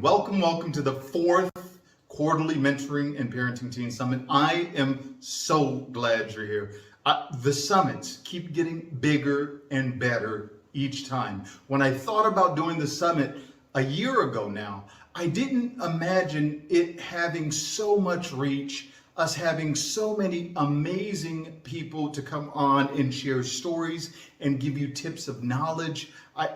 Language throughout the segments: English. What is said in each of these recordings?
welcome. Welcome to the fourth quarterly mentoring and parenting teen summit. I am so glad you're here. The summits keep getting bigger and better each time. When I thought about doing the summit a year ago now, I didn't imagine it having so much reach, us having so many amazing people to come on and share stories and give you tips of knowledge.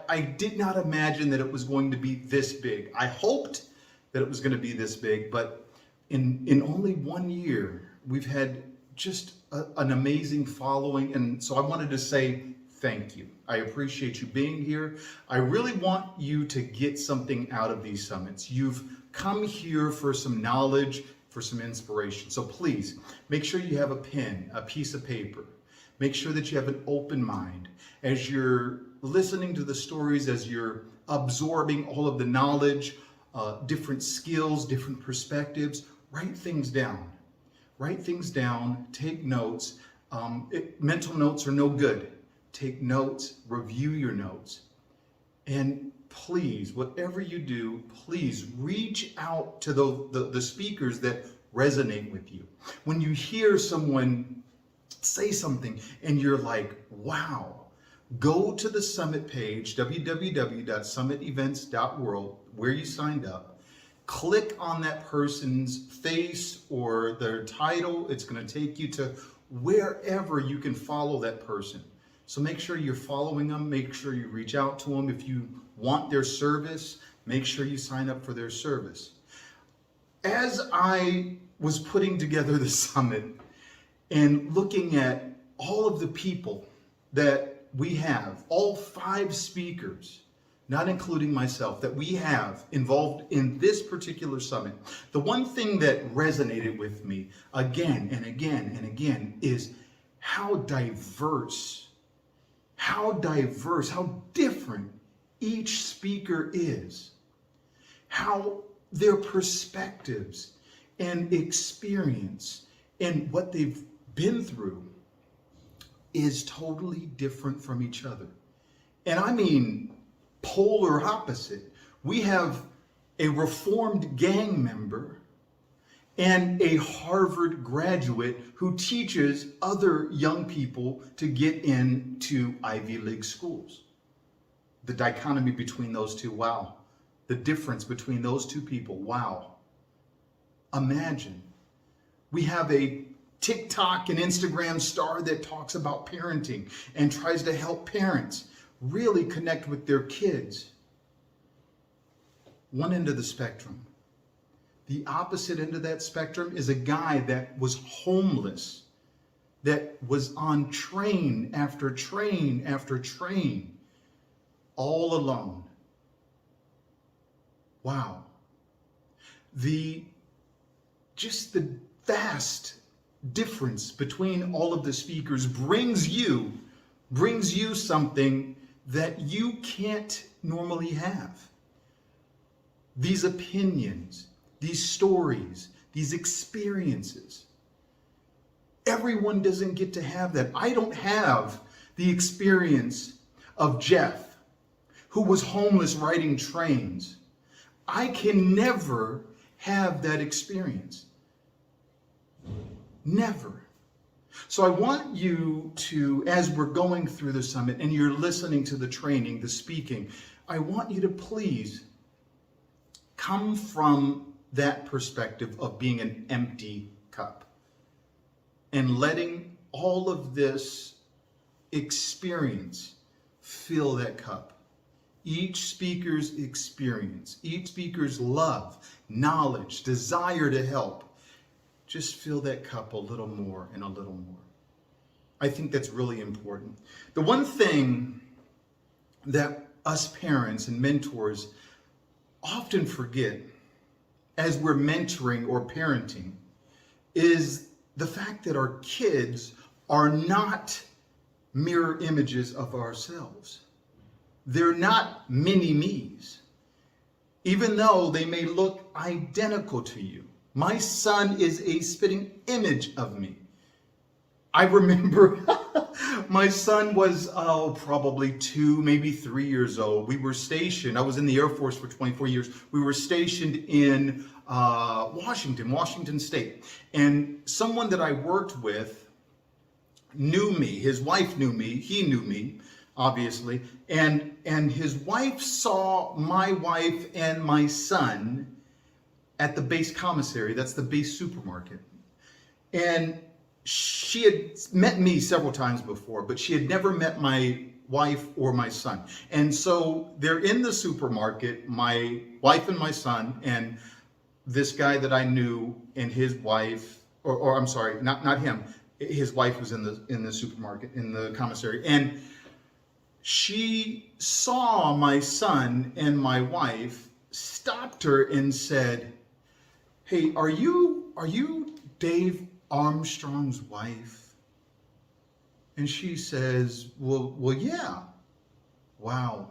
I did not imagine that it was going to be this big. I hoped that it was going to be this big, but in only 1 year, we've had just an amazing following. And so I wanted to say thank you. I appreciate you being here. I really want you to get something out of these summits. You've come here for some knowledge, for some inspiration. So please make sure you have a pen, a piece of paper. Make sure that you have an open mind as you're listening to the stories, as you're absorbing all of the knowledge, different skills, different perspectives. Write things down. Write things down, take notes. Mental notes are no good. Take notes, review your notes. And please, whatever you do, please reach out to the speakers that resonate with you. When you hear someone say something and you're like, wow, go to the summit page, www.summitevents.world, where you signed up. Click on that person's face or their title. It's going to take you to wherever you can follow that person. So make sure you're following them. Make sure you reach out to them. If you want their service, make sure you sign up for their service. As I was putting together the summit and looking at all of the people that we have, all 5 speakers, not including myself, that we have involved in this particular summit, the one thing that resonated with me again and again and again is how diverse, how different each speaker is, how their perspectives and experience and what they've been through is totally different from each other. And I mean polar opposite. We have a Reformed gang member and a Harvard graduate who teaches other young people to get into Ivy League schools. The dichotomy between those two, wow. The difference between those two people, wow. Imagine. We have a TikTok and Instagram star that talks about parenting and tries to help parents really connect with their kids. One end of the spectrum. The opposite end of that spectrum is a guy that was homeless, that was on train after train after train, all alone. Wow. Just the vast difference between all of the speakers brings you something that you can't normally have. These opinions, these stories, these experiences. Everyone doesn't get to have that. I don't have the experience of Jeff, who was homeless riding trains. I can never have that experience. Never. So I want you to, as we're going through the summit and you're listening to the training, the speaking, I want you to please come from that perspective of being an empty cup and letting all of this experience fill that cup. Each speaker's experience, each speaker's love, knowledge, desire to help, just fill that cup a little more and a little more. I think that's really important. The one thing that us parents and mentors often forget as we're mentoring or parenting is the fact that our kids are not mirror images of ourselves. They're not mini-me's, even though they may look identical to you. My son is a spitting image of me. I remember My son was probably 2, maybe 3 years old. We were stationed. I was in the Air Force for 24 years. We were stationed in Washington State. And someone that I worked with knew me. His wife knew me. He knew me, obviously. And his wife saw my wife and my son at the base commissary. That's the base supermarket. And she had met me several times before, but she had never met my wife or my son. And so they're in the supermarket, my wife and my son, and this guy that I knew and his wife, or I'm sorry, not him. His wife was in the supermarket, in the commissary. And she saw my son and my wife, stopped her and said, "Hey, are you Dave Armstrong's wife?" And she says, well, yeah. Wow.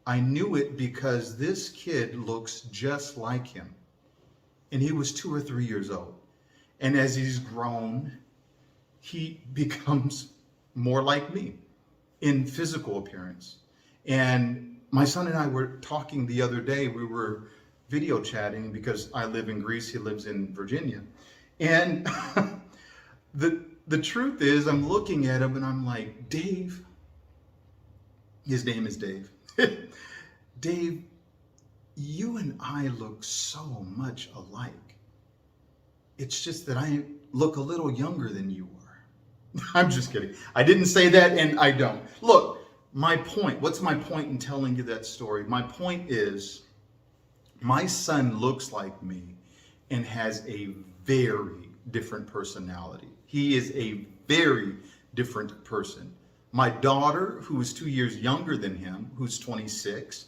I knew it because this kid looks just like him. And he was 2 or 3 years old. And as he's grown, he becomes more like me in physical appearance. And my son and I were talking the other day. We were video chatting because I live in Greece. He lives in Virginia. And the truth is, I'm looking at him and I'm like, Dave, his name is Dave. Dave, you and I look so much alike. It's just that I look a little younger than you are. I'm just kidding. I didn't say that, and I don't. Look, my point, what's my point in telling you that story? My point is, my son looks like me and has a very different personality. He is a very different person. My daughter, who is 2 years younger than him, who's 26,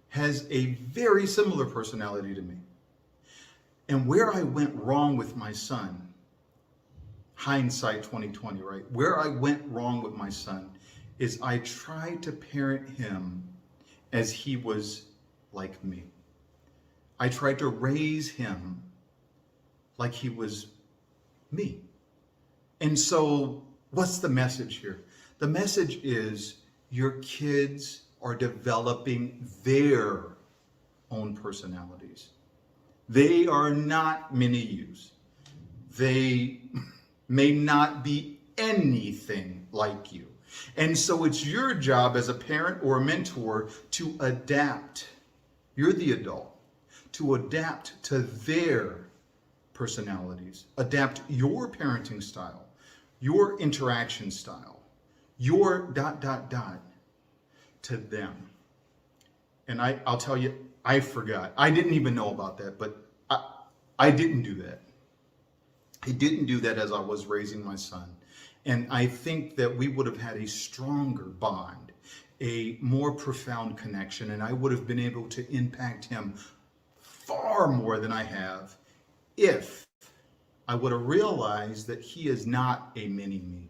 has a very similar personality to me. And where I went wrong with my son, hindsight 2020, right? Where I went wrong with my son is I tried to parent him as he was like me. I tried to raise him like he was me. And so what's the message here? The message is your kids are developing their own personalities. They are not mini yous. They may not be anything like you. And so it's your job as a parent or a mentor to adapt. You're the adult. To adapt to their personalities. Adapt your parenting style, your interaction style, your ... to them. And I'll tell you, I forgot. I didn't even know about that, but I didn't do that. I didn't do that as I was raising my son. And I think that we would have had a stronger bond, a more profound connection, and I would have been able to impact him far more than I have if I would have realized that he is not a mini me.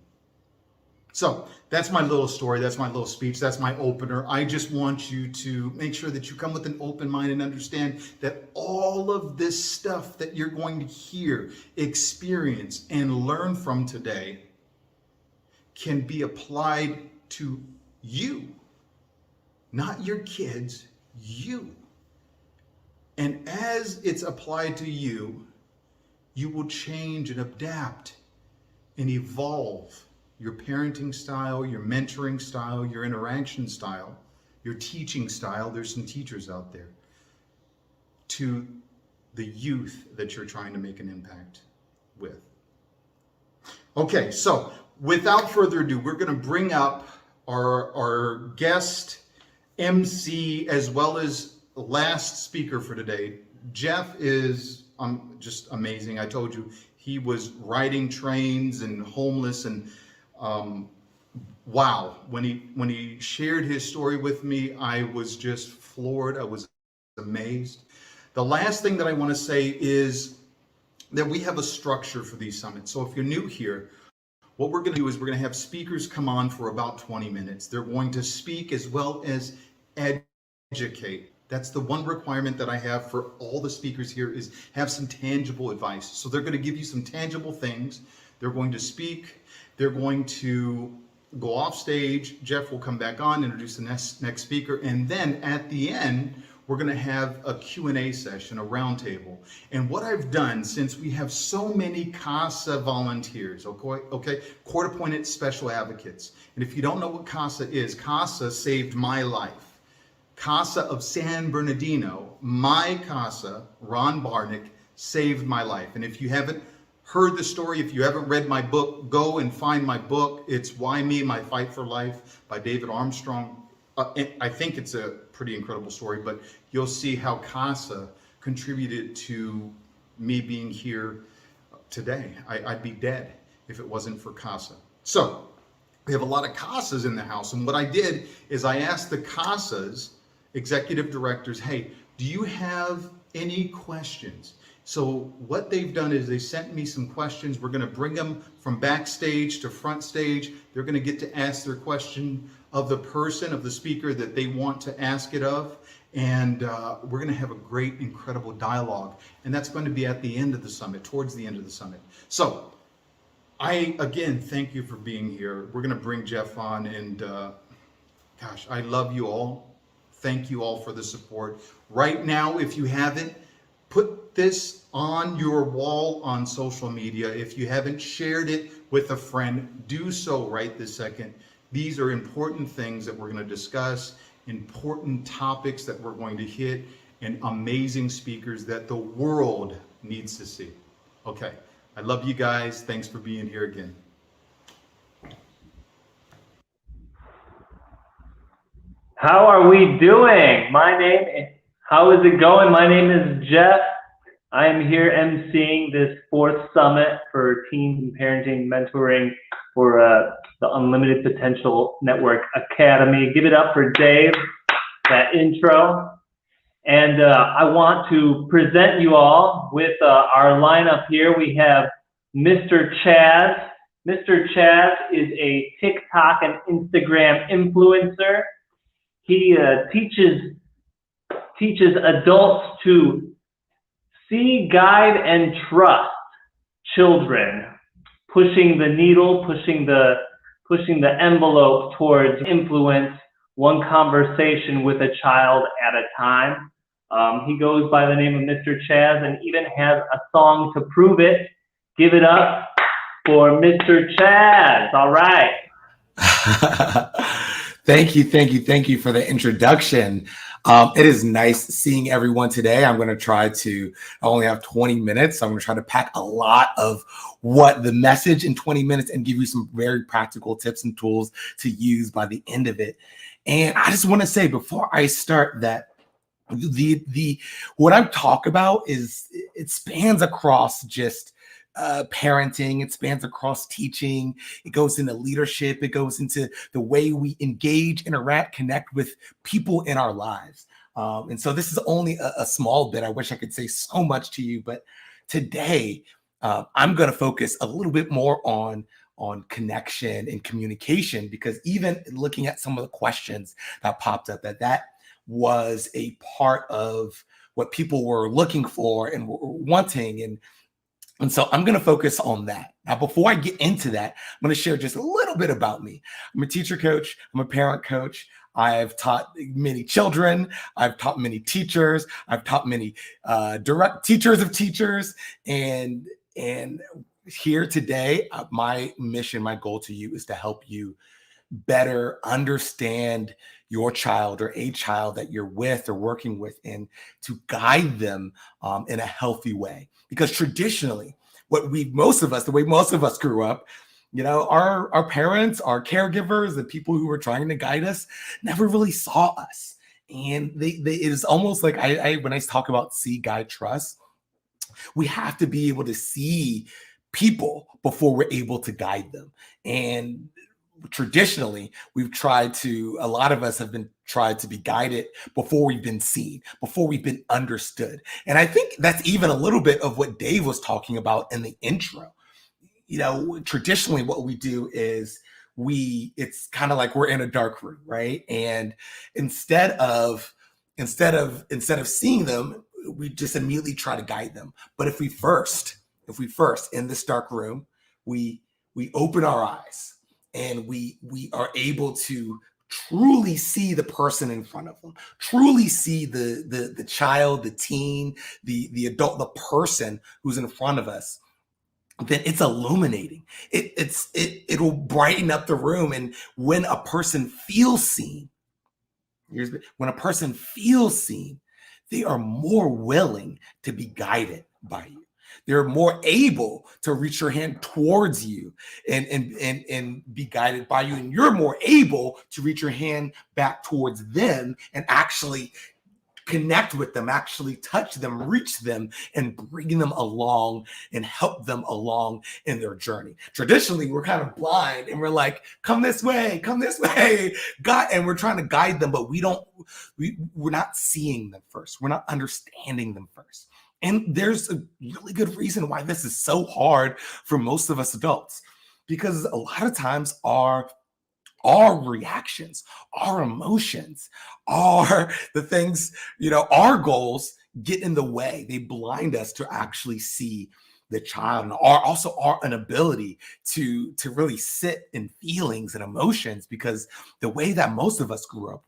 So that's my little story. That's my little speech. That's my opener. I just want you to make sure that you come with an open mind and understand that all of this stuff that you're going to hear, experience, and learn from today can be applied to you, not your kids, you. And as it's applied to you, you will change and adapt and evolve your parenting style, your mentoring style, your interaction style, your teaching style. There's some teachers out there, to the youth that you're trying to make an impact with. Okay, so without further ado, we're going to bring up our guest MC as well as last speaker for today. Jeff is just amazing. I told you he was riding trains and homeless, and wow, when he shared his story with me, I was just floored. I was amazed. The last thing that I want to say is that we have a structure for these summits. So if you're new here, what we're going to do is we're going to have speakers come on for about 20 minutes. They're going to speak as well as educate. That's the one requirement that I have for all the speakers here, is have some tangible advice. So they're going to give you some tangible things They're going to speak. They're going to go off stage. Jeff will come back on, introduce the next speaker, and then at the end, we're going to have a Q&A session, a roundtable. And what I've done, since we have so many CASA volunteers, okay, court-appointed special advocates, and if you don't know what CASA is, CASA saved my life. CASA of San Bernardino, my CASA, Ron Barnick, saved my life. And if you haven't heard the story, if you haven't read my book, go and find my book. It's Why Me? My Fight for Life by David Armstrong. I think it's a pretty incredible story, but you'll see how CASA contributed to me being here today. I'd be dead if it wasn't for CASA. So we have a lot of CASAs in the house. And what I did is I asked the CASAs, executive directors, hey, do you have any questions? So what they've done is they sent me some questions. We're going to bring them from backstage to front stage. They're going to get to ask their question of the person, of the speaker that they want to ask it of. And we're going to have a great, incredible dialogue. And that's going to be at the end of the summit, towards the end of the summit. So I, again, thank you for being here. We're going to bring Jeff on. And gosh, I love you all. Thank you all for the support. Right now, if you haven't, put this on your wall on social media. If you haven't shared it with a friend, do so right this second. These are important things that we're going to discuss, important topics that we're going to hit, and amazing speakers that the world needs to see. Okay, I love you guys. Thanks for being here again. How are we doing? How is it going? My name is Jeff. I am here emceeing this 4th summit for teens and parenting mentoring for the Unlimited Potential Network Academy. Give it up for Dave, that intro. And I want to present you all with our lineup here. We have Mr. Chaz. Mr. Chaz is a TikTok and Instagram influencer. He teaches adults to see, guide, and trust children, pushing the needle, pushing the envelope towards influence, one conversation with a child at a time. He goes by the name of Mr. Chaz and even has a song to prove it. Give it up for Mr. Chaz. All right. Thank you for the introduction. It is nice seeing everyone today. I'm going to try to only have 20 minutes. So I'm going to try to pack a lot of what the message in 20 minutes and give you some very practical tips and tools to use by the end of it. And I just want to say before I start that what I'm talking about is it spans across just parenting, it spans across teaching, it goes into leadership, it goes into the way we engage, interact, connect with people in our lives. And so this is only a small bit. I wish I could say so much to you, but today I'm going to focus a little bit more on connection and communication, because even looking at some of the questions that popped up, that was a part of what people were looking for and were wanting. And so I'm going to focus on that. Now, before I get into that, I'm going to share just a little bit about me. I'm a teacher coach. I'm a parent coach. I've taught many children. I've taught many teachers. I've taught many direct teachers of teachers. And here today, my mission, my goal to you is to help you better understand your child or a child that you're with or working with, and to guide them in a healthy way. Because traditionally, the way most of us grew up, you know, our parents, our caregivers, the people who were trying to guide us never really saw us. And it is almost like when I talk about see, guide, trust, we have to be able to see people before we're able to guide them. And traditionally, a lot of us have been tried to be guided before we've been seen, before we've been understood. And I think that's even a little bit of what Dave was talking about in the intro. You know, traditionally what we do is it's kind of like we're in a dark room, right? And instead of seeing them, we just immediately try to guide them. But if we first in this dark room, we open our eyes and we are able to truly see the person in front of them, truly see the child, the teen, the adult, the person who's in front of us, then it's illuminating. It'll brighten up the room. And when a person feels seen, when a person feels seen, they are more willing to be guided by you. They're more able to reach your hand towards you and be guided by you. And you're more able to reach your hand back towards them and actually connect with them, actually touch them, reach them, and bring them along and help them along in their journey. Traditionally, we're kind of blind and we're like, come this way, God, and we're trying to guide them, but we're not seeing them first. We're not understanding them first. And there's a really good reason why this is so hard for most of us adults, because a lot of times our reactions, our emotions, are the things, our goals get in the way. They blind us to actually see the child, and also our inability to really sit in feelings and emotions, because the way that most of us grew up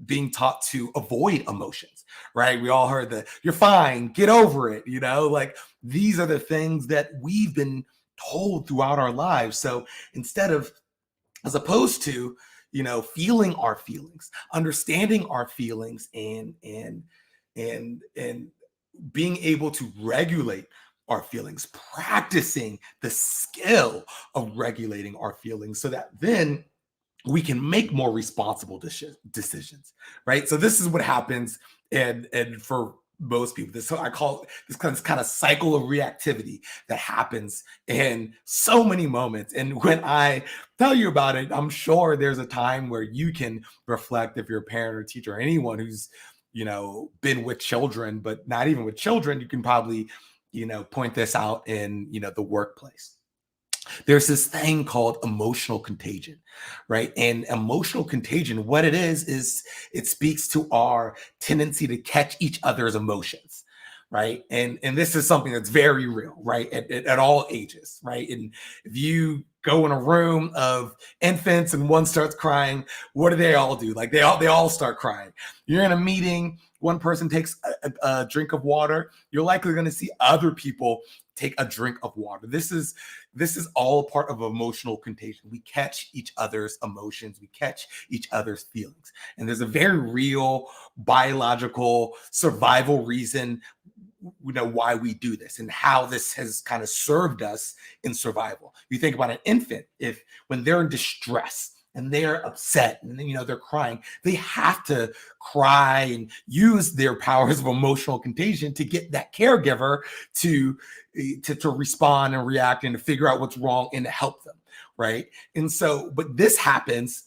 being taught to avoid emotions, right? We all heard you're fine, get over it, like these are the things that we've been told throughout our lives. So as opposed to, feeling our feelings, understanding our feelings, and being able to regulate our feelings, practicing the skill of regulating our feelings, so that then we can make more responsible decisions, right? So this is what happens, and for most people, I call this kind of cycle of reactivity that happens in so many moments. And when I tell you about it, I'm sure there's a time where you can reflect, if you're a parent or teacher or anyone who's been with children, but not even with children, you can probably point this out in the workplace. There's this thing called emotional contagion, right? And emotional contagion, what it is it speaks to our tendency to catch each other's emotions, right? And this is something that's very real, right? At all ages, right? And if you go in a room of infants and one starts crying, what do they all do? Like they all start crying. You're in a meeting, one person takes a drink of water, you're likely going to see other people take a drink of water. This is all part of emotional contagion. We catch each other's emotions, we catch each other's feelings. And there's a very real biological survival reason why we do this and how this has kind of served us in survival. You think about an infant, when they're in distress and they're upset and they're crying, they have to cry and use their powers of emotional contagion to get that caregiver to respond and react and to figure out what's wrong and to help them, right? And so, but this tends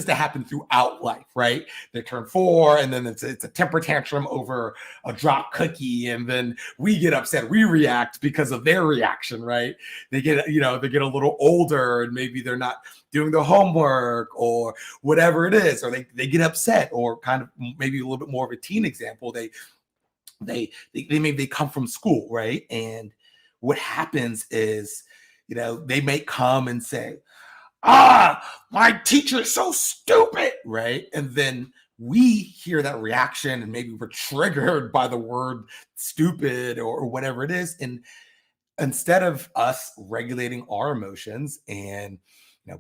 to happen throughout life, right? They turn 4 and then it's a temper tantrum over a dropped cookie, and then we get upset, we react because of their reaction, right? They get a little older and maybe they're not doing their homework or whatever it is, or they get upset, or kind of maybe a little bit more of a teen example, they maybe come from school, right? And what happens is, they may come and say, my teacher is so stupid, right? And then we hear that reaction and maybe we're triggered by the word stupid or whatever it is. And instead of us regulating our emotions and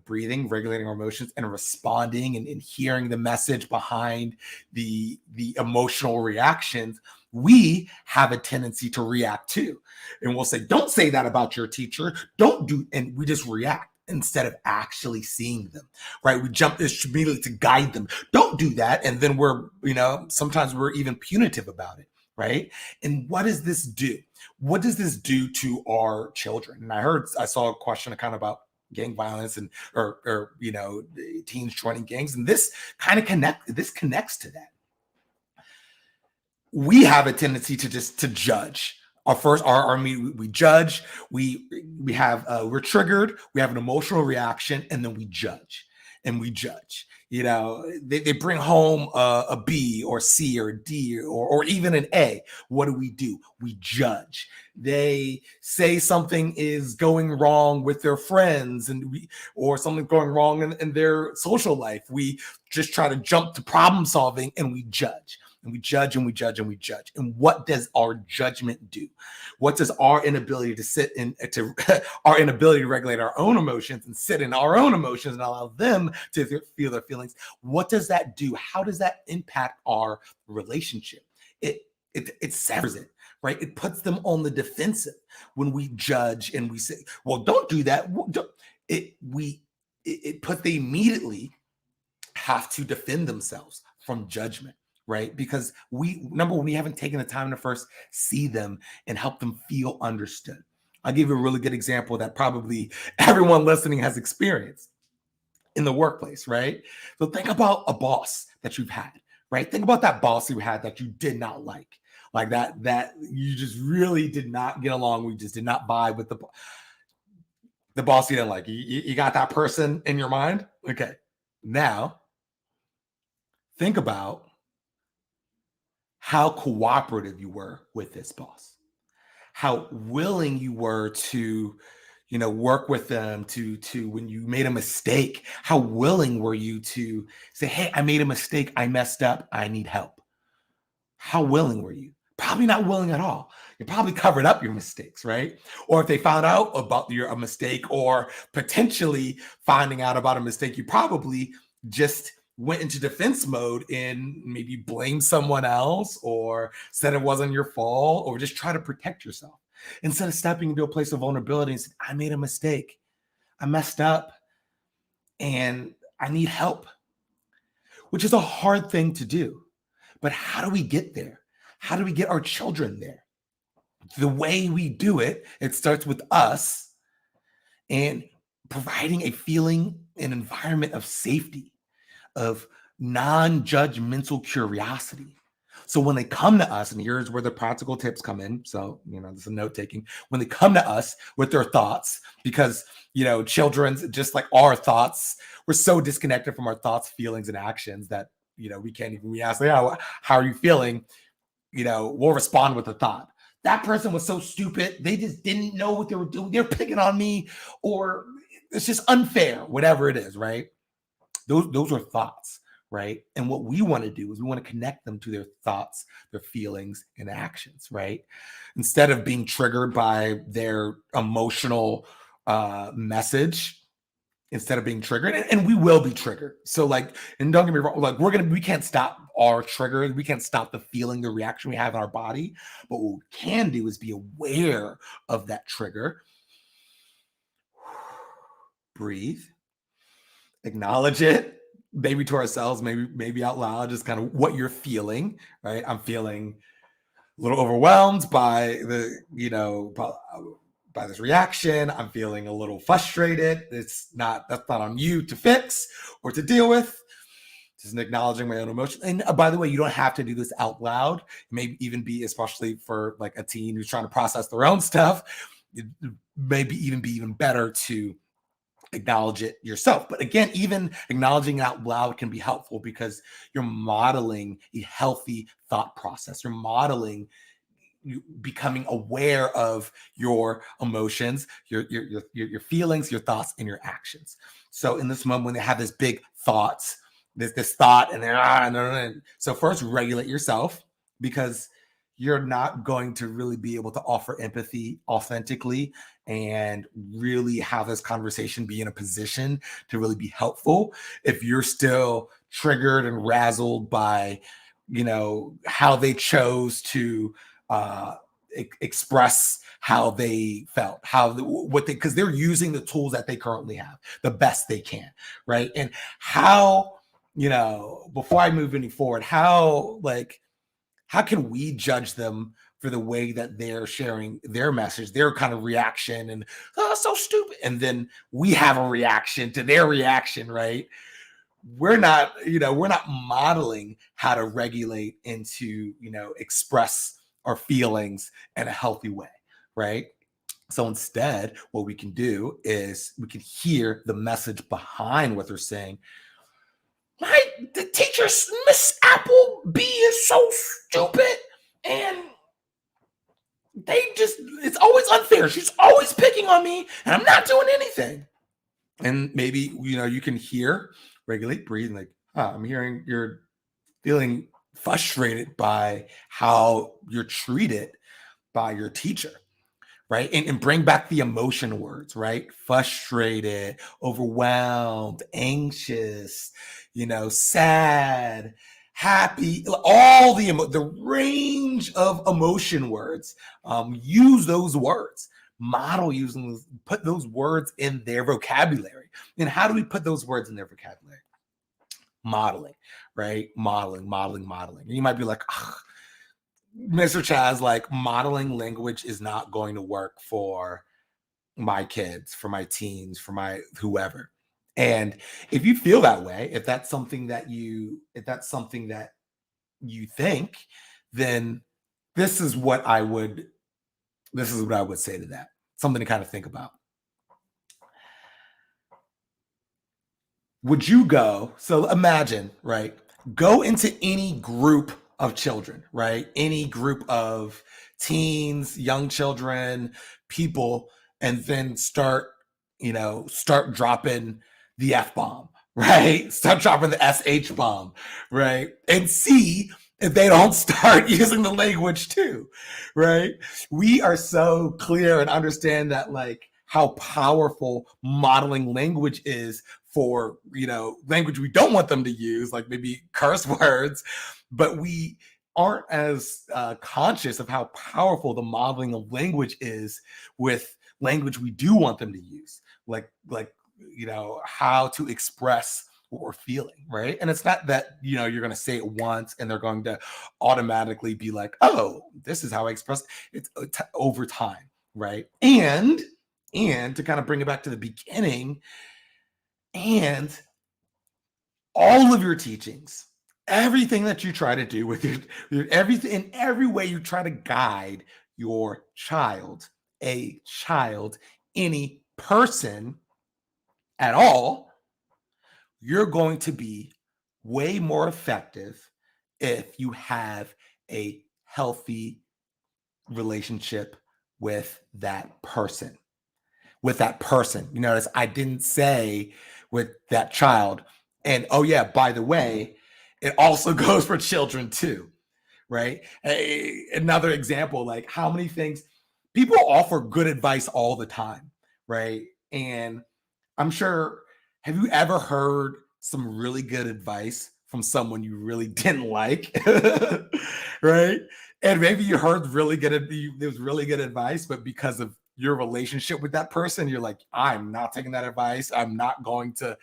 breathing, regulating our emotions and responding and hearing the message behind the emotional reactions, we have a tendency to react too. And we'll say, don't say that about your teacher. And we just react instead of actually seeing them, right? We jump immediately to guide them. Don't do that. And then sometimes we're even punitive about it, right? And what does this do? What does this do to our children? And I saw a question kind of about gang violence and or teens joining gangs, and this connects to that. We have a tendency to judge. We judge. We're triggered. We have an emotional reaction, and then we judge. and we judge. They bring home a B or C or D or even an A. What do? We judge. They say something is going wrong with their friends or something's going wrong in their social life. We just try to jump to problem solving, and we judge. And we judge and we judge and we judge. And what does our judgment do? What does our inability to our inability to regulate our own emotions and sit in our own emotions and allow them to feel their feelings? What does that do? How does that impact our relationship? It severs it, right? It puts them on the defensive when we judge and we say, well, don't do that. It puts they immediately have to defend themselves from judgment. Right? Because we haven't taken the time to first see them and help them feel understood. I'll give you a really good example that probably everyone listening has experienced in the workplace, right? So think about a boss that you've had, right? Think about that boss you had that you did not like that you just really did not get along. We just did not vibe with the boss you didn't like. You got that person in your mind? Okay. Now, think about how cooperative you were with this boss, how willing you were to, work with them to when you made a mistake, how willing were you to say, hey, I made a mistake. I messed up. I need help. How willing were you? Probably not willing at all. You probably covered up your mistakes, right? Or if they found out about a mistake or potentially finding out about a mistake, you probably just went into defense mode and maybe blame someone else or said it wasn't your fault or just try to protect yourself instead of stepping into a place of vulnerability and saying, I made a mistake. I messed up and I need help, which is a hard thing to do. But how do we get there? How do we get our children there? The way we do it, it starts with us and providing a feeling, an environment of safety, of non-judgmental curiosity. So when they come to us, and here's where the practical tips come in. So, this is a note taking. When they come to us with their thoughts, because, children's, just like our thoughts, we're so disconnected from our thoughts, feelings, and actions that, we can't even, we ask, how are you feeling? We'll respond with a thought. That person was so stupid. They just didn't know what they were doing. They're picking on me, or it's just unfair, whatever it is, right? Those are thoughts, right? And what we want to do is we want to connect them to their thoughts, their feelings, and actions, right? Instead of being triggered by their emotional message, instead of being triggered, and we will be triggered. So and don't get me wrong, we can't stop our trigger. We can't stop the feeling, the reaction we have in our body. But what we can do is be aware of that trigger. Breathe. Acknowledge it, maybe to ourselves, maybe out loud, just kind of what you're feeling, right? I'm feeling a little overwhelmed by by this reaction. I'm feeling a little frustrated. That's not on you to fix or to deal with. Just acknowledging my own emotion. And by the way, you don't have to do this out loud. It may even be, especially for a teen who's trying to process their own stuff, it may be even better to acknowledge it yourself. But again, even acknowledging it out loud can be helpful because you're modeling a healthy thought process. You're modeling you becoming aware of your emotions, your feelings, your thoughts, and your actions. So in this moment, when they have this big thoughts, this thought, and then so first regulate yourself, because you're not going to really be able to offer empathy authentically and really have this conversation be in a position to really be helpful if you're still triggered and razzled by, how they chose to express how they felt, because they're using the tools that they currently have the best they can, right? And how, before I move any forward, how can we judge them for the way that they're sharing their message, their kind of reaction, and so stupid, and then we have a reaction to their reaction, right? We're not modeling how to regulate and to express our feelings in a healthy way, right? So instead, what we can do is we can hear the message behind what they're saying. The teacher, Miss Appleby, is so stupid, and it's always unfair. She's always picking on me, and I'm not doing anything. And maybe, you can regulate, breathe, like, I'm hearing you're feeling frustrated by how you're treated by your teacher, right? And bring back the emotion words, right? Frustrated, overwhelmed, anxious, sad, happy, all the range of emotion words. Use those words. Model using, put those words in their vocabulary. And how do we put those words in their vocabulary? Modeling, right? Modeling. And you might be like, Mr. Chaz, like, modeling language is not going to work for my kids, for my teens, for my whoever. And if you feel that way, if that's something that you think, then this is what I would say to that. Something to kind of think about. Would you go? So imagine, right? Go into any group of children, right? Any group of teens, young children, people, and then start dropping the F-bomb, right? Start dropping the SH bomb, right? And see if they don't start using the language too, right? We are so clear and understand that, like, how powerful modeling language is for, language we don't want them to use, like maybe curse words, but we aren't as conscious of how powerful the modeling of language is with language we do want them to use, like how to express what we're feeling, right? And it's not that, you're going to say it once and they're going to automatically be like, oh, this is how I express it. It's over time, right? And to kind of bring it back to the beginning, and all of your teachings, everything that you try to do with your everything, in every way you try to guide your child, any person at all, you're going to be way more effective if you have a healthy relationship with that person. You notice I didn't say with that child. And oh yeah, by the way, it also goes for children too, right? Another example, like, how many things people offer good advice all the time, right? And I'm sure, have you ever heard some really good advice from someone you really didn't like, right? And maybe you heard there was really good advice, but because of your relationship with that person, you're like, I'm not taking that advice. I'm not going to,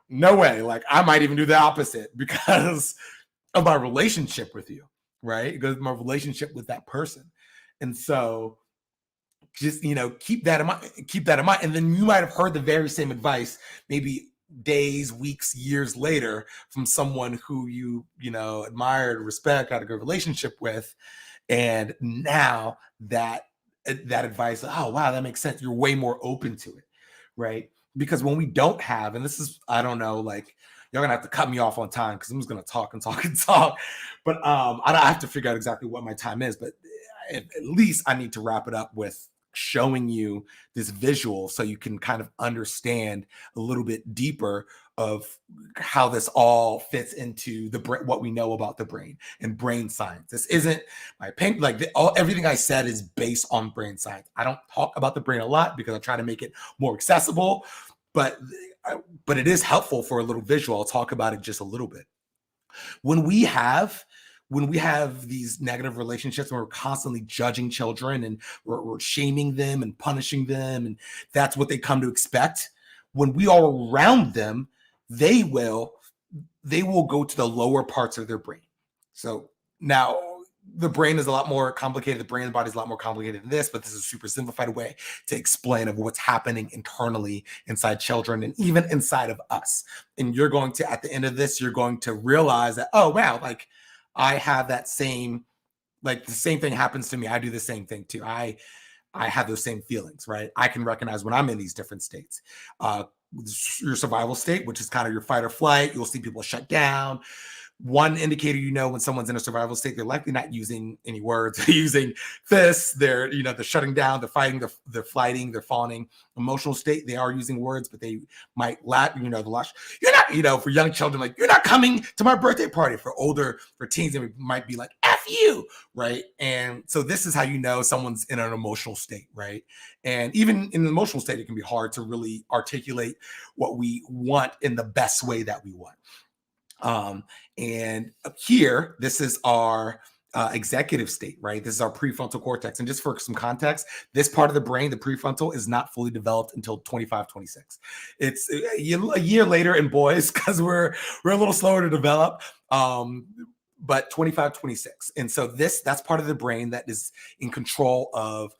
no way. Like, I might even do the opposite because of my relationship with you, right? Because of my relationship with that person. And so just, keep that in mind. And then you might have heard the very same advice, maybe days, weeks, years later, from someone who you admired, respect, had a good relationship with. And now that advice, oh wow, that makes sense, you're way more open to it, right? Because when we don't have, and this is, I don't know, like, you're gonna have to cut me off on time because I'm just gonna talk and talk and talk, but I have to figure out exactly what my time is, but at least I need to wrap it up with showing you this visual so you can kind of understand a little bit deeper of how this all fits into what we know about the brain and brain science. This isn't my opinion. Like, everything I said is based on brain science. I don't talk about the brain a lot because I try to make it more accessible, but it is helpful for a little visual. I'll talk about it just a little bit. When we have these negative relationships where we're constantly judging children and we're shaming them and punishing them, and that's what they come to expect, when we are around them, they will go to the lower parts of their brain. So now the brain is a lot more complicated. The brain and body is a lot more complicated than this, but this is a super simplified way to explain of what's happening internally inside children and even inside of us. And you're going to, at the end of this, you're going to realize that, oh wow, like, I have that same, like, the same thing happens to me. I do the same thing too. I have those same feelings, right? I can recognize when I'm in these different states. Your survival state, which is kind of your fight or flight. You'll see people shut down. One indicator, when someone's in a survival state, they're likely not using any words. They're using fists. They're shutting down, they're fighting, they're flighting, they're fawning. Emotional state, they are using words, but they might the lash. You're not, for young children, like, you're not coming to my birthday party. For teens, it might be like, F you, right? And so this is how someone's in an emotional state, right? And even in an emotional state, it can be hard to really articulate what we want in the best way that we want. And up here, this is our executive state, right? This is our prefrontal cortex. And just for some context, this part of the brain, the prefrontal, is not fully developed until 25, 26. It's a year later in boys because we're a little slower to develop. But 25, 26. And so that's part of the brain that is in control of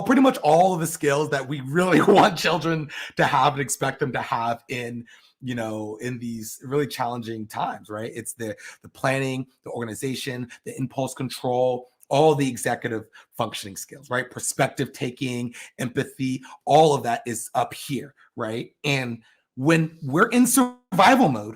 pretty much all of the skills that we really want children to have and expect them to have in these really challenging times, right? It's the planning, the organization, the impulse control, all the executive functioning skills, right? Perspective taking, empathy, all of that is up here, right? And when we're in survival mode,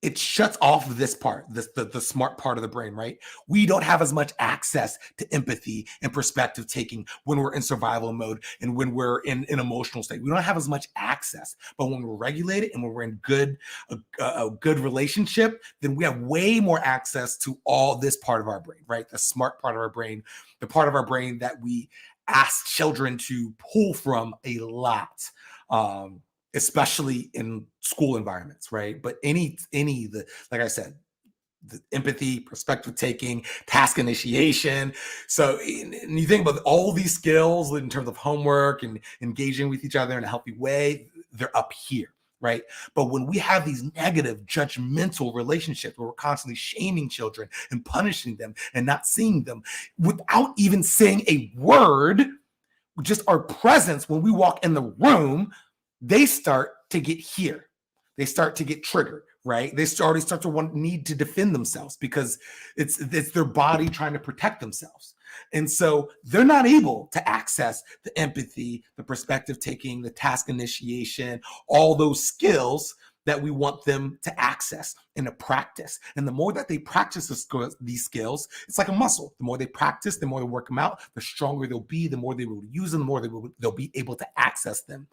it shuts off this part, the smart part of the brain, right? We don't have as much access to empathy and perspective taking when we're in survival mode and when we're in an emotional state. We don't have as much access. But when we're regulated and when we're in a good relationship, then we have way more access to all this part of our brain, right? The smart part of our brain, the part of our brain that we ask children to pull from a lot. Especially in school environments, right? But like I said, the empathy, perspective taking, task initiation. So and you think about all these skills in terms of homework and engaging with each other in a healthy way, they're up here, right? But when we have these negative judgmental relationships where we're constantly shaming children and punishing them and not seeing them without even saying a word, just our presence when we walk in the room, they start to get here. They start to get triggered, right? They already start to need to defend themselves because it's their body trying to protect themselves. And so they're not able to access the empathy, the perspective taking, the task initiation, all those skills that we want them to access and to practice. And the more that they practice these skills, it's like a muscle. The more they practice, the more they work them out, the stronger they'll be, the more they will use them, the more they'll be able to access them.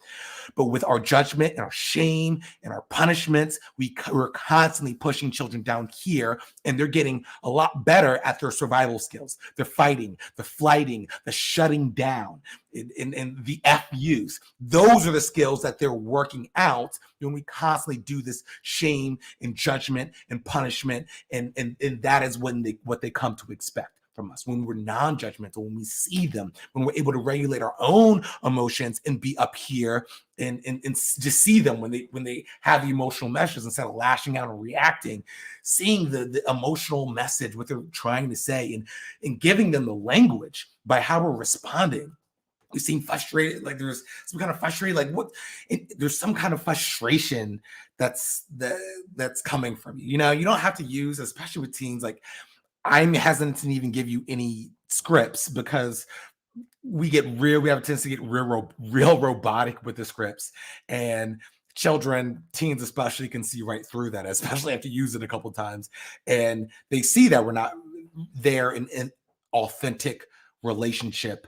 But with our judgment and our shame and our punishments, we're constantly pushing children down here, and they're getting a lot better at their survival skills. They're fighting, the flighting, the shutting down, and the FUs. Those are the skills that they're working out when we constantly do this shame and judgment and punishment, and that is what they come to expect from us. When we're non-judgmental, when we see them, when we're able to regulate our own emotions and be up here and just see them when they have the emotional messages instead of lashing out and reacting, seeing the emotional message, what they're trying to say, and giving them the language by how we're responding. We seem frustrated, like there's some kind of frustration, there's some kind of frustration that's coming from you. You don't have to use, especially with teens, like I'm hesitant to even give you any scripts because we have a tendency to get real robotic with the scripts, and teens especially, can see right through that, especially after you use it a couple of times, and they see that we're not there in an authentic relationship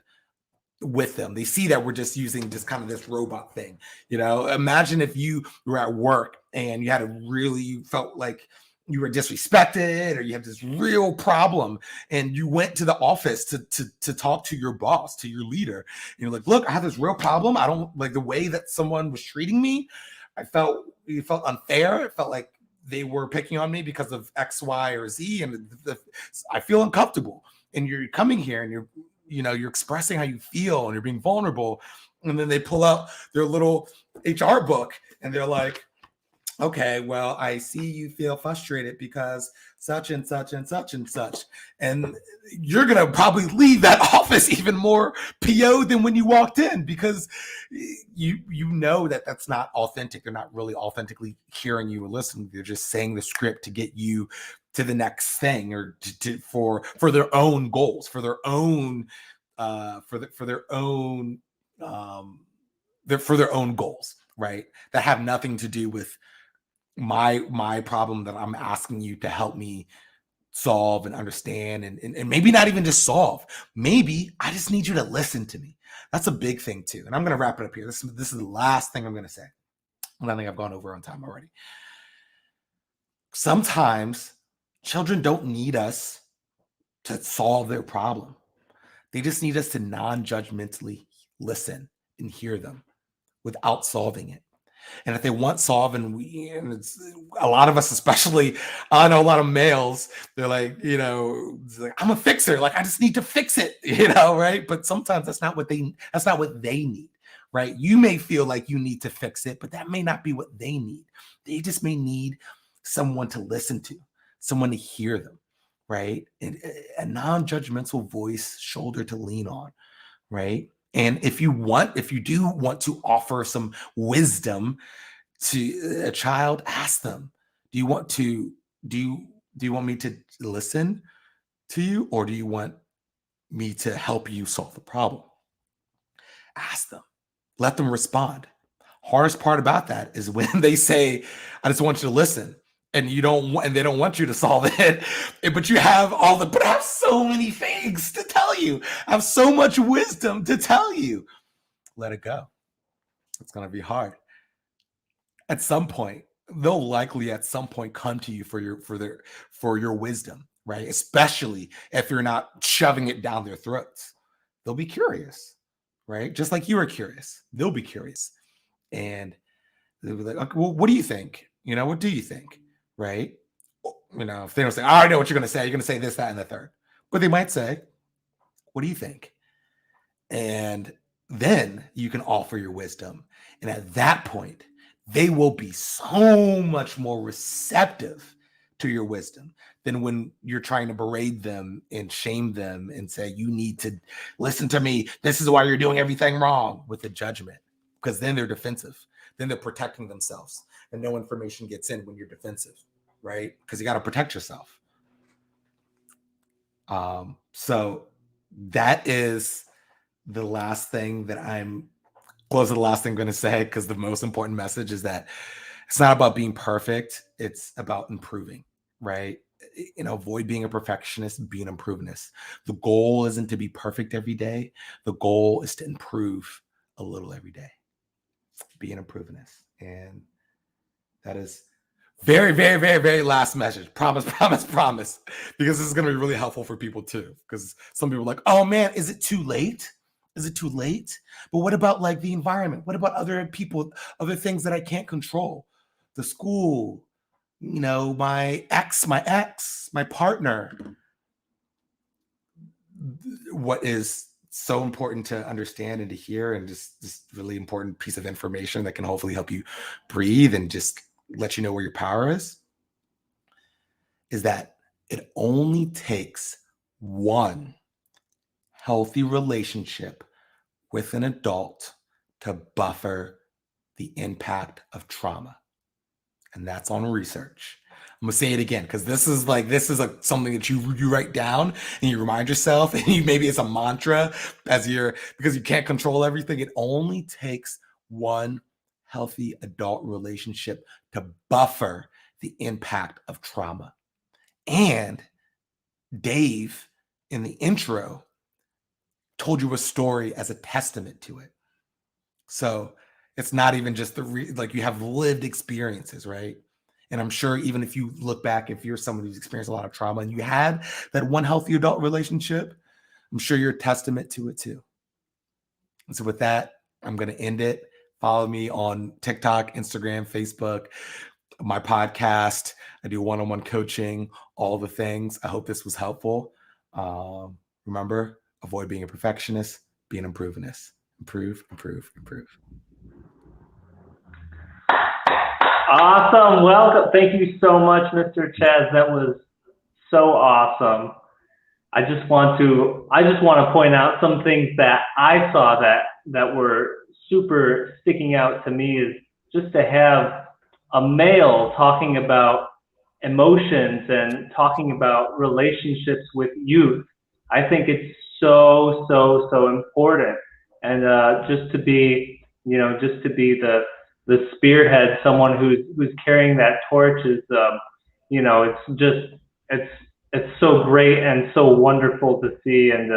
with them. They see that we're just using just kind of this robot thing. Imagine if you were at work and you felt like you were disrespected, or you have this real problem, and you went to the office to talk to your boss, to your leader. And you're like, look, I have this real problem. I don't like the way that someone was treating me. It felt unfair. It felt like they were picking on me because of X, Y, or Z. And I feel uncomfortable. And you're coming here and you're expressing how you feel and you're being vulnerable. And then they pull out their little HR book and they're like, okay, well, I see you feel frustrated because such and such and such and such. And you're going to probably leave that office even more PO'd than when you walked in, because you know that that's not authentic. They're not really authentically hearing you or listening. They're just saying the script to get you to the next thing, or for their own goals, for their own for their own for their own goals, right? That have nothing to do with my problem that I'm asking you to help me solve and understand, and maybe not even just solve. Maybe I just need you to listen to me. That's a big thing too. And I'm going to wrap it up here. This is the last thing I'm going to say. And I think I've gone over on time already. Sometimes children don't need us to solve their problem. They just need us to non-judgmentally listen and hear them without solving it. And if they want solving, and it's a lot of us, especially, I know a lot of males, they're like, it's like, I'm a fixer. Like, I just need to fix it, right? But sometimes that's not what they need, right? You may feel like you need to fix it, but that may not be what they need. They just may need someone to listen to, someone to hear them, right? And a non-judgmental voice, shoulder to lean on, right? And if you do want to offer some wisdom to a child, ask them, do you want me to listen to you, or do you want me to help you solve the problem? Ask them, let them respond. Hardest part about that is when they say, I just want you to listen, and they don't want you to solve it, but I have so many things to tell you. I have so much wisdom to tell you. Let it go. It's going to be hard. At some point, they'll likely come to you for your wisdom, right? Especially if you're not shoving it down their throats. They'll be curious, right? Just like you are curious. They'll be curious. And they'll be like, okay, well, what do you think? What do you think? Right? If they don't say, I already know what you're going to say. You're going to say this, that, and the third. But they might say, what do you think? And then you can offer your wisdom. And at that point, they will be so much more receptive to your wisdom than when you're trying to berate them and shame them and say, you need to listen to me. This is why you're doing everything wrong, with the judgment. Because then they're defensive. Then they're protecting themselves. And no information gets in when you're defensive, right? Because you got to protect yourself. So that is the last thing that I'm going to say, because the most important message is that it's not about being perfect. It's about improving, right? Avoid being a perfectionist, be an improvementist. The goal isn't to be perfect every day. The goal is to improve a little every day. Be an improvementist. And that is very, very, very, very last message. Promise. Because this is going to be really helpful for people too. Because some people are like, oh man, is it too late? Is it too late? But what about like the environment? What about other people, other things that I can't control? The school, my ex, my partner. What is so important to understand and to hear, and just really important piece of information that can hopefully help you breathe and just let you know where your power is that it only takes one healthy relationship with an adult to buffer the impact of trauma. And that's on research. I'm gonna say it again, because this is something that you write down and you remind yourself, and maybe it's a mantra because you can't control everything. It only takes one healthy adult relationship to buffer the impact of trauma. And Dave, in the intro, told you a story as a testament to it. So it's not even just you have lived experiences, right? And I'm sure even if you look back, if you're someone who's experienced a lot of trauma and you had that one healthy adult relationship, I'm sure you're a testament to it too. And so with that, I'm going to end it. Follow me on TikTok, Instagram, Facebook, my podcast. I do one-on-one coaching, all the things. I hope this was helpful. Remember, avoid being a perfectionist, be an improvementist. Improve. Awesome. Welcome. Thank you so much, Mr. Chaz. That was so awesome. I just want to point out some things that I saw that were super sticking out to me, is just to have a male talking about emotions and talking about relationships with youth. I think it's so important. And just to be, the spearhead, someone who's carrying that torch is, it's so great and so wonderful to see, and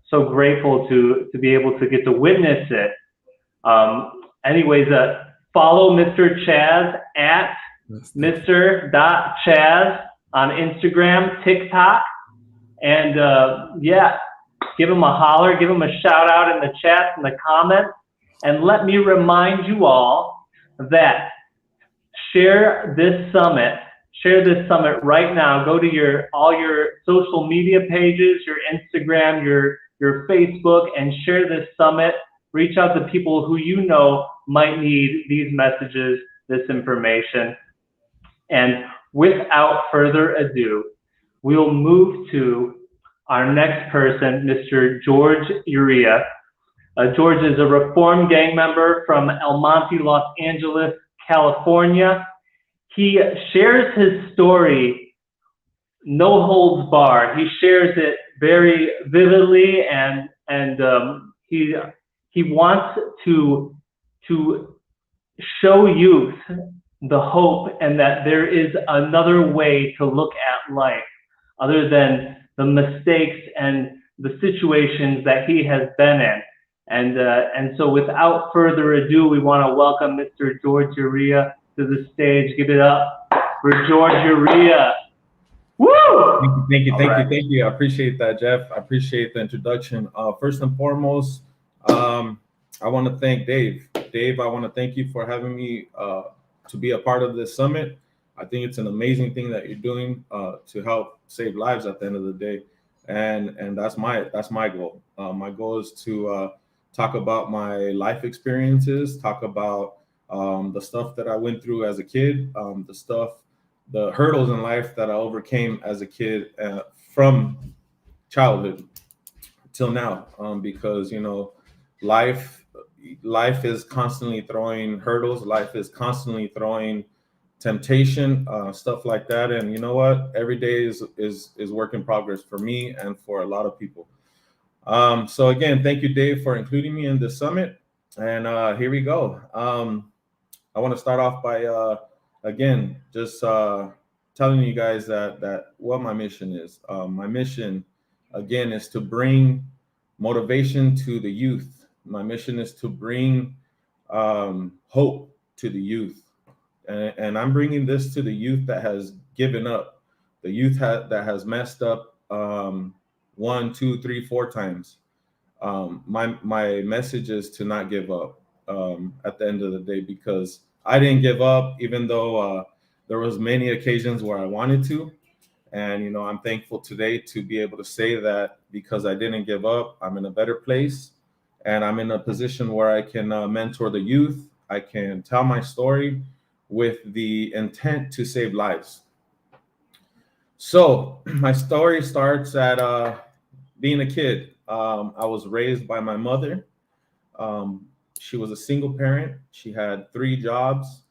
so grateful to be able to get to witness it. Anyways, follow Mr. Chaz at Mr.Chaz on Instagram, TikTok, and give him a holler, give him a shout out in the chat, in the comments, and let me remind you all that share this summit right now. Go to all your social media pages, your Instagram, your Facebook, and share this summit. Reach out to people who you know might need these messages, this information. And without further ado, we'll move to our next person, Mr. George Uria. George is a reformed gang member from El Monte, Los Angeles, California. He shares his story, no holds barred. He shares it very vividly, and he wants to show youth the hope, and that there is another way to look at life other than the mistakes and the situations that he has been in. And so without further ado, we want to welcome Mr. George Uria to the stage. Give it up for George Uria. Woo! Thank you. I appreciate that, Jeff. I appreciate the introduction. First and foremost, I want to thank Dave. Dave, I want to thank you for having me to be a part of this summit. I think it's an amazing thing that you're doing to help save lives at the end of the day, and that's my goal. My goal is to talk about my life experiences, talk about the stuff that I went through as a kid, the hurdles in life that I overcame as a kid from childhood till now, because life is constantly throwing hurdles. Life is constantly throwing temptation, stuff like that. And you know what? Every day is work in progress for me and for a lot of people. So again, thank you, Dave, for including me in this summit. And here we go. I want to start off by again just telling you guys that what my mission is. My mission, again, is to bring motivation to the youth. My mission is to bring hope to the youth. And I'm bringing this to the youth that has given up, the youth that has messed up 1, 2, 3, 4 times. My message is to not give up at the end of the day, because I didn't give up, even though there was many occasions where I wanted to. And, I'm thankful today to be able to say that because I didn't give up, I'm in a better place. And I'm in a position where I can mentor the youth. I can tell my story with the intent to save lives. So my story starts at being a kid. I was raised by my mother. She was a single parent. She had 3 jobs.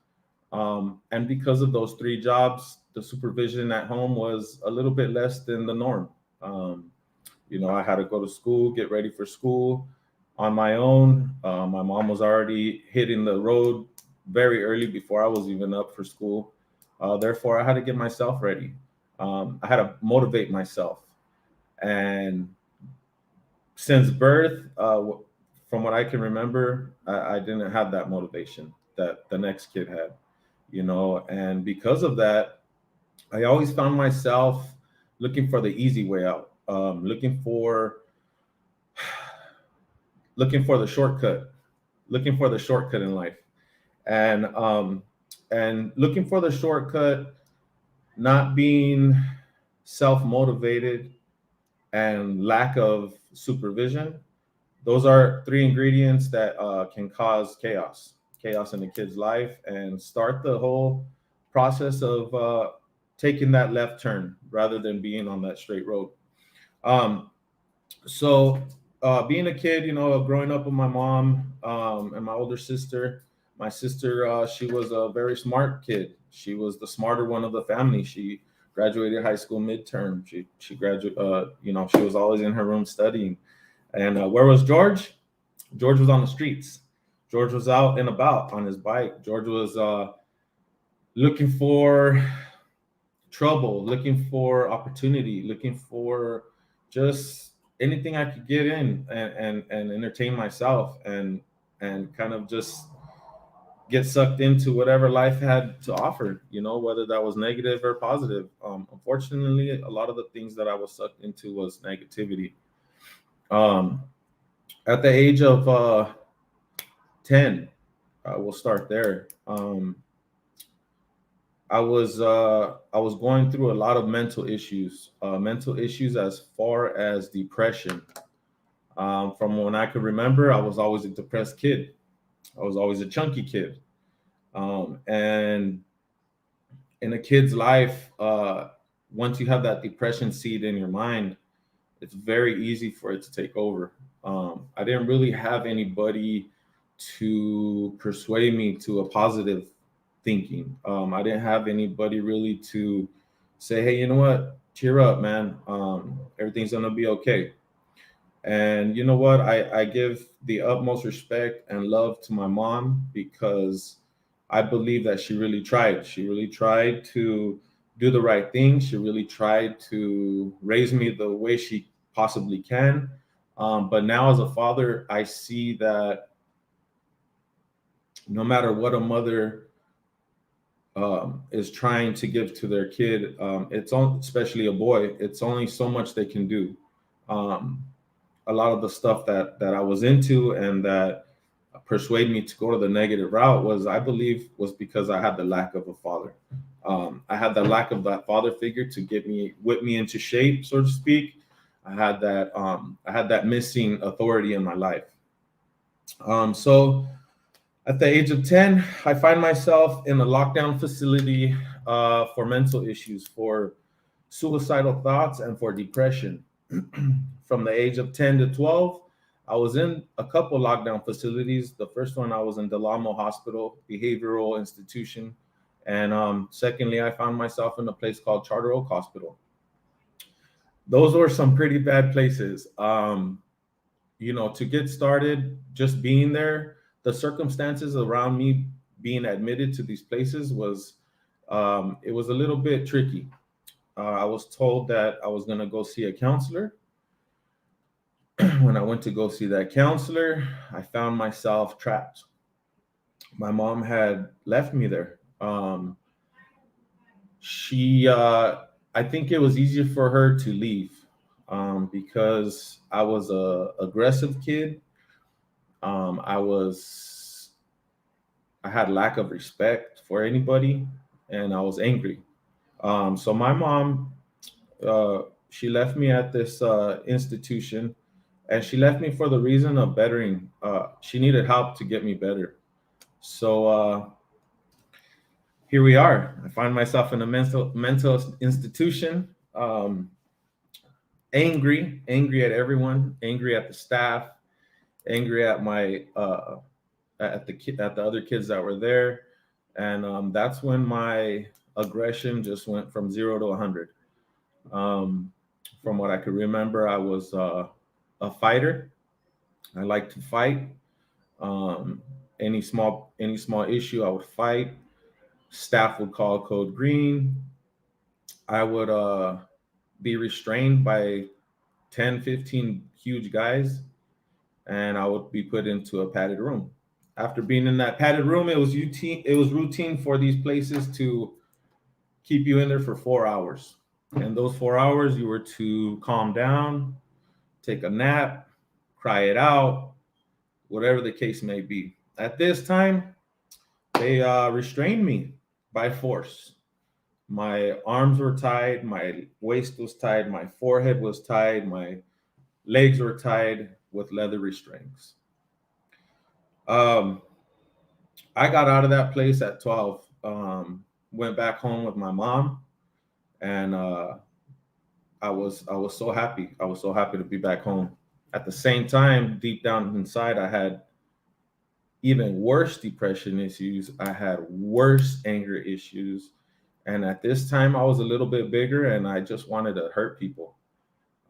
And because of those 3 jobs, the supervision at home was a little bit less than the norm. I had to go to school, get ready for school on my own. My mom was already hitting the road very early before I was even up for school. Therefore, I had to get myself ready. I had to motivate myself. And since birth, from what I can remember, I didn't have that motivation that the next kid had, and because of that, I always found myself looking for the easy way out, looking for the shortcut in life, and looking for the shortcut, not being self-motivated, and lack of supervision. Those are 3 ingredients that can cause chaos in the kid's life and start the whole process of taking that left turn rather than being on that straight road. So being a kid, growing up with my mom and my older sister, my sister, she was a very smart kid. She was the smarter one of the family. She graduated high school midterm. She graduated. She was always in her room studying. And where was George? George was on the streets. George was out and about on his bike. George was looking for trouble, looking for opportunity, looking for just anything I could get in and entertain myself and kind of just get sucked into whatever life had to offer, whether that was negative or positive. Unfortunately, a lot of the things that I was sucked into was negativity. At the age of 10, we'll start there. I was going through a lot of mental issues as far as depression. From when I could remember, I was always a depressed kid. I was always a chunky kid. And in a kid's life, once you have that depression seed in your mind, it's very easy for it to take over. I didn't really have anybody to persuade me to a positive thinking. I didn't have anybody really to say, hey, you know what? Cheer up, man. Everything's going to be okay. And you know what? I give the utmost respect and love to my mom because I believe that she really tried. She really tried to do the right thing. She really tried to raise me the way she possibly can. But now as a father, I see that no matter what a mother is trying to give to their kid, especially a boy, it's only so much they can do. A lot of the stuff that I was into and that persuaded me to go to the negative route I believe was because I had the lack of a father. I had the lack of that father figure to whip me into shape, so to speak. I had that missing authority in my life. So at the age of 10, I find myself in a lockdown facility for mental issues, for suicidal thoughts, and for depression. From the age of 10 to 12, I was in a couple lockdown facilities. The first one, I was in Del Amo Hospital, behavioral institution. And secondly, I found myself in a place called Charter Oak Hospital. Those were some pretty bad places. To get started, just being there, the circumstances around me being admitted to these places it was a little bit tricky. I was told that I was going to go see a counselor. When I went to go see that counselor, I found myself trapped. My mom had left me there. I think it was easier for her to leave because I was a aggressive kid. I had lack of respect for anybody, and I was angry. So my mom, she left me at this institution, and she left me for the reason of bettering. She needed help to get me better. So here we are. I find myself in a mental institution, angry at everyone, angry at the staff, angry at at the other kids that were there. And that's when my aggression just went from 0 to 100. From what I could remember, I was a fighter. I like to fight. Any small issue, I would fight. Staff would call code green. I would be restrained by 10, 15 huge guys, and I would be put into a padded room. After being in that padded room, it was routine for these places to keep you in there for 4 hours. And those 4 hours, you were to calm down, take a nap, cry it out, whatever the case may be. At this time, they restrained me by force. My arms were tied, my waist was tied, my forehead was tied, my legs were tied with leather restraints. I got out of that place at 12, went back home with my mom, and I was so happy. I was so happy to be back home. At the same time, deep down inside, I had even worse depression issues. I had worse anger issues, And at this time, I was a little bit bigger and I just wanted to hurt people.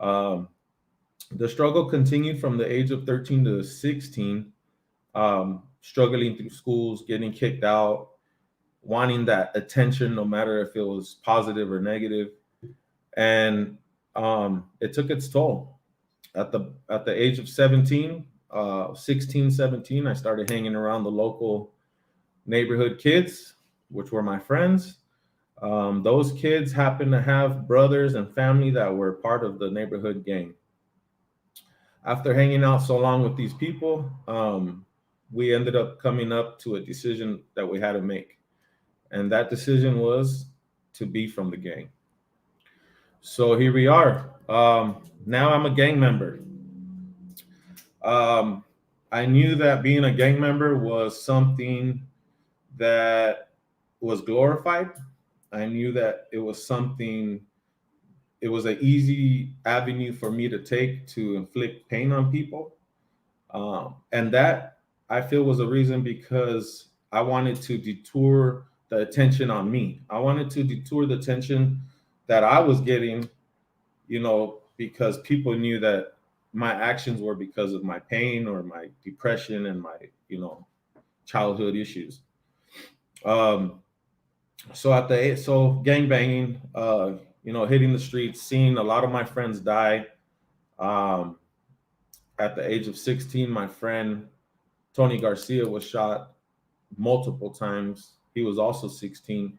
The struggle continued from the age of 13 to 16, struggling through schools, getting kicked out, wanting that attention, no matter if it was positive or negative. And it took its toll. At the age of 17, 16, 17, I started hanging around the local neighborhood kids, which were my friends. Those kids happened to have brothers and family that were part of the neighborhood gang. After hanging out so long with these people, we ended up coming up to a decision that we had to make. And that decision was to be from the gang. So here we are. Now I'm a gang member. I knew that being a gang member was something that was glorified. I knew that it was an easy avenue for me to take to inflict pain on people. And that I feel was a reason because I wanted to detour the attention on me. I wanted to detour the attention that I was getting, because people knew that my actions were because of my pain or my depression and my, childhood issues. So gang banging, hitting the streets, seeing a lot of my friends die. At the age of 16, my friend Tony Garcia was shot multiple times. He was also 16.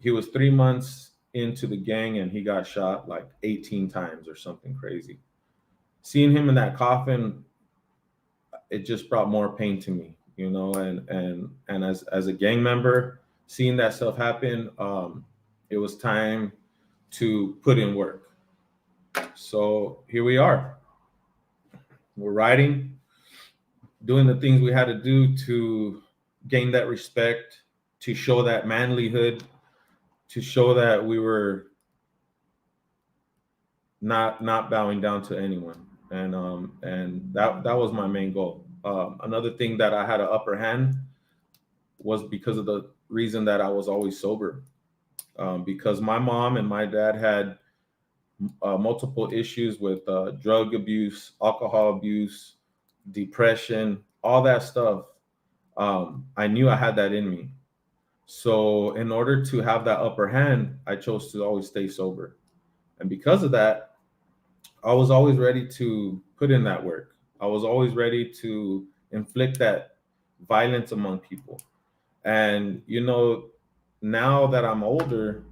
He was 3 months into the gang and he got shot like 18 times or something crazy. Seeing him in that coffin, it just brought more pain to me, and as a gang member, seeing that stuff happen, it was time to put in work. So here we are. We're riding, doing the things we had to do to gain that respect, to show that manlyhood, to show that we were not bowing down to anyone. And that was my main goal. Another thing that I had an upper hand was because of the reason that I was always sober. Because my mom and my dad had multiple issues with drug abuse, alcohol abuse, depression, all that stuff. I knew I had that in me. So in order to have that upper hand, I chose to always stay sober. And because of that, I was always ready to put in that work. I was always ready to inflict that violence among people. And, now that I'm older,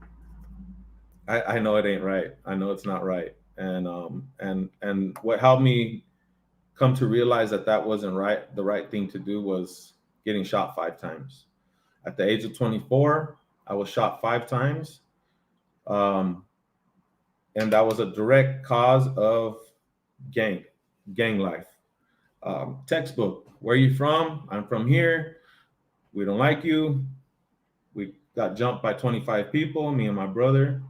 I know it ain't right. I know it's not right. And what helped me come to realize that wasn't right, the right thing to do, was getting shot 5 times. At the age of 24, I was shot 5 times. And that was a direct cause of gang life. Textbook, where are you from? I'm from here. We don't like you. We got jumped by 25 people, me and my brother.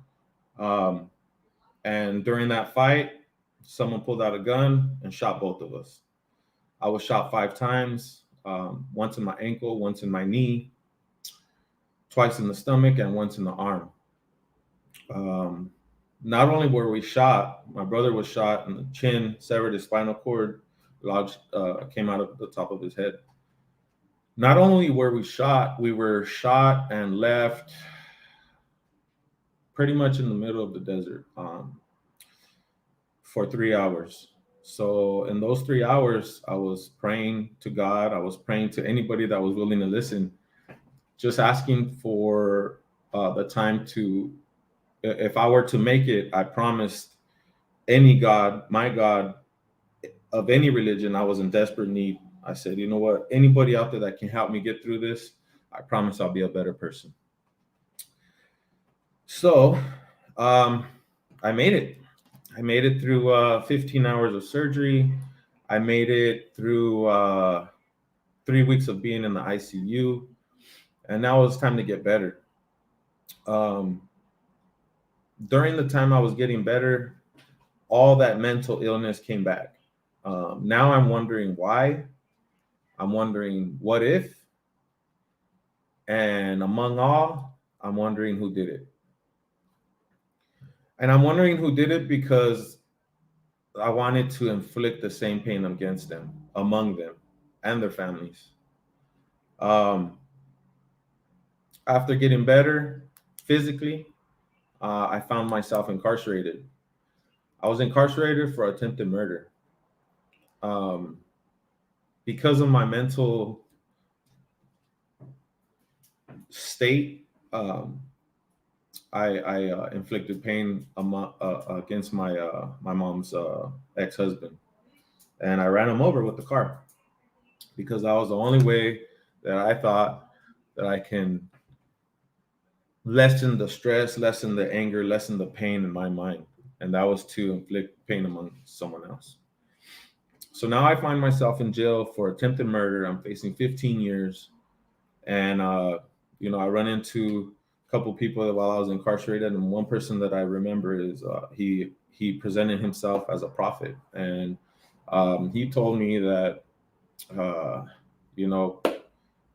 And during that fight, someone pulled out a gun and shot both of us. I was shot 5 times, once in my ankle, once in my knee, twice in the stomach, and once in the arm. Not only were we shot, my brother was shot in the chin, severed his spinal cord, came out of the top of his head. Not only were we shot and left pretty much in the middle of the desert for 3 hours. So in those 3 hours, I was praying to God. I was praying to anybody that was willing to listen, just asking for the time to, if I were to make it, I promised any God, my God, of any religion, I was in desperate need. I said, you know what, anybody out there that can help me get through this, I promise I'll be a better person. So I made it. I made it through 15 hours of surgery. I made it through 3 weeks of being in the ICU. And now it's time to get better. During the time I was getting better, all that mental illness came back. Now I'm wondering why. I'm wondering what if. And among all, I'm wondering who did it. And I'm wondering who did it because I wanted to inflict the same pain against them, among them, and their families. After getting better physically, I found myself incarcerated. I was incarcerated for attempted murder. Because of my mental state, I inflicted pain against my mom's ex-husband, and I ran him over with the car because that was the only way that I thought that I can lessen the stress, lessen the anger, lessen the pain in my mind, and that was to inflict pain among someone else. So now I find myself in jail for attempted murder. I'm facing 15 years, and I run into couple people while I was incarcerated, and one person that I remember is he presented himself as a prophet, and he told me that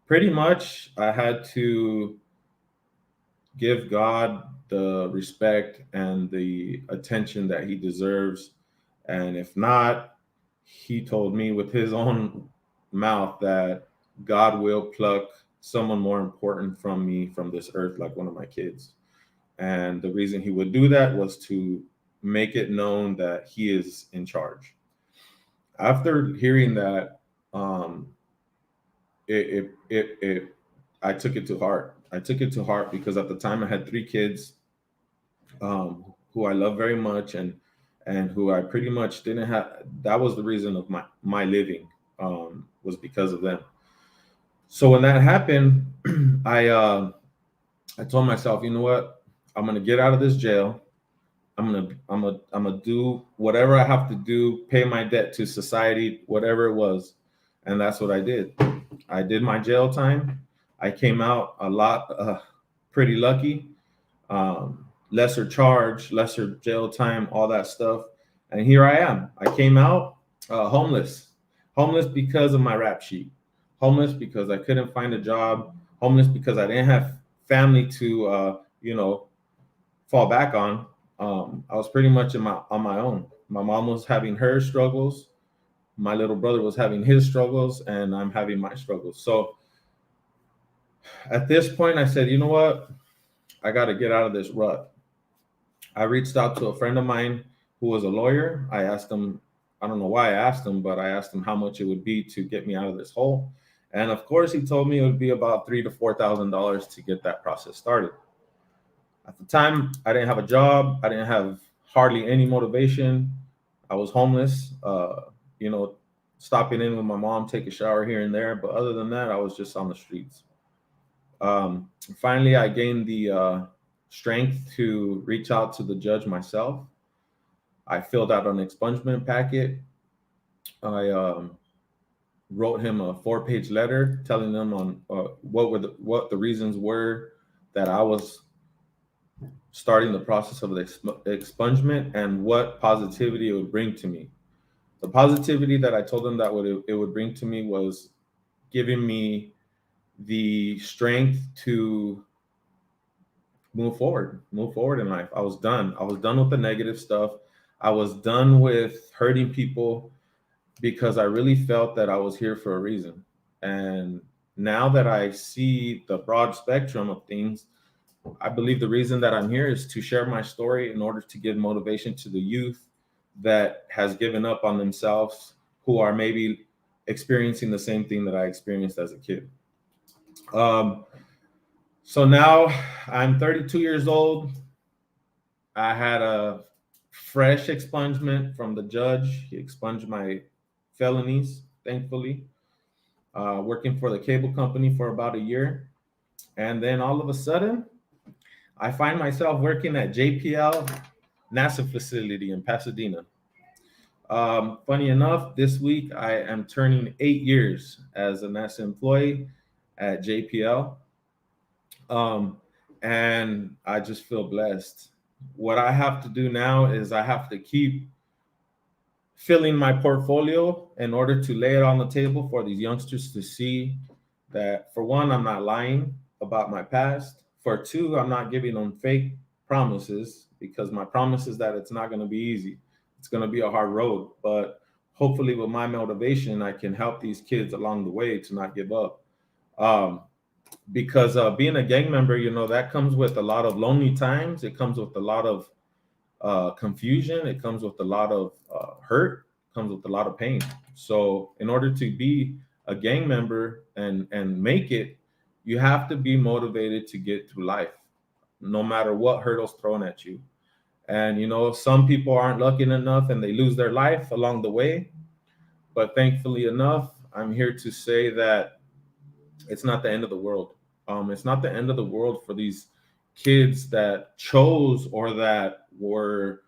pretty much I had to give God the respect and the attention that he deserves, and if not, he told me with his own mouth that God will pluck someone more important from me from this earth, like one of my kids. And the reason he would do that was to make it known that he is in charge. After hearing that, I took it to heart. I took it to heart because at the time I had 3 kids who I love very much and who I pretty much didn't have. That was the reason of my living, was because of them. So when that happened, I told myself, you know what? I'm gonna get out of this jail. I'm gonna do whatever I have to do, pay my debt to society, whatever it was, and that's what I did. I did my jail time. I came out pretty lucky. Lesser charge, lesser jail time, all that stuff, and here I am. I came out homeless because of my rap sheet. Homeless because I couldn't find a job, homeless because I didn't have family to, fall back on. I was pretty much on my own. My mom was having her struggles. My little brother was having his struggles, and I'm having my struggles. So at this point, I said, you know what? I got to get out of this rut. I reached out to a friend of mine who was a lawyer. I asked him, I don't know why I asked him, but I asked him how much it would be to get me out of this hole. And of course, he told me it would be about $3,000 to $4,000 to get that process started. At the time, I didn't have a job. I didn't have hardly any motivation. I was homeless, stopping in with my mom, take a shower here and there. But other than that, I was just on the streets. Finally, I gained the strength to reach out to the judge myself. I filled out an expungement packet. I wrote him a 4-page letter telling them on what the reasons were that I was starting the process of the expungement and what positivity it would bring to me. The positivity that I told them that it would bring to me was giving me the strength to move forward in life. I was done with the negative stuff. I was done with hurting people because I really felt that I was here for a reason. And now that I see the broad spectrum of things, I believe the reason that I'm here is to share my story in order to give motivation to the youth that has given up on themselves, who are maybe experiencing the same thing that I experienced as a kid. So now I'm 32 years old. I had a fresh expungement from the judge. He expunged my felonies, thankfully. Working for the cable company for about a year. And then all of a sudden, I find myself working at JPL NASA facility in Pasadena. Funny enough, this week I am turning 8 years as a NASA employee at JPL. And I just feel blessed. What I have to do now is I have to keep filling my portfolio in order to lay it on the table for these youngsters to see that, for one, I'm not lying about my past. for two, I'm not giving them fake promises, because my promise is that it's not going to be easy. It's going to be a hard road, but hopefully with my motivation, I can help these kids along the way to not give up. Because being a gang member, you know, that comes with a lot of lonely times. It comes with a lot of confusion. It comes with a lot of hurt. It comes with a lot of pain. So in order to be a gang member and make it, you have to be motivated to get through life, no matter what hurdles thrown at you. And, you know, some people aren't lucky enough and they lose their life along the way. But thankfully enough, I'm here to say that it's not the end of the world. It's not the end of the world for these kids that chose or that were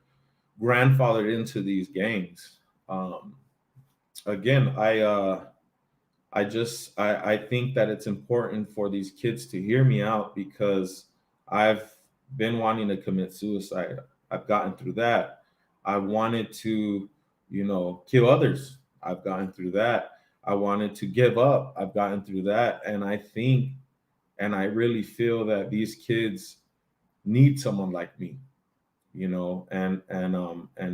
grandfathered into these gangs. Again, I think that it's important for these kids to hear me out, because I've been wanting to commit suicide. I've gotten through that. I wanted to, you know, kill others. I've gotten through that. I wanted to give up. I've gotten through that. And I think, and I really feel that these kids need someone like me, you know, and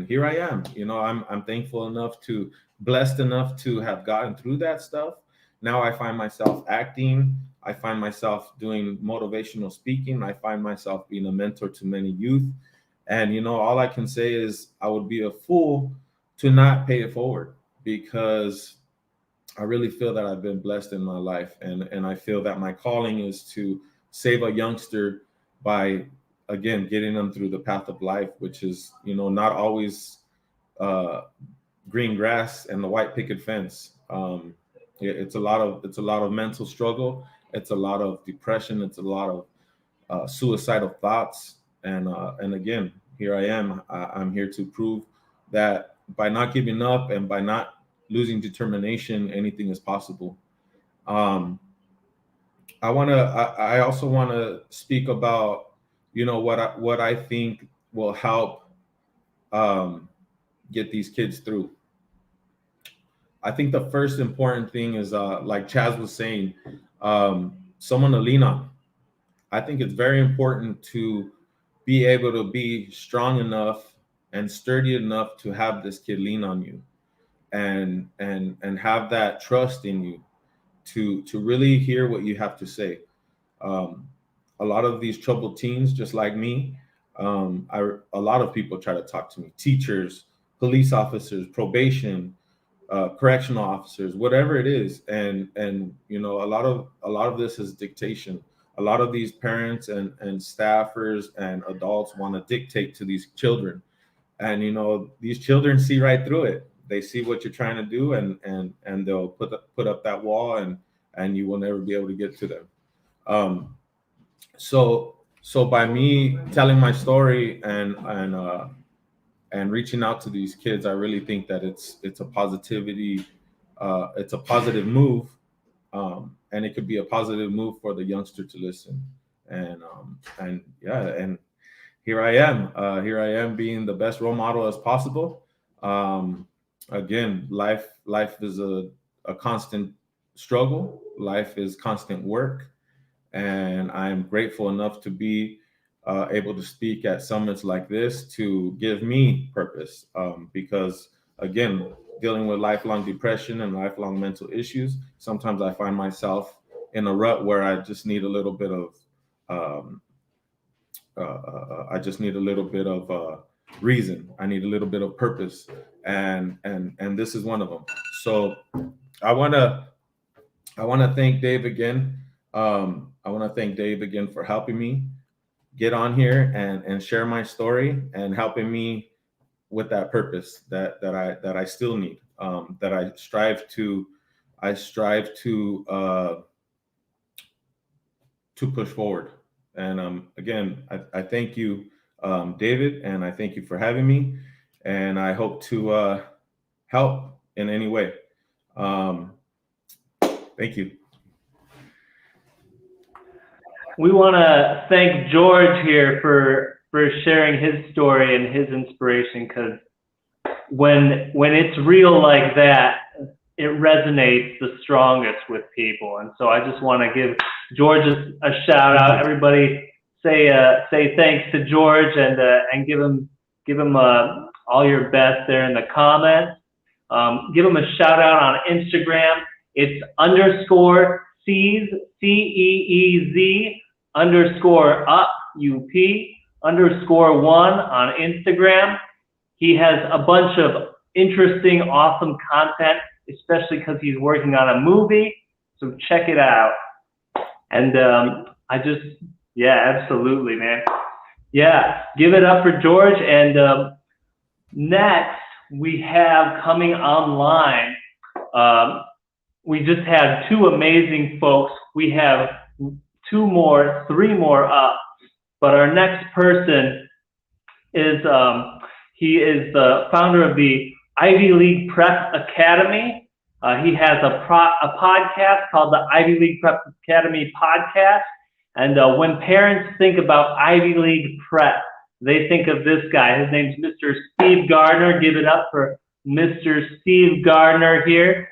here I am. You know, I'm thankful enough to, blessed enough to have gotten through that stuff. Now I find myself acting. I find myself doing motivational speaking. I find myself being a mentor to many youth. And, you know, all I can say is I would be a fool to not pay it forward, because I really feel that I've been blessed in my life. And I feel that my calling is to save a youngster by, again, getting them through the path of life, which is, you know, not always green grass and the white picket fence. It's a lot of mental struggle. It's a lot of depression. It's a lot of suicidal thoughts. And again, here I am. I'm here to prove that by not giving up and by not losing determination, anything is possible. I also want to speak about, you know, what I think will help get these kids through. I think the first important thing is, like Chaz was saying, someone to lean on. I think it's very important to be able to be strong enough and sturdy enough to have this kid lean on you, and have that trust in you to really hear what you have to say. A lot of these troubled teens, just like me, a lot of people try to talk to me, teachers, police officers, probation, correctional officers, whatever it is. And you know, a lot of this is dictation. A lot of these parents and staffers and adults want to dictate to these children. And, you know, these children see right through it. They see what you're trying to do, and they'll put up that wall, and you will never be able to get to them. So by me telling my story and reaching out to these kids, I really think that it's a positivity, it's a positive move, and it could be a positive move for the youngster to listen. And here I am being the best role model as possible. Again, life is a constant struggle. Life is constant work. And I'm grateful enough to be able to speak at summits like this to give me purpose. Because again, dealing with lifelong depression and lifelong mental issues, sometimes I find myself in a rut where I just need a little bit of reason. I need a little bit of purpose, and this is one of them. So I want to thank Dave again. I want to thank Dave again for helping me get on here and share my story and helping me with that purpose that I still need, that I strive to push forward. And again, I thank you, David, and I thank you for having me, and I hope to help in any way. Thank you. We want to thank George here for sharing his story and his inspiration, because when it's real like that, it resonates the strongest with people. And so I just want to give George a shout out. Everybody say thanks to George and give him all your best there in the comments. Give him a shout out on Instagram. It's _Ceez, CEEZ _up UP _1 on Instagram. He has a bunch of interesting, awesome content, especially because he's working on a movie. So check it out. And yeah, absolutely, man. Yeah, give it up for George. And next, we have coming online, we just had two amazing folks. We have three more up. But our next person is, he is the founder of the Ivy League Prep Academy. He has a podcast called the Ivy League Prep Academy Podcast. And when parents think about Ivy League Prep, they think of this guy. His name's Mr. Steve Gardner. Give it up for Mr. Steve Gardner here.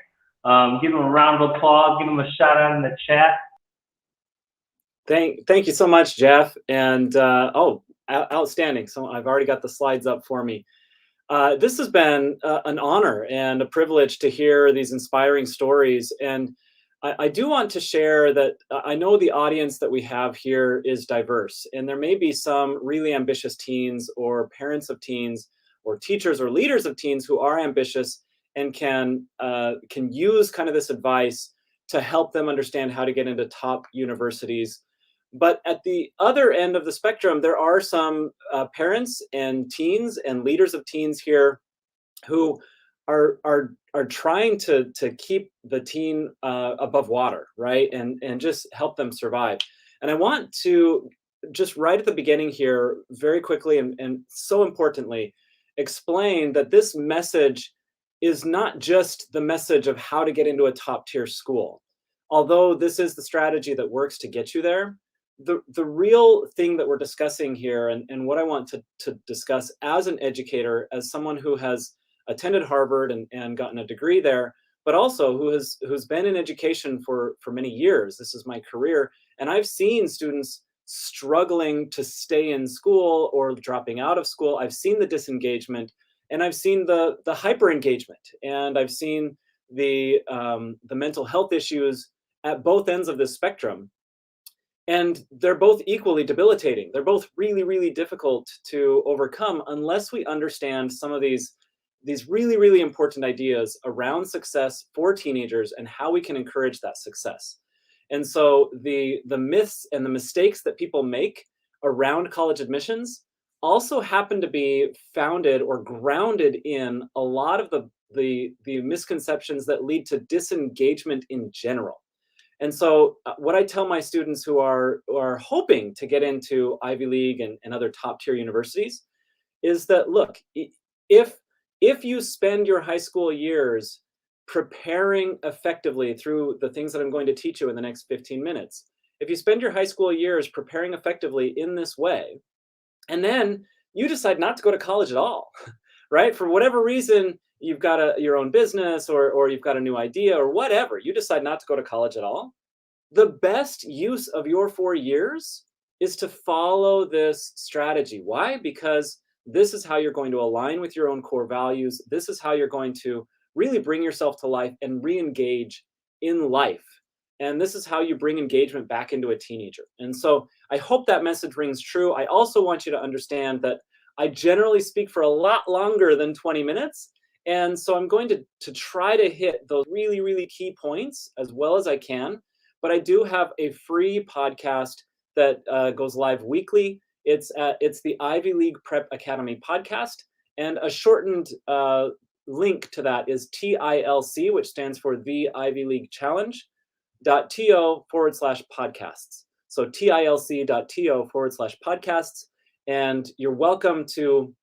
Give him a round of applause. Give him a shout out in the chat. Thank you so much, Jeff. And outstanding. So I've already got the slides up for me. This has been an honor and a privilege to hear these inspiring stories. And I do want to share that I know the audience that we have here is diverse, and there may be some really ambitious teens or parents of teens or teachers or leaders of teens who are ambitious and can use kind of this advice to help them understand how to get into top universities. But at the other end of the spectrum, there are some parents and teens and leaders of teens here who are trying to keep the teen above water, right? And just help them survive. And I want to just right at the beginning here, very quickly and so importantly, explain that this message is not just the message of how to get into a top tier school. Although this is the strategy that works to get you there, the real thing that we're discussing here and what I want to discuss as an educator, as someone who has attended Harvard and gotten a degree there, but also who's been in education for many years. This is my career. And I've seen students struggling to stay in school or dropping out of school. I've seen the disengagement, and I've seen the hyper engagement, and I've seen the mental health issues at both ends of this spectrum. And they're both equally debilitating. They're both really, really difficult to overcome unless we understand some of these really, really important ideas around success for teenagers and how we can encourage that success. And so the myths and the mistakes that people make around college admissions also happen to be founded or grounded in a lot of the misconceptions that lead to disengagement in general. And so what I tell my students who are hoping to get into Ivy League and other top tier universities is that, look, if you spend your high school years preparing effectively through the things that I'm going to teach you in the next 15 minutes, if you spend your high school years preparing effectively in this way, and then you decide not to go to college at all, right? For whatever reason, you've got your own business or you've got a new idea or whatever, you decide not to go to college at all, the best use of your 4 years is to follow this strategy. Why? Because this is how you're going to align with your own core values. This is how you're going to really bring yourself to life and re-engage in life. And this is how you bring engagement back into a teenager. And so I hope that message rings true. I also want you to understand that I generally speak for a lot longer than 20 minutes. And so I'm going to try to hit those really, really key points as well as I can. But I do have a free podcast that goes live weekly. It's the Ivy League Prep Academy podcast. And a shortened link to that is TILC, which stands for the Ivy League Challenge.to/podcasts. So TILC.to/podcasts. And you're welcome to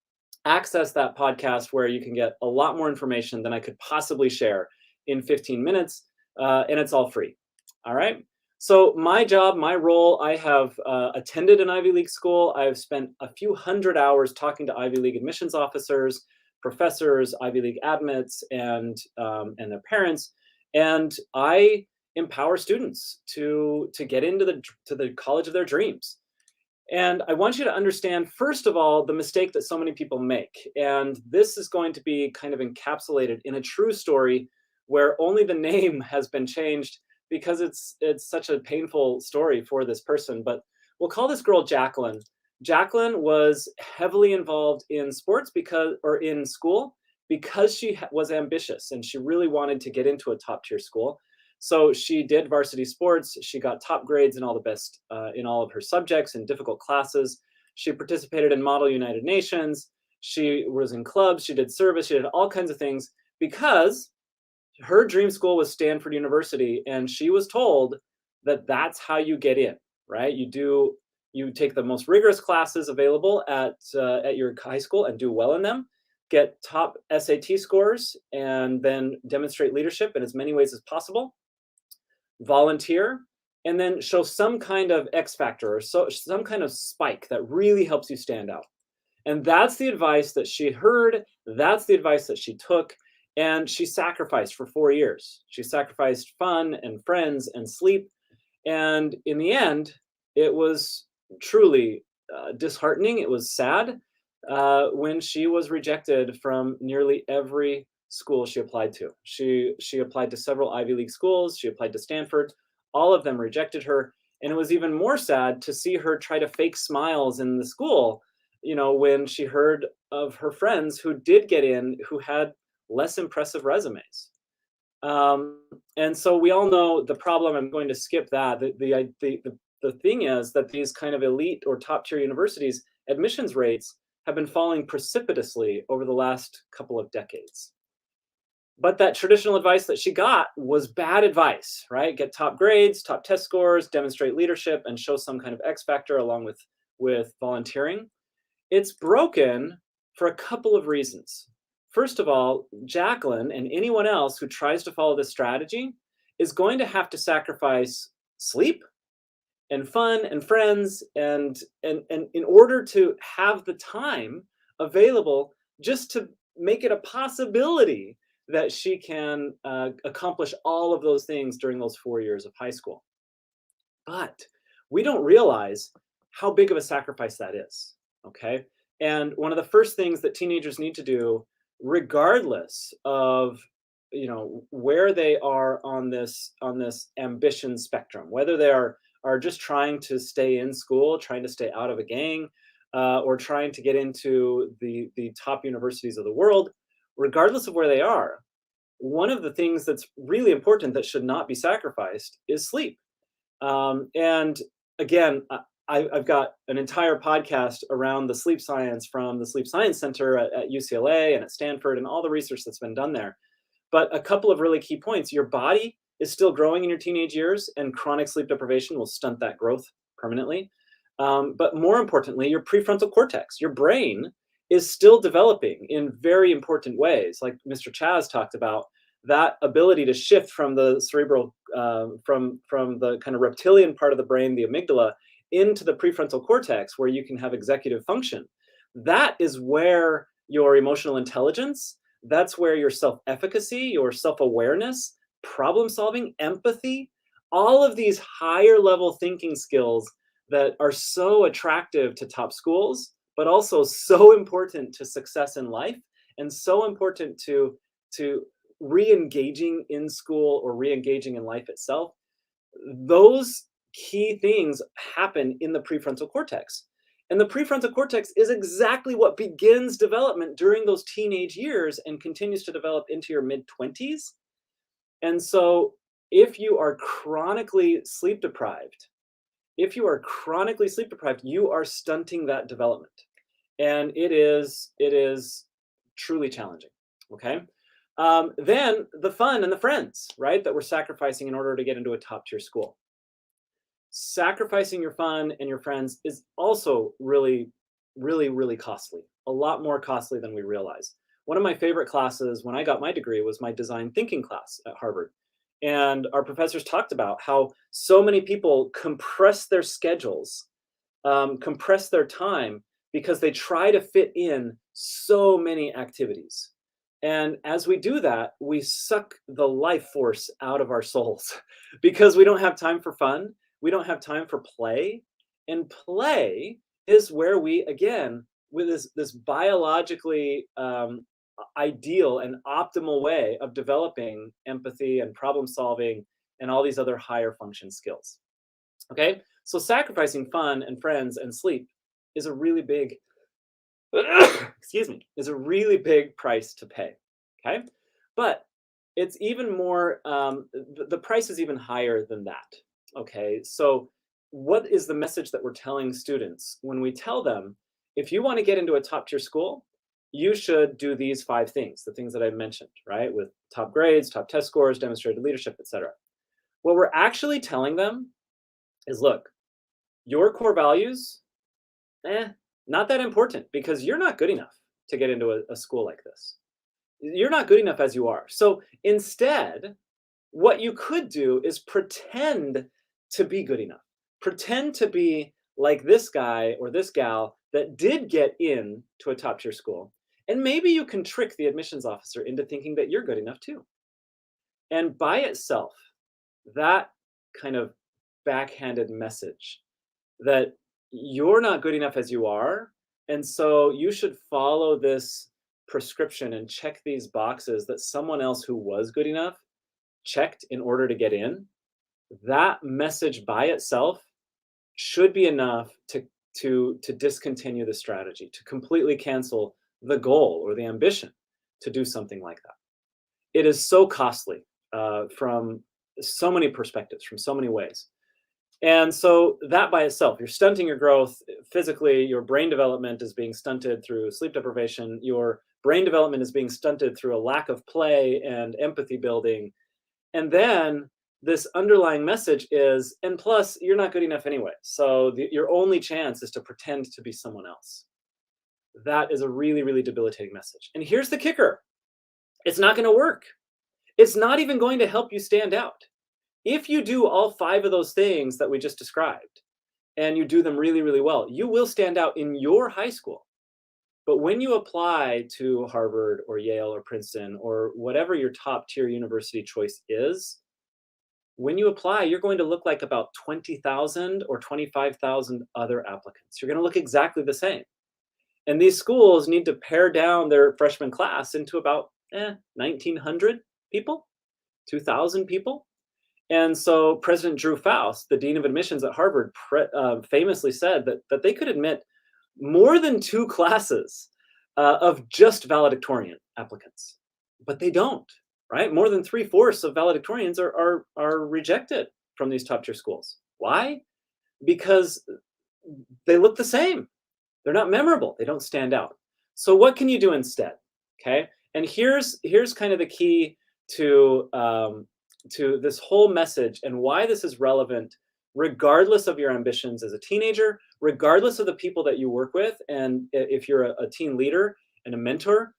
access that podcast where you can get a lot more information than I could possibly share in 15 minutes. And it's all free. All right. So my job, my role, I have attended an Ivy League school. I've spent a few hundred hours talking to Ivy League admissions officers, professors, Ivy League admits, and their parents. And I empower students to get into the college of their dreams. And I want you to understand, first of all, the mistake that so many people make. And this is going to be kind of encapsulated in a true story where only the name has been changed because it's such a painful story for this person. But we'll call this girl Jacqueline. Jacqueline was heavily involved in sports in school because she was ambitious and she really wanted to get into a top tier school. So she did varsity sports. She got top grades in all the best in all of her subjects and difficult classes. She participated in Model United Nations. She was in clubs. She did service. She did all kinds of things because her dream school was Stanford University, and she was told that that's how you get in, right? You take the most rigorous classes available at your high school and do well in them, get top SAT scores, and then demonstrate leadership in as many ways as possible, volunteer, and then show some kind of X factor or some kind of spike that really helps you stand out. And that's the advice that she heard. That's the advice that she took. And she sacrificed for 4 years. She sacrificed fun and friends and sleep. And in the end, it was truly disheartening. It was sad when she was rejected from nearly every school she applied to. She applied to several Ivy League schools. She applied to Stanford. All of them rejected her. And it was even more sad to see her try to fake smiles in the school, when she heard of her friends who did get in, who had less impressive resumes. And so we all know the problem. I'm going to skip that. The thing is that these kind of elite or top tier universities admissions rates have been falling precipitously over the last couple of decades. But that traditional advice that she got was bad advice, right? Get top grades, top test scores, demonstrate leadership, and show some kind of X factor along with volunteering. It's broken for a couple of reasons. First of all, Jacqueline and anyone else who tries to follow this strategy is going to have to sacrifice sleep and fun and friends and in order to have the time available just to make it a possibility that she can accomplish all of those things during those 4 years of high school. But we don't realize how big of a sacrifice that is, okay? And one of the first things that teenagers need to do, regardless of where they are on this ambition spectrum, whether they are just trying to stay in school, trying to stay out of a gang, or trying to get into the top universities of the world, regardless of where they are, one of the things that's really important that should not be sacrificed is sleep. And again, I've got an entire podcast around the sleep science from the Sleep Science Center at UCLA and at Stanford and all the research that's been done there. But a couple of really key points. Your body is still growing in your teenage years, and chronic sleep deprivation will stunt that growth permanently. But more importantly, your prefrontal cortex, your brain, is still developing in very important ways. Like Mr. Chaz talked about, that ability to shift from the cerebral, from the kind of reptilian part of the brain, the amygdala, into the prefrontal cortex, where you can have executive function. That is where your emotional intelligence, that's where your self-efficacy, your self-awareness, problem solving, empathy, all of these higher level thinking skills that are so attractive to top schools, but also so important to success in life and so important to re-engaging in school or re-engaging in life itself. Those key things happen in the prefrontal cortex. And the prefrontal cortex is exactly what begins development during those teenage years and continues to develop into your mid-20s. And so if you are chronically sleep deprived, you are stunting that development. And it is truly challenging, okay? Then the fun and the friends, right, that we're sacrificing in order to get into a top tier school. Sacrificing your fun and your friends is also really, really, really costly, a lot more costly than we realize. One of my favorite classes when I got my degree was my design thinking class at Harvard. And our professors talked about how so many people compress their schedules, compress their time, because they try to fit in so many activities. And as we do that, we suck the life force out of our souls because we don't have time for fun. We don't have time for play. And play is where we, again, with this biologically ideal and optimal way of developing empathy and problem solving and all these other higher function skills. Okay, so sacrificing fun and friends and sleep is a really big, excuse me, is a really big price to pay. Okay, but it's even more, the price is even higher than that. Okay, so what is the message that we're telling students when we tell them, if you want to get into a top tier school, you should do these 5 things, the things that I mentioned, right? With top grades, top test scores, demonstrated leadership, etc. What we're actually telling them is, look, your core values, not that important, because you're not good enough to get into a school like this. You're not good enough as you are. So instead, what you could do is pretend to be good enough. Pretend to be like this guy or this gal that did get in to a top tier school. And maybe you can trick the admissions officer into thinking that you're good enough too. And by itself, that kind of backhanded message that you're not good enough as you are, and so you should follow this prescription and check these boxes that someone else who was good enough checked in order to get in, that message by itself should be enough to discontinue the strategy, to completely cancel the goal or the ambition to do something like that. It is so costly from so many perspectives, from so many ways. And so that by itself, you're stunting your growth physically, your brain development is being stunted through sleep deprivation, your brain development is being stunted through a lack of play and empathy building. And then this underlying message is, and plus, you're not good enough anyway. So your only chance is to pretend to be someone else. That is a really, really debilitating message. And here's the kicker. It's not going to work. It's not even going to help you stand out. If you do all 5 of those things that we just described, and you do them really, really well, you will stand out in your high school. But when you apply to Harvard or Yale or Princeton or whatever your top tier university choice is, when you apply, you're going to look like about 20,000 or 25,000 other applicants. You're going to look exactly the same. And these schools need to pare down their freshman class into about 1,900 people, 2,000 people. And so President Drew Faust, the dean of admissions at Harvard, famously said that they could admit more than 2 classes of just valedictorian applicants, but they don't, right? More than 3/4 of valedictorians are rejected from these top tier schools. Why? Because they look the same. They're not memorable. They don't stand out. So what can you do instead? Okay, and here's kind of the key to this whole message and why this is relevant, regardless of your ambitions as a teenager, regardless of the people that you work with, and if you're a teen leader and a mentor,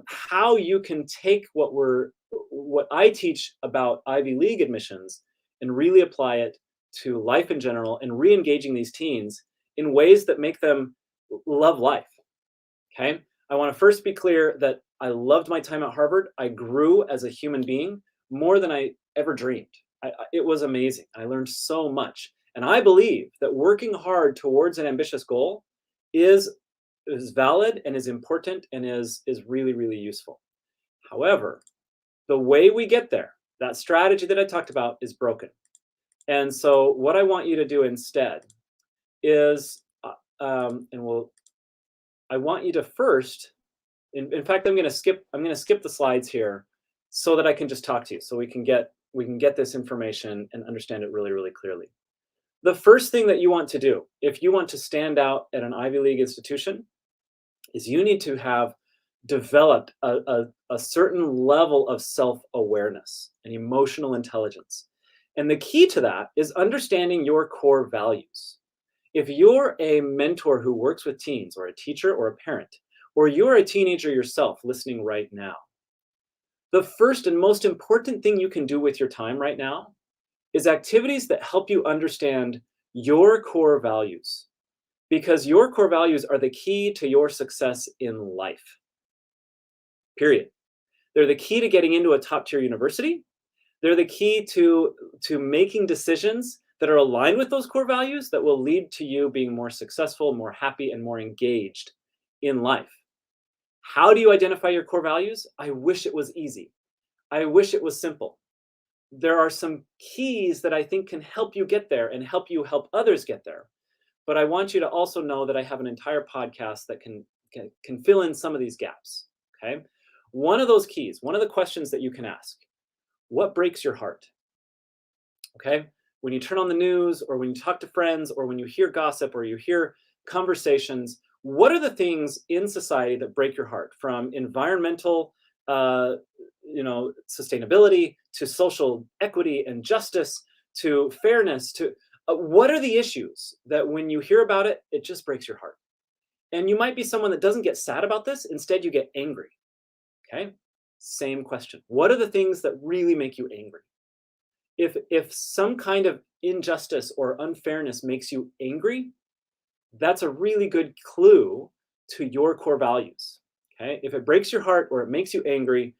how you can take what I teach about Ivy League admissions and really apply it to life in general and re-engaging these teens in ways that make them love life. Okay, I want to first be clear that I loved my time at Harvard. I grew as a human being more than I ever dreamed. It was amazing. I learned so much. And I believe that working hard towards an ambitious goal is valid and is important and is really, really useful. However, the way we get there, that strategy that I talked about, is broken. And so what I want you to do instead is, I want you to first, in fact, I'm going to skip the slides here so that I can just talk to you, so we can get this information and understand it really, really clearly. The first thing that you want to do, if you want to stand out at an Ivy League institution, is you need to have developed a certain level of self-awareness and emotional intelligence. And the key to that is understanding your core values. If you're a mentor who works with teens, or a teacher or a parent, or you're a teenager yourself listening right now, the first and most important thing you can do with your time right now is activities that help you understand your core values, because your core values are the key to your success in life. Period. They're the key to getting into a top tier university. They're the key to making decisions that are aligned with those core values that will lead to you being more successful, more happy, and more engaged in life. How do you identify your core values? I wish it was easy. I wish it was simple. There are some keys that I think can help you get there and help you help others get there. But I want you to also know that I have an entire podcast that can fill in some of these gaps. Okay. One of those keys, one of the questions that you can ask, what breaks your heart? Okay. When you turn on the news, or when you talk to friends, or when you hear gossip, or you hear conversations, what are the things in society that break your heart? From environmental, sustainability, to social equity and justice, to fairness, to what are the issues that when you hear about it, it just breaks your heart? And you might be someone that doesn't get sad about this. Instead, you get angry. Okay. Same question. What are the things that really make you angry? If some kind of injustice or unfairness makes you angry, that's a really good clue to your core values. Okay. If it breaks your heart or it makes you angry,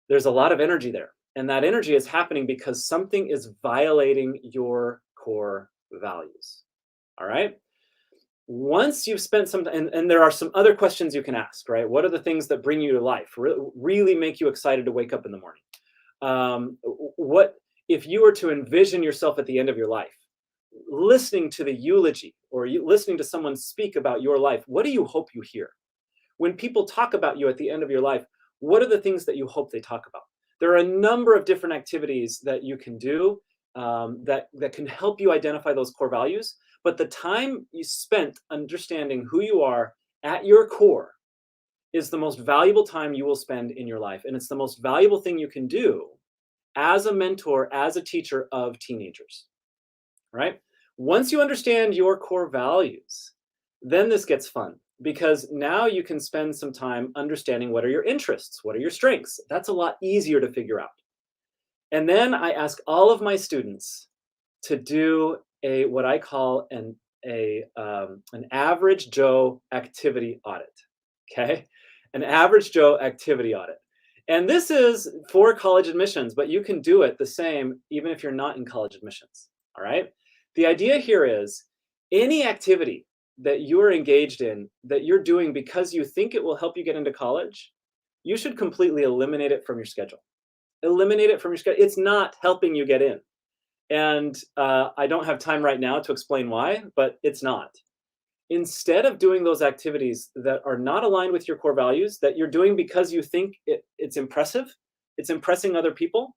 there's a lot of energy there. And that energy is happening because something is violating your core values. All right. Once you've spent some time, and there are some other questions you can ask, right? What are the things that bring you to life, really make you excited to wake up in the morning? What if you were to envision yourself at the end of your life, listening to the eulogy, or listening to someone speak about your life? What do you hope you hear? When people talk about you at the end of your life, what are the things that you hope they talk about? There are a number of different activities that you can do that can help you identify those core values. But the time you spent understanding who you are at your core is the most valuable time you will spend in your life. And it's the most valuable thing you can do as a mentor, as a teacher of teenagers, right? Once you understand your core values, then this gets fun, because now you can spend some time understanding what are your interests, what are your strengths. That's a lot easier to figure out. And then I ask all of my students to do what I call an average Joe activity audit. Okay, an average Joe activity audit. And this is for college admissions, but you can do it the same even if you're not in college admissions. All right. The idea here is any activity that you're engaged in that you're doing because you think it will help you get into college, you should completely eliminate it from your schedule. Eliminate it from your schedule. It's not helping you get in. And I don't have time right now to explain why, but it's not. Instead of doing those activities that are not aligned with your core values, that you're doing because you think it's impressive, it's impressing other people,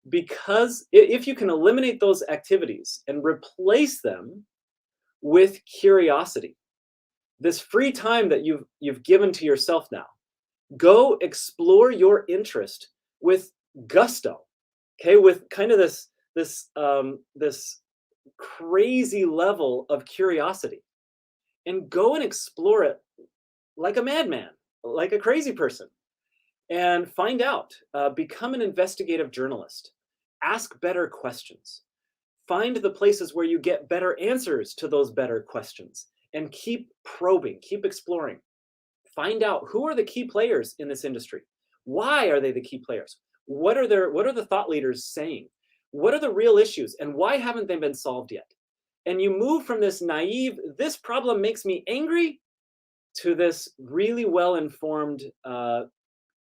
because if you can eliminate those activities and replace them with curiosity, this free time that you've given to yourself now, go explore your interest with gusto, okay, with kind of this crazy level of curiosity, and go and explore it like a madman, like a crazy person, and find out. Become an investigative journalist. Ask better questions. Find the places where you get better answers to those better questions, and keep probing, keep exploring. Find out who are the key players in this industry. Why are they the key players? What are the thought leaders saying? What are the real issues, and why haven't they been solved yet? And you move from this naive, this problem makes me angry, to this really well-informed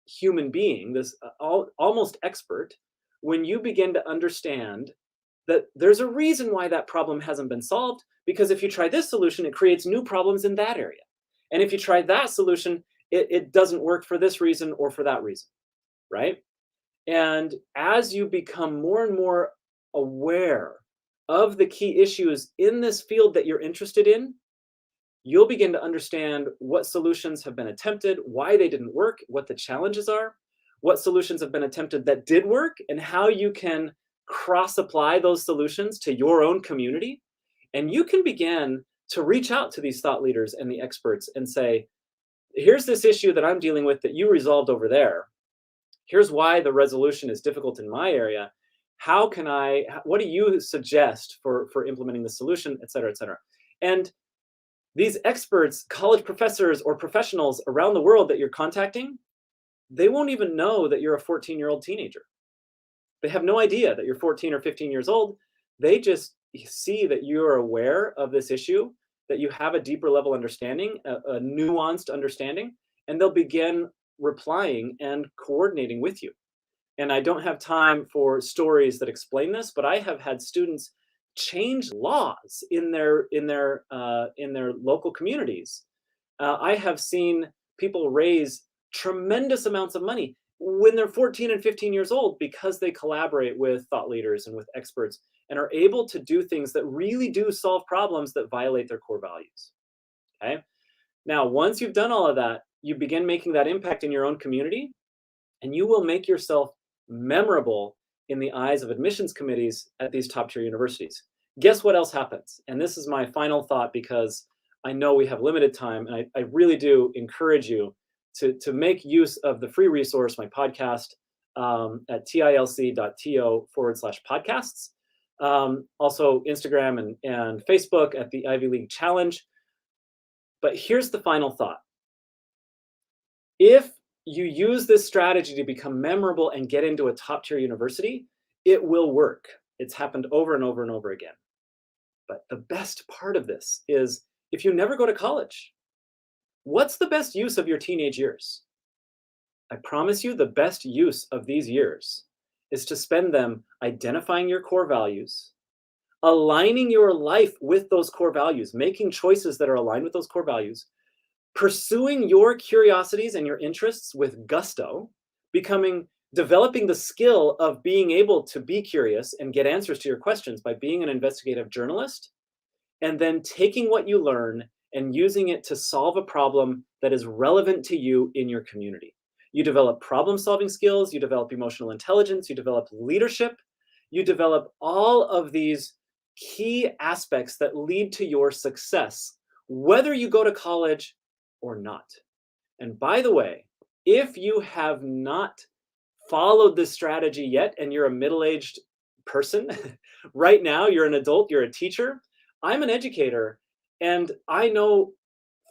human being, this almost expert, when you begin to understand that there's a reason why that problem hasn't been solved, because if you try this solution, it creates new problems in that area. And if you try that solution, it doesn't work for this reason or for that reason, right? And as you become more and more aware of the key issues in this field that you're interested in, you'll begin to understand what solutions have been attempted, why they didn't work, what the challenges are, what solutions have been attempted that did work, and how you can cross-apply those solutions to your own community. And you can begin to reach out to these thought leaders and the experts and say, here's this issue that I'm dealing with that you resolved over there. Here's why the resolution is difficult in my area. What do you suggest for implementing the solution, et cetera, et cetera. And these experts, college professors or professionals around the world that you're contacting, they won't even know that you're a 14-year-old teenager. They have no idea that you're 14 or 15 years old. They just see that you are aware of this issue, that you have a deeper level understanding, a nuanced understanding, and they'll begin replying and coordinating with you. And I don't have time for stories that explain this, but I have had students change laws in their local communities. I have seen people raise tremendous amounts of money when they're 14 and 15 years old because they collaborate with thought leaders and with experts and are able to do things that really do solve problems that violate their core values. Okay. Now, once you've done all of that, you begin making that impact in your own community, and you will make yourself memorable in the eyes of admissions committees at these top tier universities. Guess what else happens? And this is my final thought, because I know we have limited time, and I really do encourage you to make use of the free resource, my podcast, at tilc.to/podcasts. Also Instagram and Facebook at the Ivy League Challenge. But here's the final thought. If you use this strategy to become memorable and get into a top tier university, it will work. It's happened over and over and over again. But the best part of this is, if you never go to college, what's the best use of your teenage years? I promise you, the best use of these years is to spend them identifying your core values, aligning your life with those core values, making choices that are aligned with those core values, pursuing your curiosities and your interests with gusto, developing the skill of being able to be curious and get answers to your questions by being an investigative journalist, and then taking what you learn and using it to solve a problem that is relevant to you in your community. You develop problem-solving skills, you develop emotional intelligence, you develop leadership, you develop all of these key aspects that lead to your success, whether you go to college or not. And by the way, if you have not followed this strategy yet, and you're a middle-aged person, right now, you're an adult, you're a teacher, I'm an educator, and I know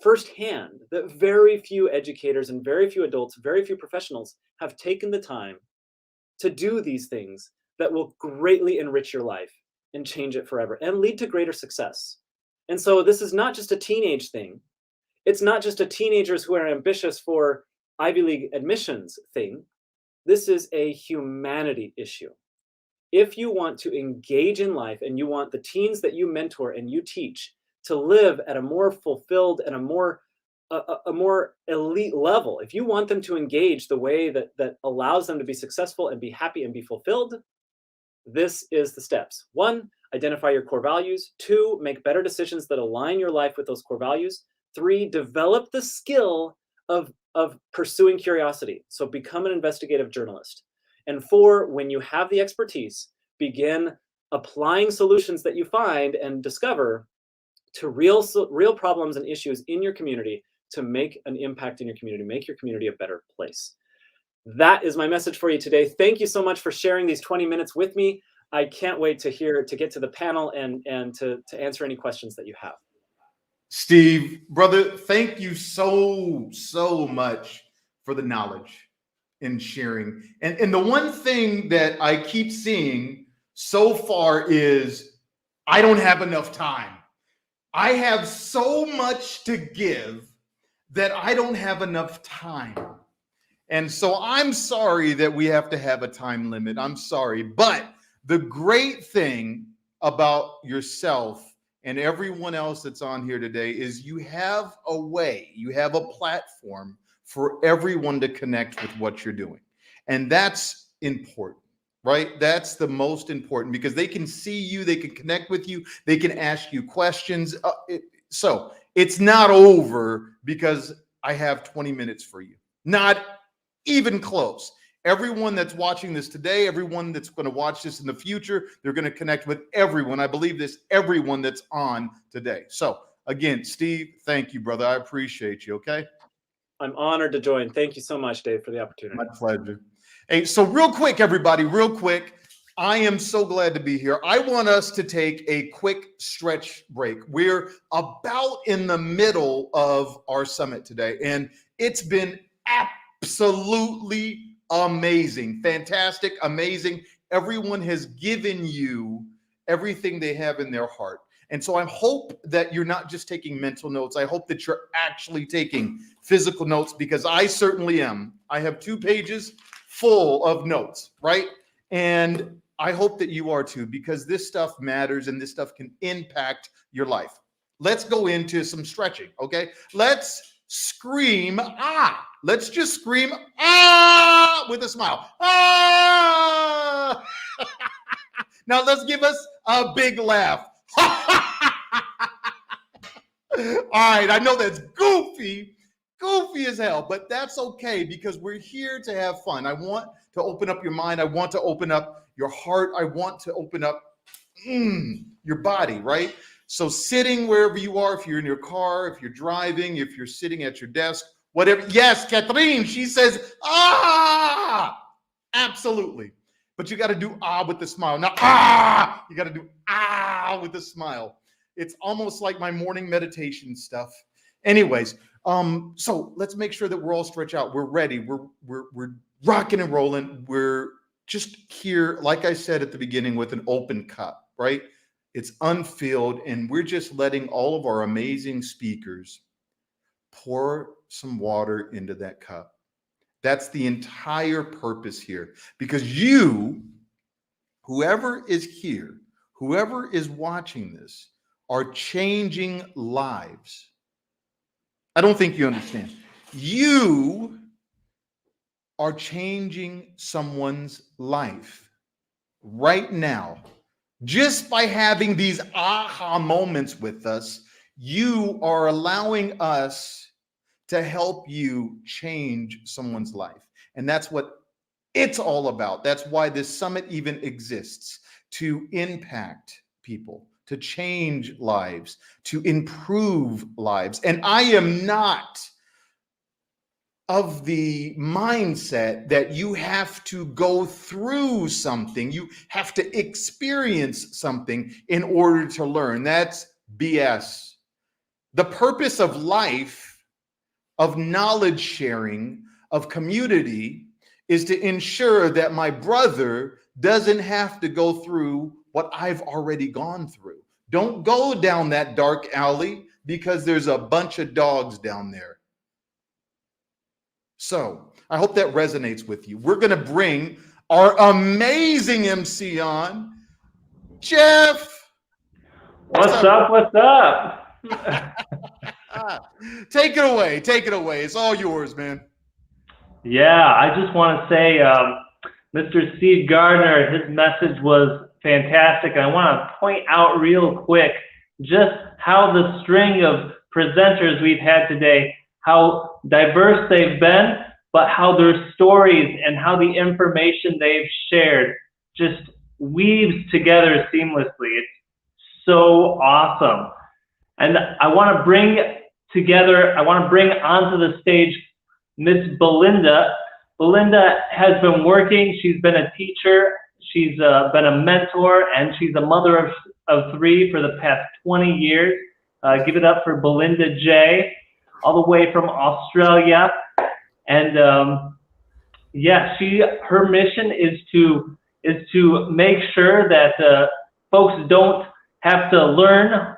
firsthand that very few educators and very few adults, very few professionals have taken the time to do these things that will greatly enrich your life and change it forever and lead to greater success. And so this is not just a teenage thing. It's not just a teenagers who are ambitious for Ivy League admissions thing. This is a humanity issue. If you want to engage in life and you want the teens that you mentor and you teach to live at a more fulfilled and a more elite level, if you want them to engage the way that allows them to be successful and be happy and be fulfilled, this is the steps. 1, identify your core values. 2, make better decisions that align your life with those core values. 3, develop the skill of pursuing curiosity. So become an investigative journalist. And 4, when you have the expertise, begin applying solutions that you find and discover to real problems and issues in your community to make an impact in your community, make your community a better place. That is my message for you today. Thank you so much for sharing these 20 minutes with me. I can't wait to get to the panel and to answer any questions that you have. Steve, brother, thank you so much for the knowledge and sharing. And the one thing that I keep seeing so far is I don't have enough time. I have so much to give that I don't have enough time. And so I'm sorry that we have to have a time limit. I'm sorry. But the great thing about yourself and everyone else that's on here today is you have a way, you have a platform for everyone to connect with what you're doing. And that's important, right? That's the most important, because they can see you, they can connect with you, they can ask you questions. So it's not over because I have 20 minutes for you. Not even close. Everyone that's watching this today, everyone that's going to watch this in the future, they're going to connect with everyone. I believe this, everyone that's on today. So again, Steve, thank you, brother. I appreciate you. Okay. I'm honored to join. Thank you so much, Dave, for the opportunity. My pleasure. Hey, so real quick, everybody, real quick. I am so glad to be here. I want us to take a quick stretch break. We're about in the middle of our summit today, and it's been absolutely amazing, fantastic, amazing. Everyone has given you everything they have in their heart. And so I hope that you're not just taking mental notes. I hope that you're actually taking physical notes, because I certainly am. I have 2 pages full of notes, right? And I hope that you are too, because this stuff matters and this stuff can impact your life. Let's go into some stretching, okay? Let's scream, ah! Let's just scream, ah, with a smile. Ah! Now let's give us a big laugh. All right, I know that's goofy as hell, but that's okay, because we're here to have fun. I want to open up your mind. I want to open up your heart. I want to open up your body, right? So sitting wherever you are, if you're in your car, if you're driving, if you're sitting at your desk, whatever. Yes, Catherine, she says, ah, absolutely. But you got to do ah with the smile. Now, ah, you got to do ah with the smile. It's almost like my morning meditation stuff. Anyways, so let's make sure that we're all stretched out. We're ready. We're rocking and rolling. We're just here, like I said at the beginning, with an open cup, right? It's unfilled, and we're just letting all of our amazing speakers pour some water into that cup. That's the entire purpose here, because you, whoever is here, whoever is watching this, are changing lives. I don't think you understand. You are changing someone's life right now. Just by having these aha moments with us, you are allowing us to help you change someone's life. And that's what it's all about. That's why this summit even exists, to impact people, to change lives, to improve lives. And I am not of the mindset that you have to go through something, you have to experience something in order to learn. That's BS. The purpose of life, of knowledge sharing, of community, is to ensure that my brother doesn't have to go through what I've already gone through. Don't go down that dark alley, because there's a bunch of dogs down there. So I hope that resonates with you. We're going to bring our amazing MC on, Jeff. What's up? What's up? Take it away. Take it away. It's all yours, man. Yeah, I just want to say, Mr. Steve Gardner, his message was fantastic. And I want to point out real quick just how the string of presenters we've had today, how diverse they've been, but how their stories and how the information they've shared just weaves together seamlessly. It's so awesome. And I want to bring onto the stage Miss Belinda. Belinda has been working. She's been a teacher. She's been a mentor, and she's a mother of 3 for the past 20 years. Give it up for Belinda J, all the way from Australia. And yeah, her mission is to make sure that folks don't have to learn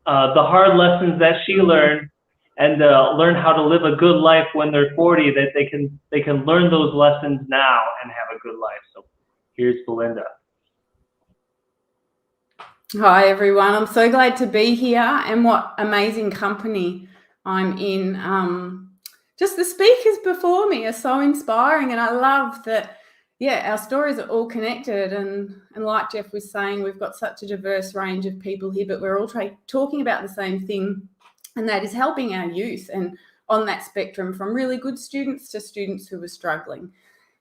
the hard lessons that she learned, and learn how to live a good life when they're 40, that they can learn those lessons now and have a good life. So here's Belinda. Hi everyone, I'm so glad to be here, and what amazing company I'm in. Just the speakers before me are so inspiring, and I love that, yeah, our stories are all connected, and like Jeff was saying, we've got such a diverse range of people here, but we're all talking about the same thing, and that is helping our youth, and on that spectrum from really good students to students who are struggling.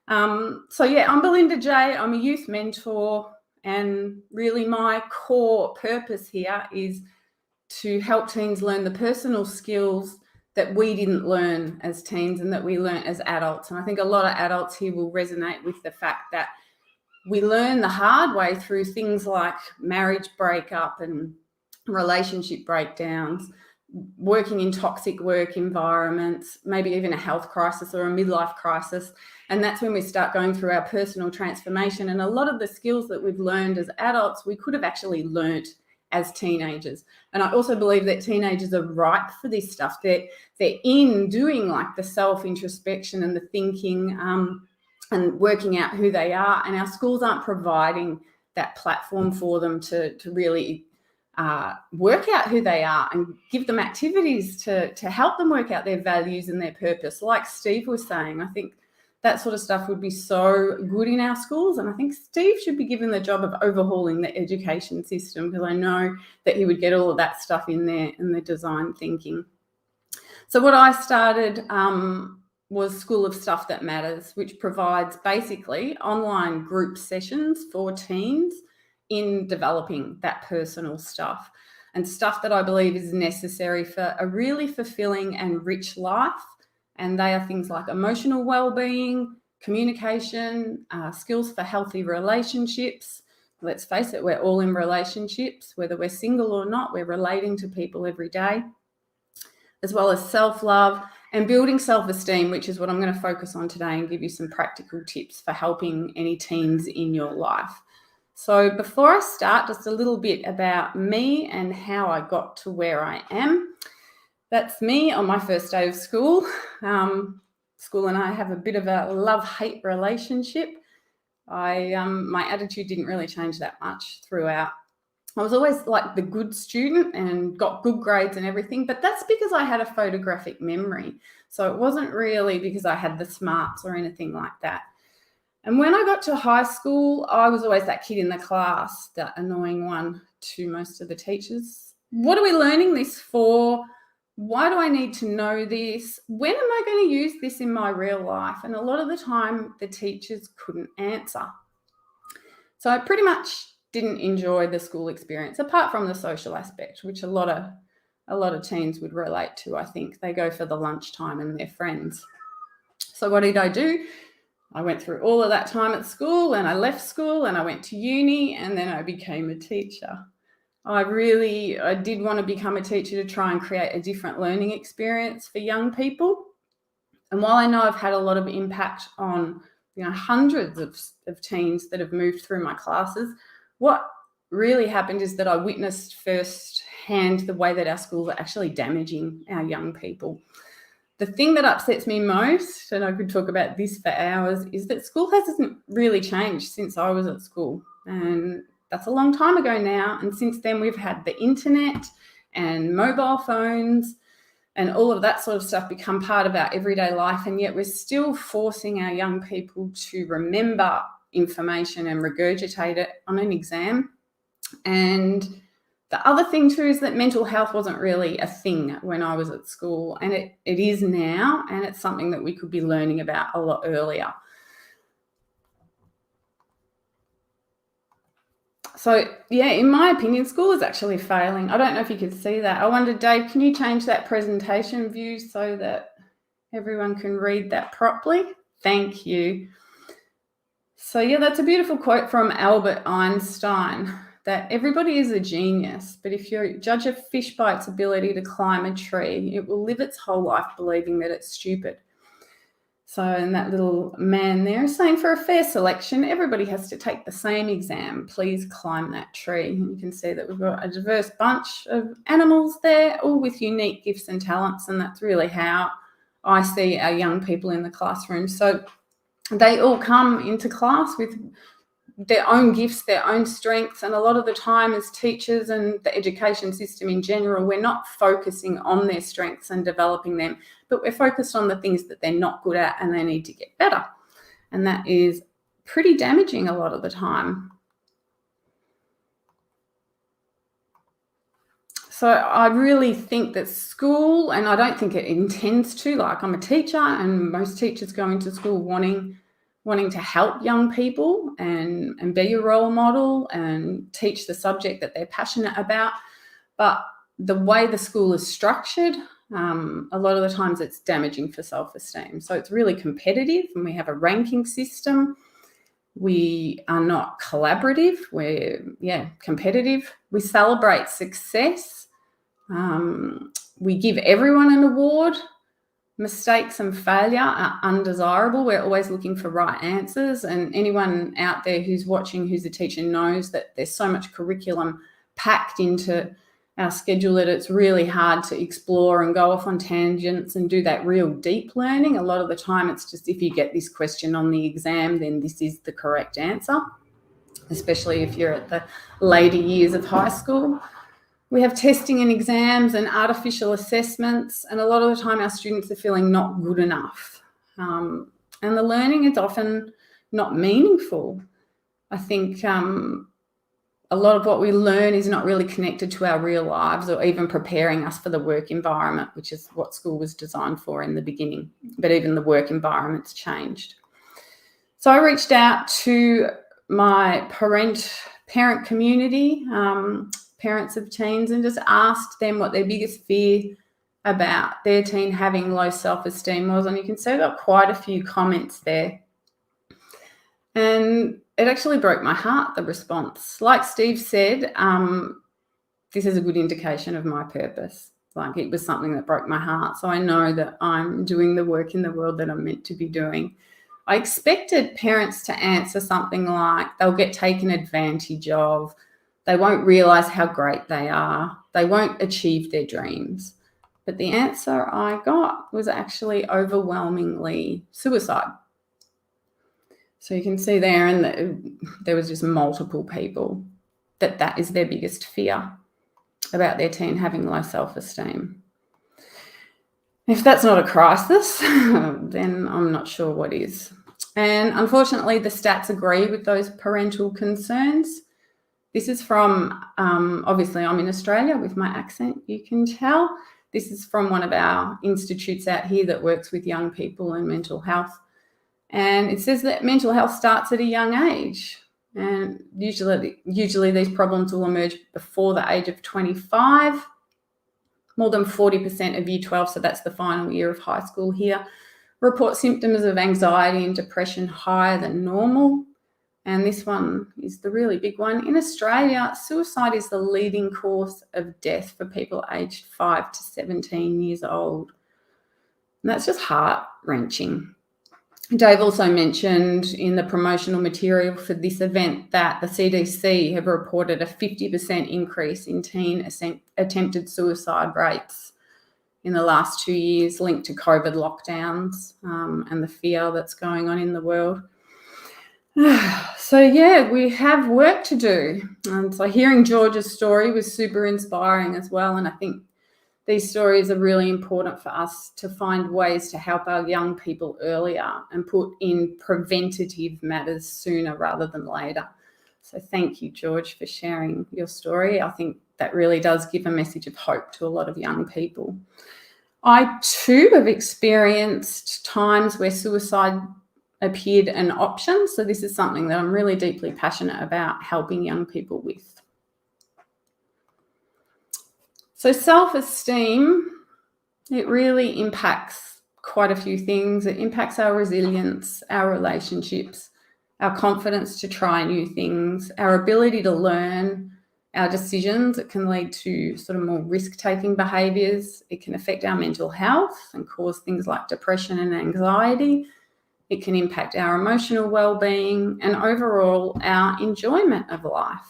So yeah, I'm Belinda J. I'm a youth mentor, and really my core purpose here is to help teens learn the personal skills that we didn't learn as teens and that we learned as adults. And I think a lot of adults here will resonate with the fact that we learn the hard way through things like marriage breakup and relationship breakdowns, working in toxic work environments, maybe even a health crisis or a midlife crisis. And that's when we start going through our personal transformation. And a lot of the skills that we've learned as adults, we could have actually learnt as teenagers. And I also believe that teenagers are ripe for this stuff. They're in doing like the self-introspection and the thinking and working out who they are. And our schools aren't providing that platform for them to really work out who they are and give them activities to help them work out their values and their purpose. Like Steve was saying, I think that sort of stuff would be so good in our schools. And I think Steve should be given the job of overhauling the education system, because I know that he would get all of that stuff in there in the design thinking. So what I started was School of Stuff That Matters, which provides basically online group sessions for teens in developing that personal stuff and stuff that I believe is necessary for a really fulfilling and rich life. And they are things like emotional well-being, communication, skills for healthy relationships. Let's face it, we're all in relationships, whether we're single or not, we're relating to people every day, as well as self-love and building self-esteem, which is what I'm going to focus on today and give you some practical tips for helping any teens in your life. So before I start, just a little bit about me and how I got to where I am. That's me on my first day of school. School and I have a bit of a love-hate relationship. My attitude didn't really change that much throughout. I was always like the good student and got good grades and everything, but that's because I had a photographic memory. So it wasn't really because I had the smarts or anything like that. And when I got to high school, I was always that kid in the class, that annoying one to most of the teachers. What are we learning this for? Why do I need to know this? When am I going to use this in my real life? And a lot of the time, the teachers couldn't answer. So I pretty much didn't enjoy the school experience, apart from the social aspect, which a lot of teens would relate to. I think they go for the lunchtime and their friends. So what did I do? I went through all of that time at school, and I left school and I went to uni, and then I became a teacher. I did want to become a teacher to try and create a different learning experience for young people. And while I know I've had a lot of impact on hundreds of teens that have moved through my classes, what really happened is that I witnessed firsthand the way that our schools are actually damaging our young people. The thing that upsets me most, and I could talk about this for hours, is that school hasn't really changed since I was at school. And that's a long time ago now. And since then, we've had the internet and mobile phones and all of that sort of stuff become part of our everyday life. And yet we're still forcing our young people to remember information and regurgitate it on an exam. And the other thing too is that mental health wasn't really a thing when I was at school, and it is now, and it's something that we could be learning about a lot earlier. So yeah, in my opinion, school is actually failing. I don't know if you could see that. I wonder, Dave, can you change that presentation view so that everyone can read that properly? Thank you. So yeah, that's a beautiful quote from Albert Einstein, that everybody is a genius, but if you judge a fish by its ability to climb a tree, it will live its whole life believing that it's stupid. So, and that little man there is saying, for a fair selection, everybody has to take the same exam. Please climb that tree. And you can see that we've got a diverse bunch of animals there, all with unique gifts and talents, and that's really how I see our young people in the classroom. So they all come into class with their own gifts, their own strengths, and a lot of the time as teachers and the education system in general, we're not focusing on their strengths and developing them, but we're focused on the things that they're not good at and they need to get better. And that is pretty damaging a lot of the time. So I really think that school, and I don't think it intends to, like I'm a teacher and most teachers go into school wanting to help young people and be a role model and teach the subject that they're passionate about. But the way the school is structured, a lot of the times it's damaging for self-esteem. So it's really competitive, and we have a ranking system. We are not collaborative. We're, competitive. We celebrate success. We give everyone an award. Mistakes and failure are undesirable. We're always looking for right answers. And anyone out there who's watching, who's a teacher, knows that there's so much curriculum packed into our schedule that it's really hard to explore and go off on tangents and do that real deep learning. A lot of the time it's just, if you get this question on the exam, then this is the correct answer, especially if you're at the later years of high school. We have testing and exams and artificial assessments, and a lot of the time our students are feeling not good enough. And the learning is often not meaningful. I think a lot of what we learn is not really connected to our real lives or even preparing us for the work environment, which is what school was designed for in the beginning. But even the work environment's changed. So I reached out to my parent community, parents of teens, and just asked them what their biggest fear about their teen having low self-esteem was. And you can see I got quite a few comments there. And it actually broke my heart, the response. Like Steve said, this is a good indication of my purpose. Like, it was something that broke my heart. So I know that I'm doing the work in the world that I'm meant to be doing. I expected parents to answer something like they'll get taken advantage of, they won't realise how great they are, they won't achieve their dreams. But the answer I got was actually overwhelmingly suicide. So you can see there, and there was just multiple people that is their biggest fear about their teen having low self-esteem. If that's not a crisis, then I'm not sure what is. And unfortunately, the stats agree with those parental concerns. This is from, obviously I'm in Australia with my accent, you can tell. This is from one of our institutes out here that works with young people and mental health. And it says that mental health starts at a young age. And usually these problems will emerge before the age of 25. More than 40% of Year 12, so that's the final year of high school here, report symptoms of anxiety and depression higher than normal. And this one is the really big one. In Australia, suicide is the leading cause of death for people aged 5 to 17 years old. And that's just heart-wrenching. Dave also mentioned in the promotional material for this event that the CDC have reported a 50% increase in teen attempted suicide rates in the last 2 years, linked to COVID lockdowns and the fear that's going on in the world. So yeah, we have work to do. And so hearing George's story was super inspiring as well. And I think these stories are really important for us to find ways to help our young people earlier and put in preventative matters sooner rather than later. So thank you, George, for sharing your story. I think that really does give a message of hope to a lot of young people. I too have experienced times where suicide appeared an option. So this is something that I'm really deeply passionate about helping young people with. So self-esteem, it really impacts quite a few things. It impacts our resilience, our relationships, our confidence to try new things, our ability to learn, our decisions. It can lead to sort of more risk-taking behaviours. It can affect our mental health and cause things like depression and anxiety. It can impact our emotional well-being and overall our enjoyment of life.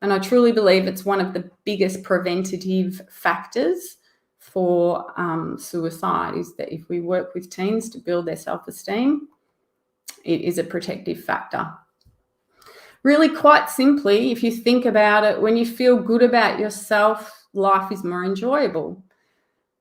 And I truly believe it's one of the biggest preventative factors for suicide, is that if we work with teens to build their self-esteem, it is a protective factor. Really, quite simply, if you think about it, when you feel good about yourself, life is more enjoyable.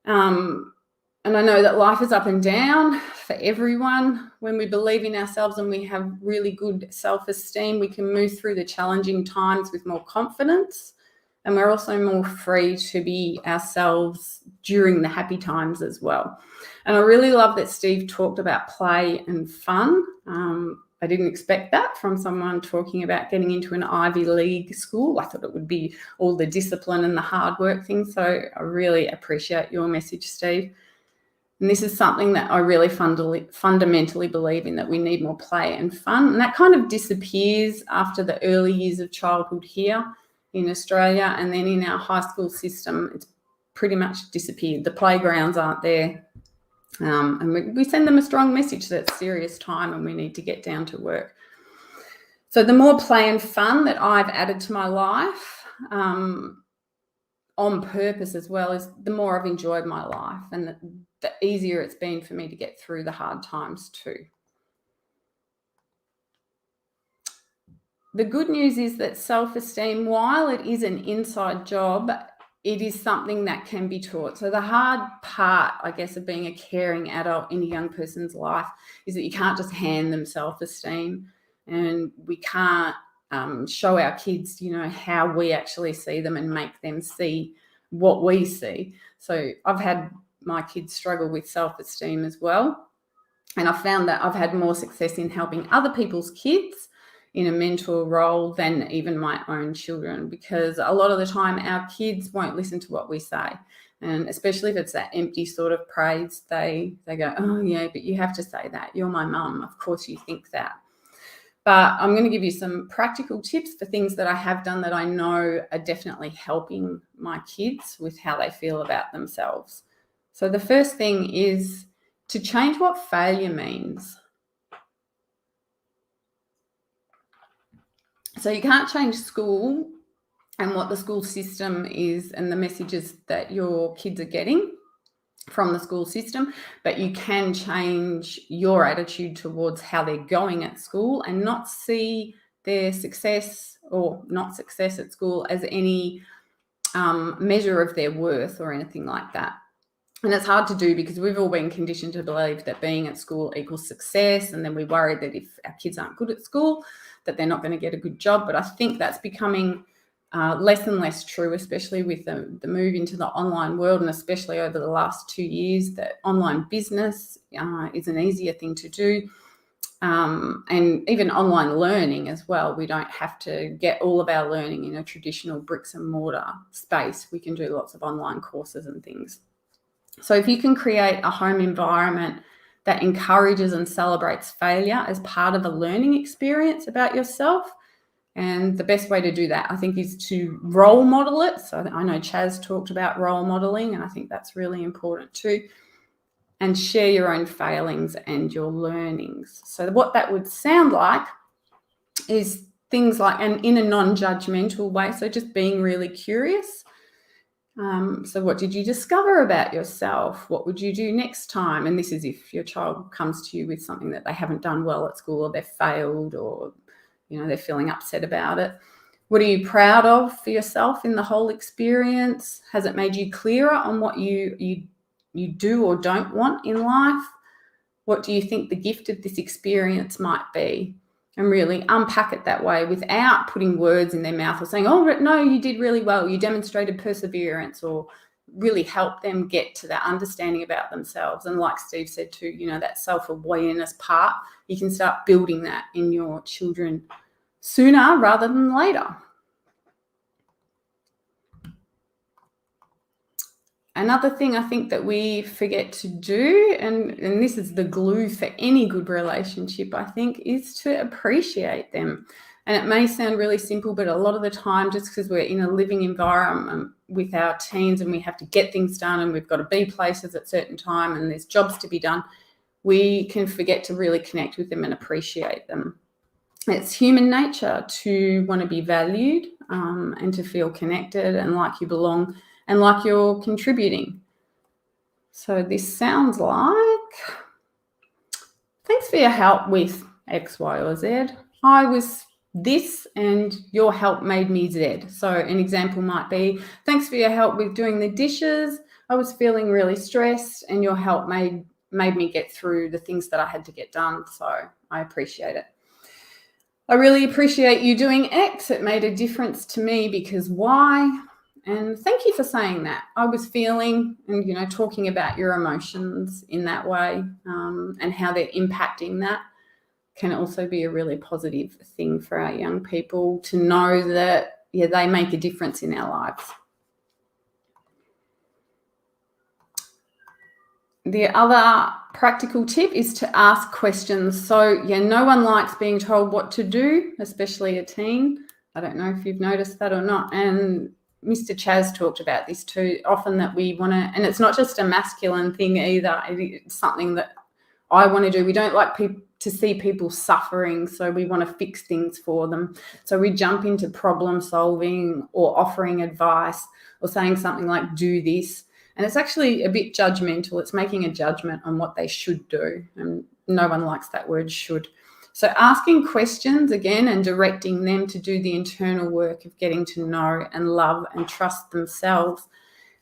And I know that life is up and down for everyone. When we believe in ourselves and we have really good self-esteem, we can move through the challenging times with more confidence. And we're also more free to be ourselves during the happy times as well. And I really love that Steve talked about play and fun. I didn't expect that from someone talking about getting into an Ivy League school. I thought it would be all the discipline and the hard work thing. So I really appreciate your message, Steve. And this is something that I really fundamentally believe in, that we need more play and fun. And that kind of disappears after the early years of childhood here in Australia. And then in our high school system, it's pretty much disappeared. The playgrounds aren't there. And we send them a strong message that it's serious time and we need to get down to work. So the more play and fun that I've added to my life, on purpose as well, is the more I've enjoyed my life, and the easier it's been for me to get through the hard times too. The good news is that self-esteem, while it is an inside job, it is something that can be taught. So the hard part, I guess, of being a caring adult in a young person's life is that you can't just hand them self-esteem, and we can't show our kids, how we actually see them and make them see what we see. So I've had my kids struggle with self-esteem as well. And I've found that I've had more success in helping other people's kids in a mentor role than even my own children, because a lot of the time our kids won't listen to what we say. And especially if it's that empty sort of praise, they go, oh yeah, but you have to say that. You're my mum. Of course you think that. But I'm going to give you some practical tips for things that I have done that I know are definitely helping my kids with how they feel about themselves. So the first thing is to change what failure means. So you can't change school and what the school system is and the messages that your kids are getting from the school system, but you can change your attitude towards how they're going at school and not see their success or not success at school as any measure of their worth or anything like that. And it's hard to do because we've all been conditioned to believe that being at school equals success, and then we worry that if our kids aren't good at school, that they're not going to get a good job. But I think that's becoming less and less true, especially with the move into the online world, and especially over the last 2 years, that online business is an easier thing to do. And even online learning as well. We don't have to get all of our learning in a traditional bricks and mortar space. We can do lots of online courses and things. So if you can create a home environment that encourages and celebrates failure as part of a learning experience about yourself, and the best way to do that, I think, is to role model it. So I know Chaz talked about role modeling, and I think that's really important too. And share your own failings and your learnings. So what that would sound like is things like, and in a non-judgmental way, so just being really curious. So what did you discover about yourself? What would you do next time? And this is if your child comes to you with something that they haven't done well at school, or they've failed, or they're feeling upset about it. What are you proud of for yourself in the whole experience? Has it made you clearer on what you do or don't want in life? What do you think the gift of this experience might be? And really unpack it that way without putting words in their mouth or saying, oh, no, you did really well. You demonstrated perseverance, or really help them get to that understanding about themselves. And like Steve said too, that self-awareness part, you can start building that in your children sooner rather than later. Another thing I think that we forget to do, and this is the glue for any good relationship, I think, is to appreciate them. And it may sound really simple, but a lot of the time, just because we're in a living environment with our teens and we have to get things done and we've got to be places at certain time and there's jobs to be done, we can forget to really connect with them and appreciate them. It's human nature to want to be valued and to feel connected and like you belong and like you're contributing. So this sounds like, thanks for your help with X, Y, or Z. I was this and your help made me Z. So an example might be, thanks for your help with doing the dishes. I was feeling really stressed and your help made me get through the things that I had to get done. So I appreciate it. I really appreciate you doing X. It made a difference to me because Y. And thank you for saying that. I was feeling and, talking about your emotions in that way and how they're impacting that can also be a really positive thing for our young people to know that, they make a difference in our lives. The other practical tip is to ask questions. So, no one likes being told what to do, especially a teen. I don't know if you've noticed that or not. And Mr. Chaz talked about this too, often that we want to, and it's not just a masculine thing either, it's something that I want to do. We don't like to see people suffering, so we want to fix things for them. So we jump into problem solving or offering advice or saying something like, do this. And it's actually a bit judgmental. It's making a judgment on what they should do. And no one likes that word should. So asking questions again and directing them to do the internal work of getting to know and love and trust themselves.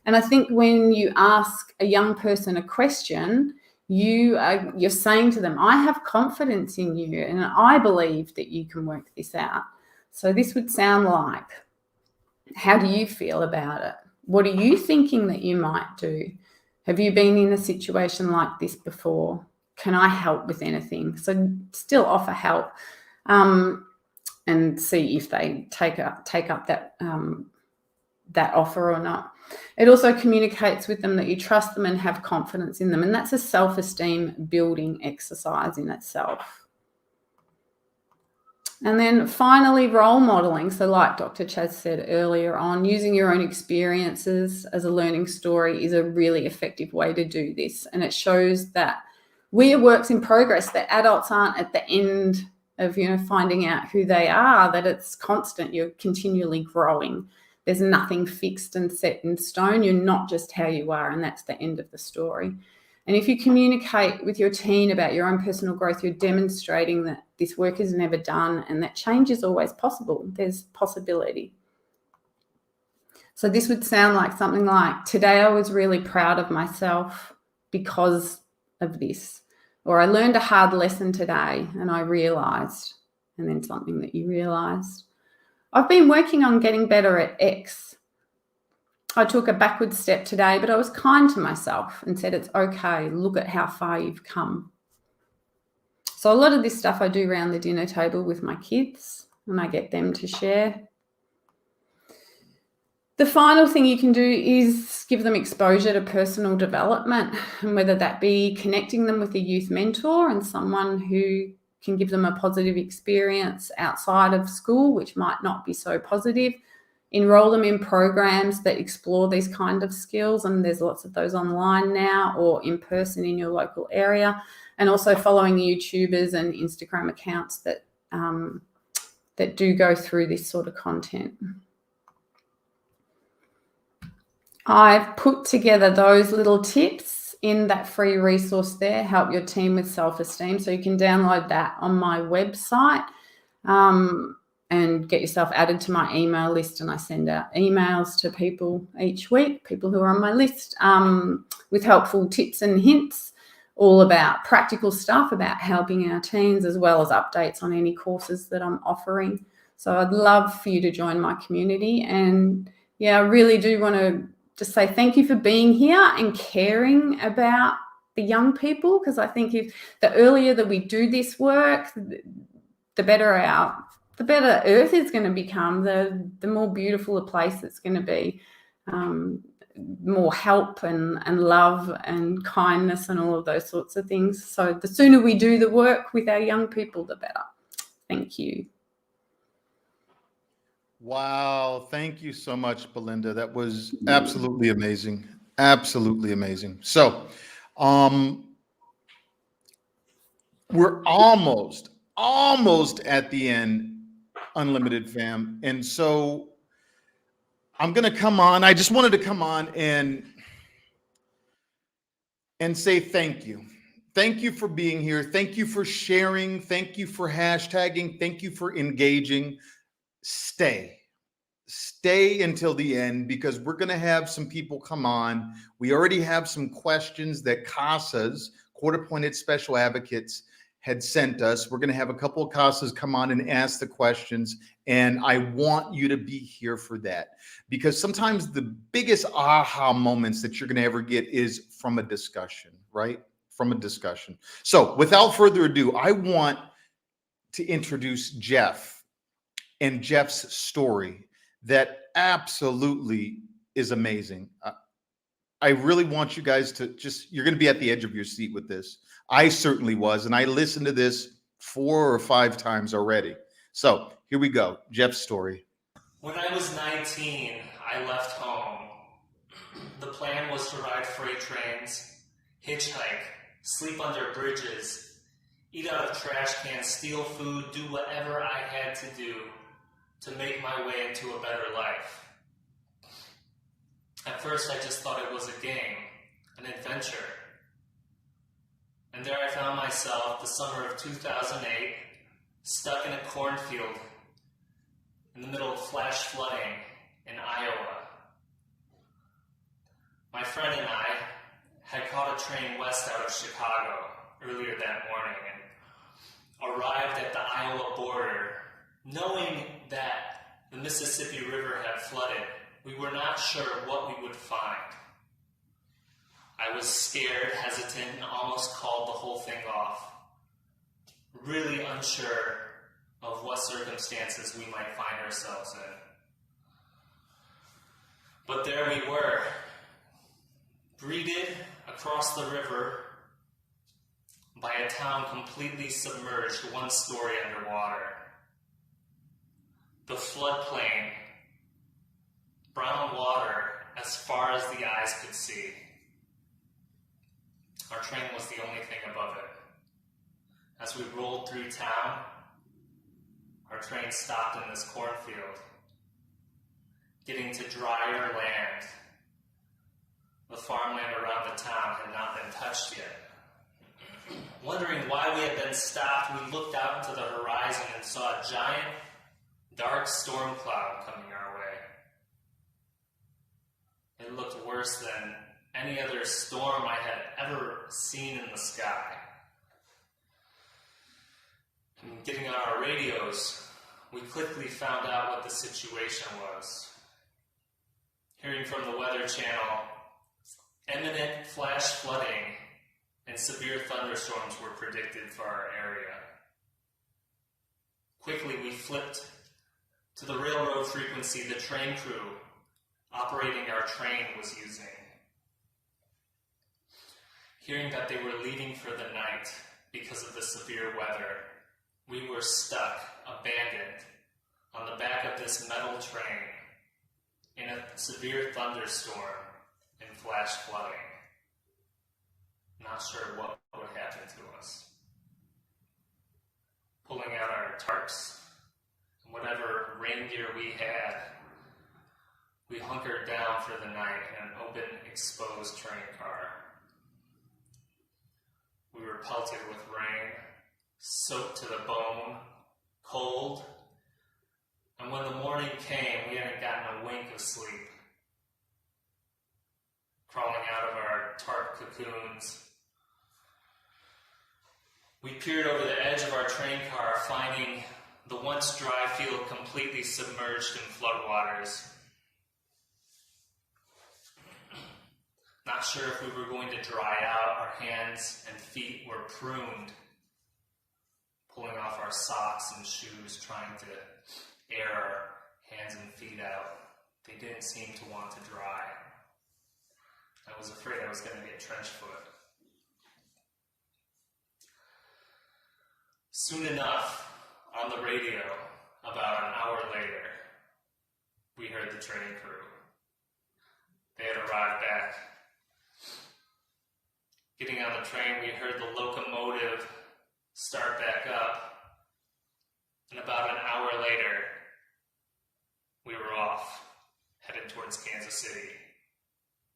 And I think when you ask a young person a question, you're saying to them, I have confidence in you and I believe that you can work this out. So this would sound like, how do you feel about it? What are you thinking that you might do? Have you been in a situation like this before? Can I help with anything? So still offer help, and see if they take up that that offer or not. It also communicates with them that you trust them and have confidence in them, and that's a self-esteem building exercise in itself. And then finally, role modeling. So like Dr. Chaz said earlier on, using your own experiences as a learning story is a really effective way to do this. And it shows that we are works in progress, that adults aren't at the end of, finding out who they are, that it's constant. You're continually growing. There's nothing fixed and set in stone. You're not just how you are, and that's the end of the story. And if you communicate with your teen about your own personal growth, you're demonstrating that this work is never done and that change is always possible. There's possibility. So this would sound like something like, today I was really proud of myself because of this. Or I learned a hard lesson today and I realised, and then something that you realised. I've been working on getting better at X. I took a backward step today, but I was kind to myself and said, it's okay, look at how far you've come. So a lot of this stuff I do around the dinner table with my kids, and I get them to share. The final thing you can do is give them exposure to personal development, and whether that be connecting them with a youth mentor and someone who can give them a positive experience outside of school, which might not be so positive. Enroll them in programs that explore these kind of skills, and there's lots of those online now or in person in your local area, and also following YouTubers and Instagram accounts that that do go through this sort of content. I've put together those little tips in that free resource there, Help Your Team with Self-Esteem, so you can download that on my website. And get yourself added to my email list, and I send out emails to people each week, people who are on my list, with helpful tips and hints, all about practical stuff about helping our teens, as well as updates on any courses that I'm offering. So I'd love for you to join my community. And yeah, I really do want to just say thank you for being here and caring about the young people, because I think if the earlier that we do this work, the better Earth is going to become, the more beautiful a place it's going to be, more help and love and kindness and all of those sorts of things. So the sooner we do the work with our young people, the better. Thank you. Wow. Thank you so much, Belinda. That was absolutely amazing. Absolutely amazing. So we're almost at the end, Unlimited fam. And so I'm going to come on. I just wanted to come on and say thank you. Thank you for being here. Thank you for sharing. Thank you for hashtagging. Thank you for engaging. Stay until the end, because we're going to have some people come on. We already have some questions that CASAs, court-appointed special advocates, had sent us. We're going to have a couple of CASAs come on and ask the questions. And I want you to be here for that, because sometimes the biggest aha moments that you're going to ever get is from a discussion, right? From a discussion. So without further ado, I want to introduce Jeff and Jeff's story that absolutely is amazing. I really want you guys to you're going to be at the edge of your seat with this. I certainly was, and I listened to this 4 or 5 times already. So here we go. Jeff's story. When I was 19, I left home. The plan was to ride freight trains, hitchhike, sleep under bridges, eat out of trash cans, steal food, do whatever I had to do to make my way into a better life. At first, I just thought it was a game, an adventure. And there I found myself, the summer of 2008, stuck in a cornfield in the middle of flash flooding in Iowa. My friend and I had caught a train west out of Chicago earlier that morning and arrived at the Iowa border. Knowing that the Mississippi River had flooded, we were not sure what we would find. I was scared, hesitant, and almost called the whole thing off. Really unsure of what circumstances we might find ourselves in. But there we were, greeted across the river by a town completely submerged, one story underwater. The floodplain, brown water as far as the eyes could see. Our train was the only thing above it. As we rolled through town, our train stopped in this cornfield, getting to drier land. The farmland around the town had not been touched yet. Wondering why we had been stopped, we looked out into the horizon and saw a giant, dark storm cloud coming our way. It looked worse than any other storm I had ever seen in the sky. And getting on our radios, we quickly found out what the situation was. Hearing from the Weather Channel, imminent flash flooding and severe thunderstorms were predicted for our area. Quickly, we flipped to the railroad frequency the train crew operating our train was using. Hearing that they were leaving for the night because of the severe weather, we were stuck, abandoned, on the back of this metal train in a severe thunderstorm and flash flooding. Not sure what would happen to us. Pulling out our tarps and whatever rain gear we had, we hunkered down for the night in an open, exposed train car. We were pelted with rain, soaked to the bone, cold, and when the morning came, we hadn't gotten a wink of sleep. Crawling out of our tarp cocoons, we peered over the edge of our train car, finding the once dry field completely submerged in floodwaters. Not sure if we were going to dry out. Our hands and feet were pruned, pulling off our socks and shoes, trying to air our hands and feet out. They didn't seem to want to dry. I was afraid I was going to get trench foot. Soon enough, on the radio, about an hour later, we heard the train crew. They had arrived back. Getting on the train, we heard the locomotive start back up, and about an hour later, we were off, headed towards Kansas City,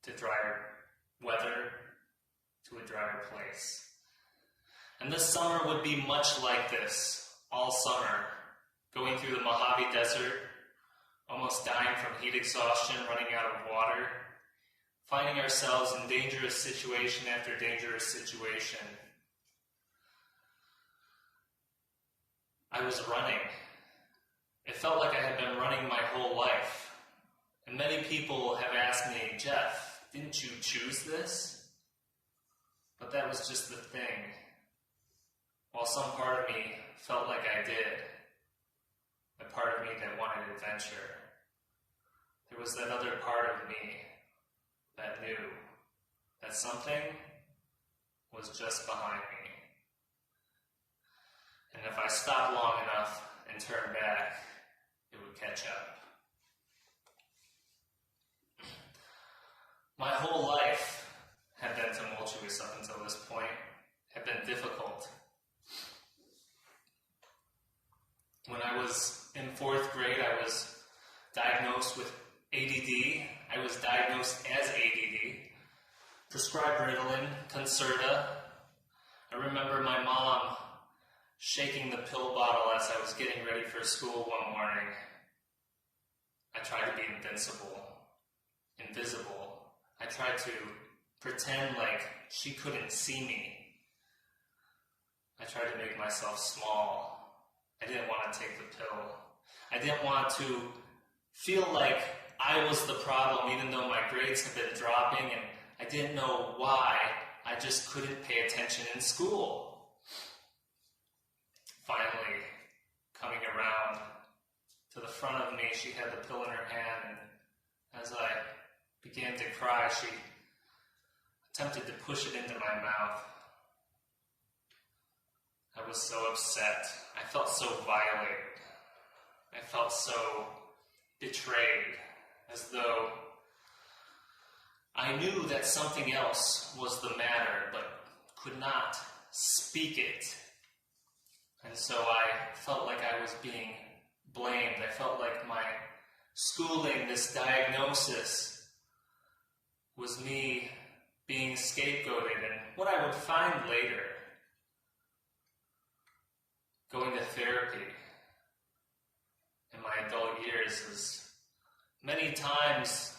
to drier weather, to a drier place. And this summer would be much like this, all summer, going through the Mojave Desert, almost dying from heat exhaustion, running out of water, finding ourselves in dangerous situation after dangerous situation. I was running. It felt like I had been running my whole life. And many people have asked me, Jeff, didn't you choose this? But that was just the thing. While some part of me felt like I did, the part of me that wanted adventure, there was that other part of me that knew that something was just behind me. And if I stopped long enough and turned back, it would catch up. My whole life had been tumultuous up until this point, had been difficult. When I was in 4th grade, I was diagnosed with ADD. I was diagnosed as ADD, prescribed Ritalin, Concerta. I remember my mom shaking the pill bottle as I was getting ready for school one morning. I tried to be invisible. I tried to pretend like she couldn't see me. I tried to make myself small. I didn't want to take the pill. I didn't want to feel like I was the problem, even though my grades had been dropping, and I didn't know why. I just couldn't pay attention in school. Finally, coming around to the front of me, she had the pill in her hand, and as I began to cry, she attempted to push it into my mouth. I was so upset. I felt so violated. I felt so betrayed, as though I knew that something else was the matter, but could not speak it. And so I felt like I was being blamed. I felt like my schooling, this diagnosis, was me being scapegoated. And what I would find later, going to therapy in my adult years, is many times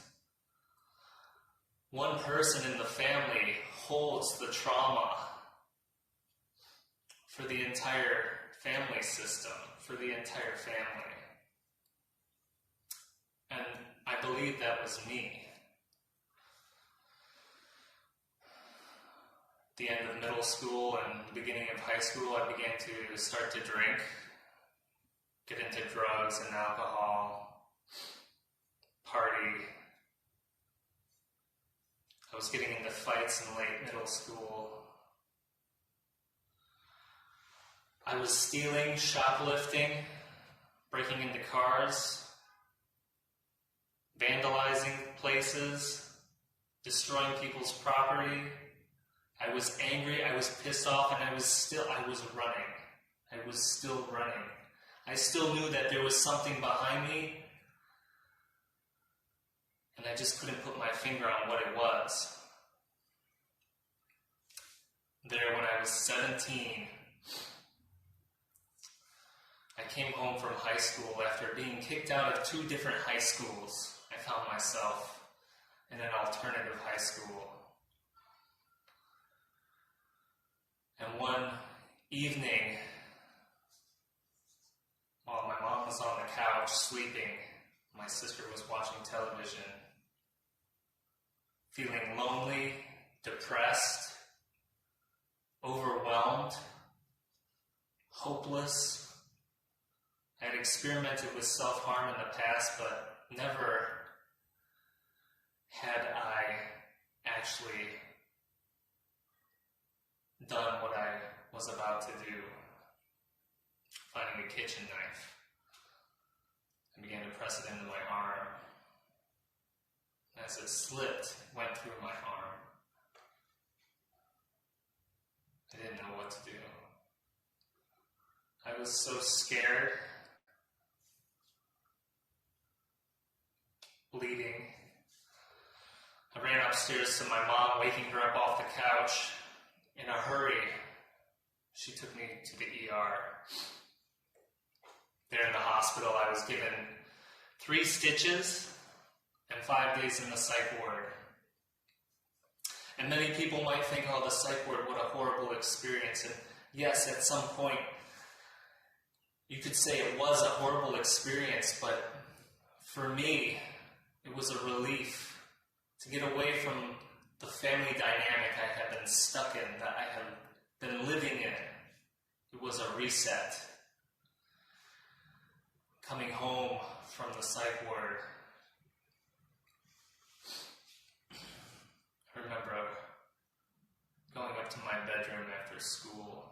one person in the family holds the trauma for the entire family system, for the entire family. And I believe that was me. At the end of middle school and the beginning of high school, I began to start to drink, get into drugs and alcohol, party. I was getting into fights in late middle school. I was stealing, shoplifting, breaking into cars, vandalizing places, destroying people's property. I was angry, I was pissed off, and I was running. I was still running. I still knew that there was something behind me, and I just couldn't put my finger on what it was. There, when I was 17, I came home from high school after being kicked out of 2 different high schools. I found myself in an alternative high school. And one evening, while my mom was on the couch sleeping, my sister was watching television, feeling lonely, depressed, overwhelmed, hopeless. I had experimented with self-harm in the past, but never had I actually done what I was about to do. Finding a kitchen knife, I began to press it into my arm. As it slipped, it went through my arm. I didn't know what to do. I was so scared, bleeding. I ran upstairs to my mom, waking her up off the couch. In a hurry, she took me to the ER. There in the hospital, I was given 3 stitches and 5 days in the psych ward. And many people might think, oh, the psych ward, what a horrible experience. And yes, at some point, you could say it was a horrible experience, but for me, it was a relief to get away from the family dynamic I had been stuck in, that I had been living in. It was a reset. Coming home from the psych ward, I remember going up to my bedroom after school,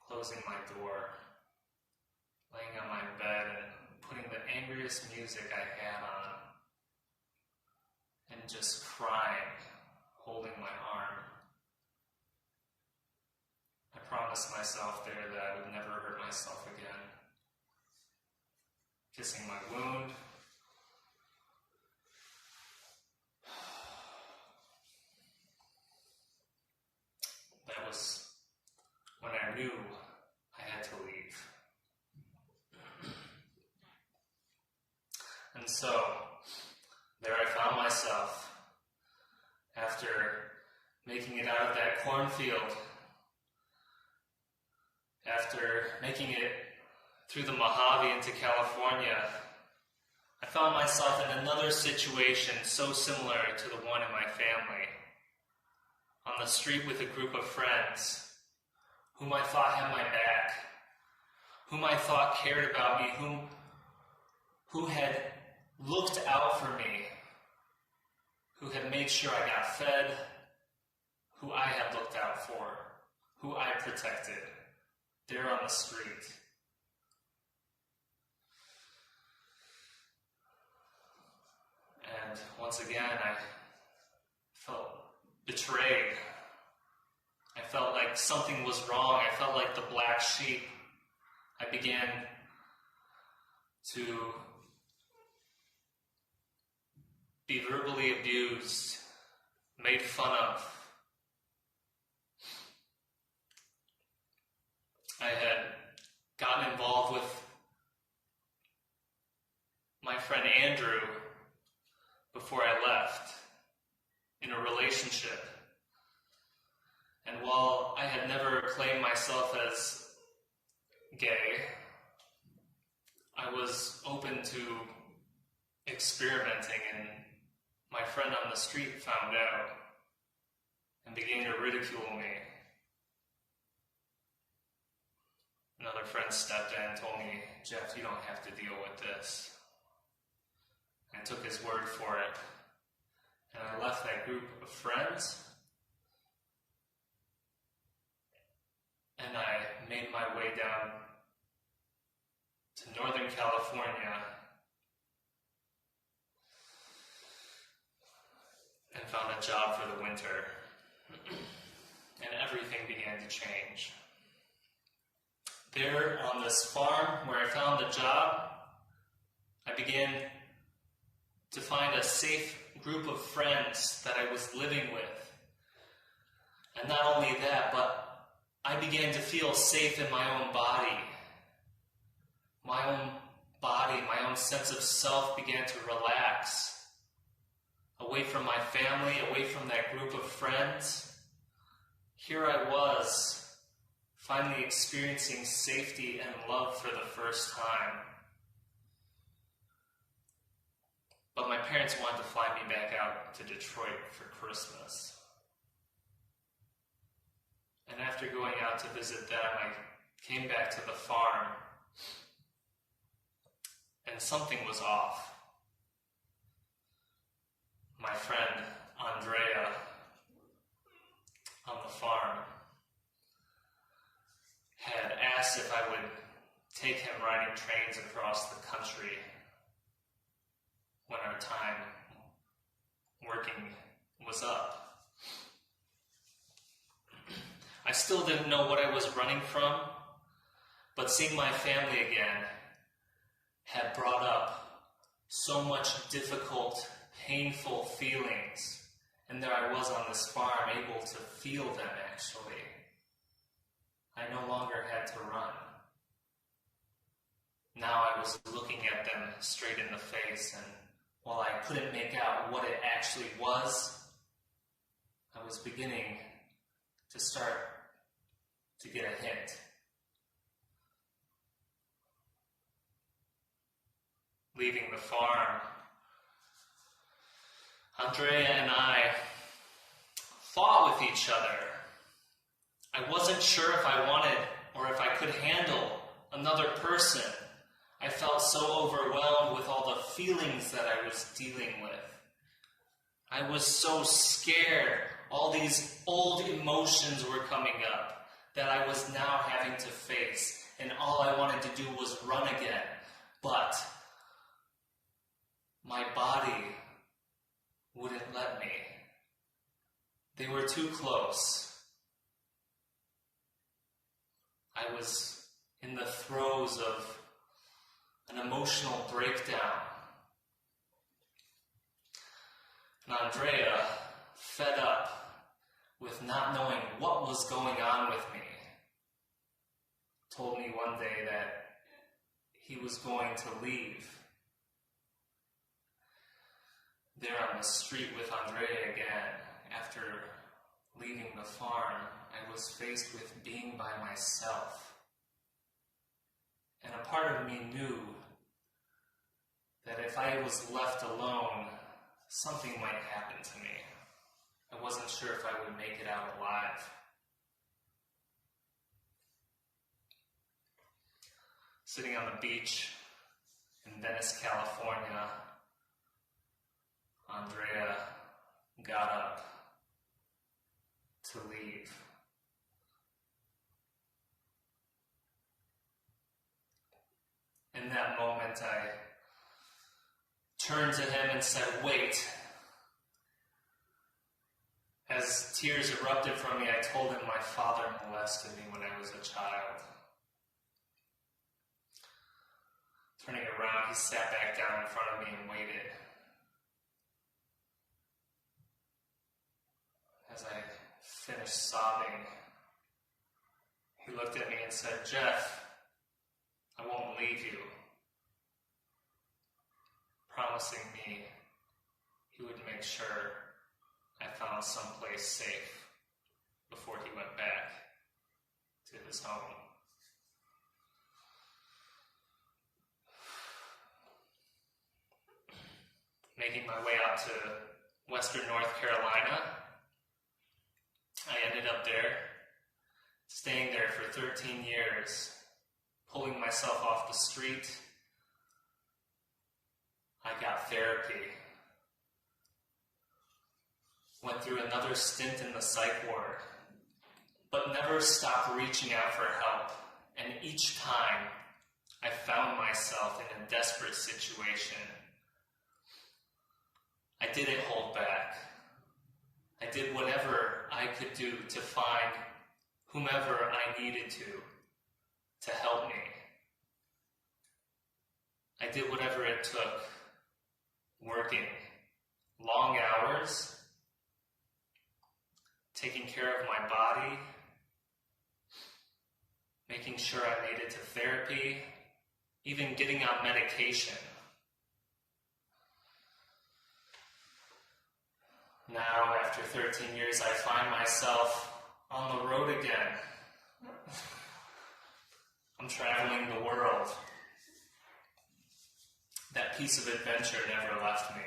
closing my door, laying on my bed and putting the angriest music I had on. and just crying, holding my arm. I promised myself there that I would never hurt myself again. Kissing my wound. That was when I knew I had to leave. And so, there I found myself, after making it out of that cornfield, after making it through the Mojave into California, I found myself in another situation so similar to the one in my family. On the street with a group of friends, whom I thought had my back, whom I thought cared about me, who had looked out for me, who had made sure I got fed, who I had looked out for, who I protected, there on the street. And once again, I felt betrayed. I felt like something was wrong. I felt like the black sheep. I began to be verbally abused, made fun of. I had gotten involved with my friend Andrew before I left in a relationship. And while I had never claimed myself as gay, I was open to experimenting, and my friend on the street found out and began to ridicule me. Another friend stepped in and told me, "Jeff, you don't have to deal with this." I took his word for it, and I left that group of friends, and I made my way down to Northern California and found a job for the winter, and everything began to change. There on this farm where I found the job, I began to find a safe group of friends that I was living with. And not only that, but I began to feel safe in my own body. My own sense of self began to relax. Away from my family, away from that group of friends, here I was, finally experiencing safety and love for the first time. But my parents wanted to fly me back out to Detroit for Christmas. And after going out to visit them, I came back to the farm, and something was off. My friend Andrea on the farm had asked if I would take him riding trains across the country when our time working was up. I still didn't know what I was running from, but seeing my family again had brought up so much difficult, painful feelings, and there I was on this farm able to feel them actually. I no longer had to run. Now I was looking at them straight in the face, and while I couldn't make out what it actually was, I was beginning to start to get a hint. Leaving the farm, Andrea and I fought with each other. I wasn't sure if I wanted or if I could handle another person. I felt so overwhelmed with all the feelings that I was dealing with. I was so scared. All these old emotions were coming up that I was now having to face, and all I wanted to do was run again. But my body wouldn't let me. They were too close. I was in the throes of an emotional breakdown. And Andrea, fed up with not knowing what was going on with me, told me one day that he was going to leave. There on the street with Andrea again, after leaving the farm, I was faced with being by myself. And a part of me knew that if I was left alone, something might happen to me. I wasn't sure if I would make it out alive. Sitting on the beach in Venice, California, Andrea got up to leave. In that moment, I turned to him and said, "Wait." As tears erupted from me, I told him my father molested me when I was a child. Turning around, he sat back down in front of me and waited. As I finished sobbing, he looked at me and said, "Jeff, I won't leave you," promising me he would make sure I found someplace safe before he went back to his home. Making my way out to Western North Carolina, I ended up there, staying there for 13 years, pulling myself off the street. I got therapy. Went through another stint in the psych ward, but never stopped reaching out for help. And each time, I found myself in a desperate situation. I didn't hold back. I did whatever I could do to find whomever I needed to help me. I did whatever it took, working long hours, taking care of my body, making sure I made it to therapy, even getting on medication. Now, after 13 years, I find myself on the road again. I'm traveling the world. That piece of adventure never left me.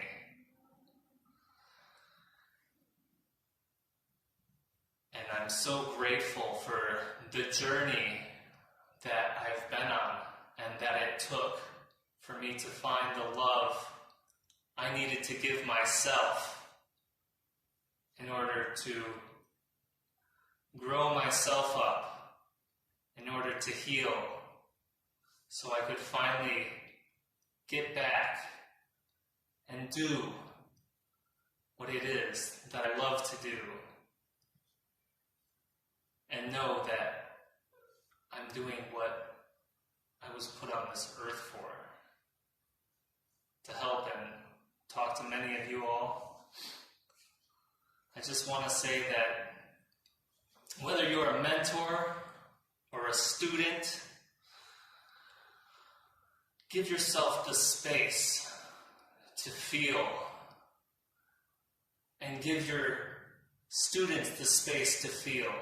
And I'm so grateful for the journey that I've been on and that it took for me to find the love I needed to give myself in order to grow myself up, in order to heal, so I could finally get back and do what it is that I love to do, and know that I'm doing what I was put on this earth for, to help and talk to many of you all. I just want to say that whether you're a mentor or a student, give yourself the space to feel, and give your students the space to feel.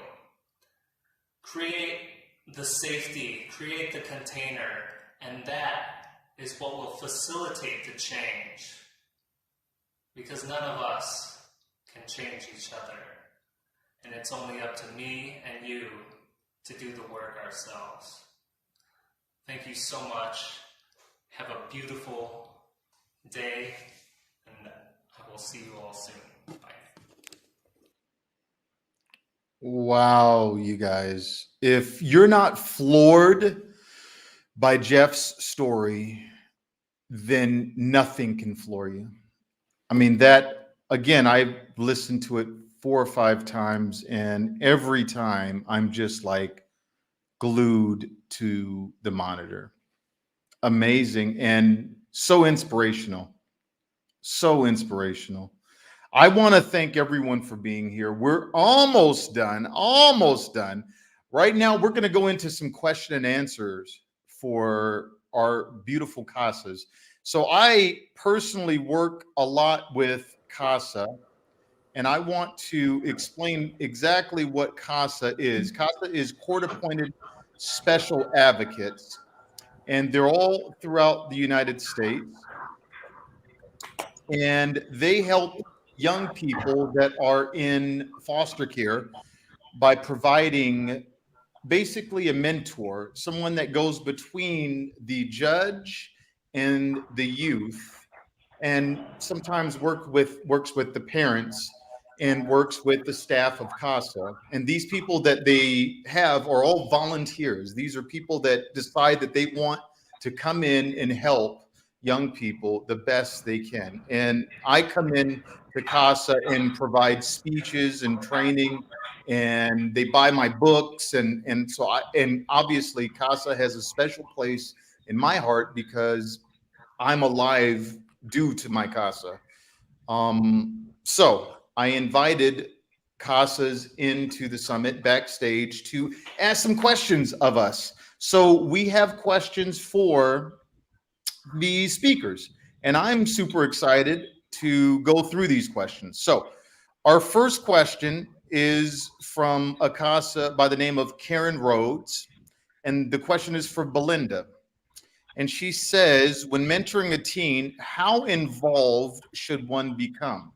Create the safety, create the container, and that is what will facilitate the change. Because none of us can change each other. And it's only up to me and you to do the work ourselves. Thank you so much. Have a beautiful day, and I will see you all soon. Bye. Wow, you guys. If you're not floored by Jeff's story, then nothing can floor you. I mean, that again, I've listened to it 4 or 5 times, and every time I'm just like glued to the monitor. Amazing and so inspirational. So inspirational. I want to thank everyone for being here. We're almost done. Almost done. Right now, we're going to go into some question and answers for our beautiful CASAs. So I personally work a lot with CASA, and I want to explain exactly what CASA is. CASA is court-appointed special advocates, and they're all throughout the United States. And they help young people that are in foster care by providing basically a mentor, someone that goes between the judge and the youth, and sometimes works with the parents and works with the staff of CASA. And these people that they have are all volunteers. These are people that decide that they want to come in and help young people the best they can. And I come in to CASA and provide speeches and training, and they buy my books, and obviously CASA has a special place in my heart because I'm alive due to my CASA. So I invited CASAs into the summit backstage to ask some questions of us. So we have questions for the speakers, and I'm super excited to go through these questions. So our first question is from a CASA by the name of Karen Rhodes, and the question is for Belinda. And she says, when mentoring a teen, how involved should one become?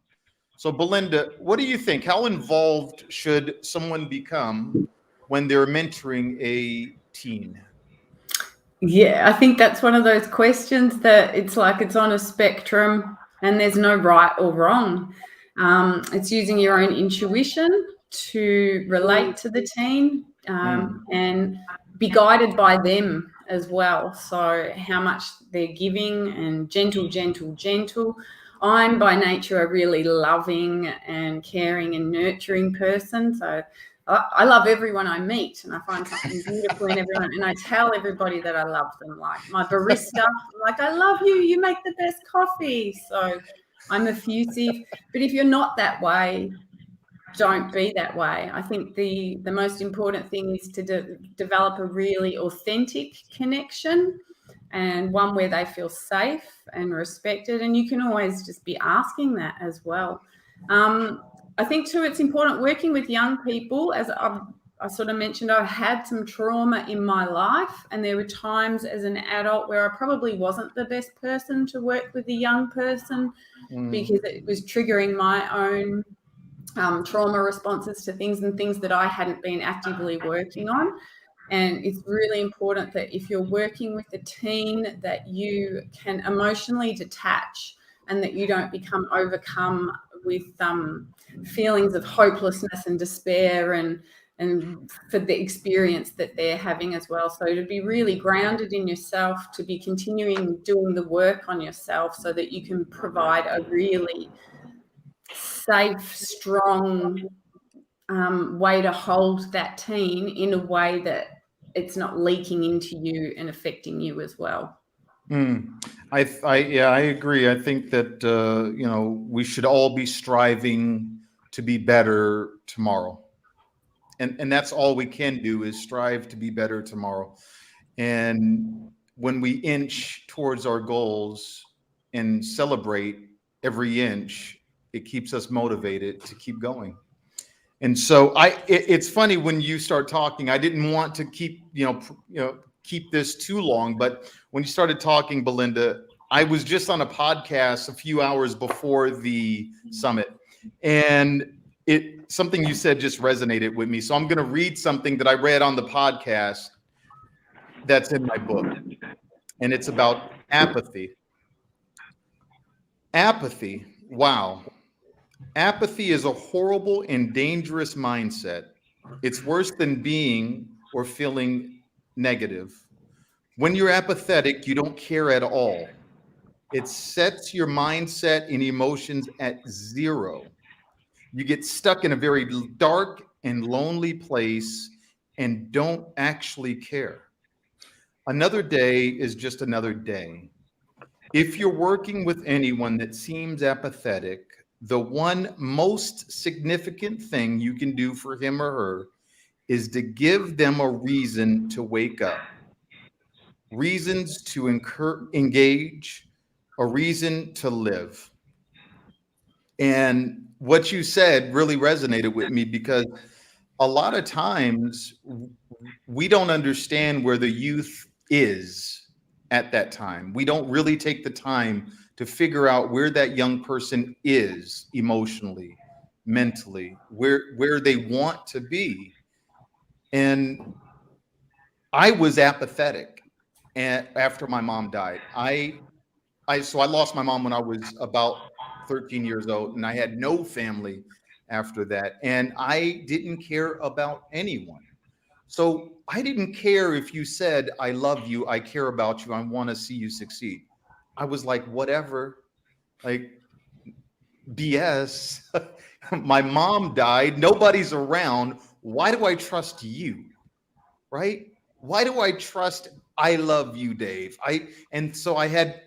So Belinda, what do you think? How involved should someone become when they're mentoring a teen? Yeah, I think that's one of those questions that it's like it's on a spectrum and there's no right or wrong. It's using your own intuition to relate to the teen and be guided by them as well. So how much they're giving, and gentle. I'm by nature a really loving and caring and nurturing person. So I love everyone I meet, and I find something beautiful in everyone. And I tell everybody that I love them. Like my barista, like, I love you. You make the best coffee. So I'm effusive. But if you're not that way, don't be that way. I think the most important thing is to develop a really authentic connection, and one where they feel safe and respected. And you can always just be asking that as well. I think too, it's important working with young people. As I sort of mentioned, I've had some trauma in my life, and there were times as an adult where I probably wasn't the best person to work with a young person because it was triggering my own trauma responses to things and things that I hadn't been actively working on. And it's really important that if you're working with a teen, that you can emotionally detach and that you don't become overcome with feelings of hopelessness and despair and for the experience that they're having as well. So to be really grounded in yourself, to be continuing doing the work on yourself so that you can provide a really safe, strong way to hold that teen in a way that it's not leaking into you and affecting you as well. I agree. I think that we should all be striving to be better tomorrow, and that's all we can do is strive to be better tomorrow. And when we inch towards our goals and celebrate every inch, it keeps us motivated to keep going. And so it's funny when you start talking, I didn't want to keep this too long, but when you started talking, Belinda, I was just on a podcast a few hours before the summit, and something you said just resonated with me. So I'm going to read something that I read on the podcast that's in my book, and it's about apathy. Apathy. Wow. Apathy is a horrible and dangerous mindset. It's worse than being or feeling negative. When you're apathetic, you don't care at all. It sets your mindset and emotions at zero. You get stuck in a very dark and lonely place and don't actually care. Another day is just another day. If you're working with anyone that seems apathetic, the one most significant thing you can do for him or her is to give them a reason to wake up, reasons to engage, a reason to live. And what you said really resonated with me because a lot of times we don't understand where the youth is at that time. We don't really take the time to figure out where that young person is emotionally, mentally, where they want to be. And I was apathetic after my mom died. So I lost my mom when I was about 13 years old, and I had no family after that. And I didn't care about anyone. So I didn't care if you said, I love you, I care about you, I want to see you succeed. I was like, whatever, like BS. My mom died, nobody's around. Why do I trust you? Right? Why do I trust I love you, Dave? And so I had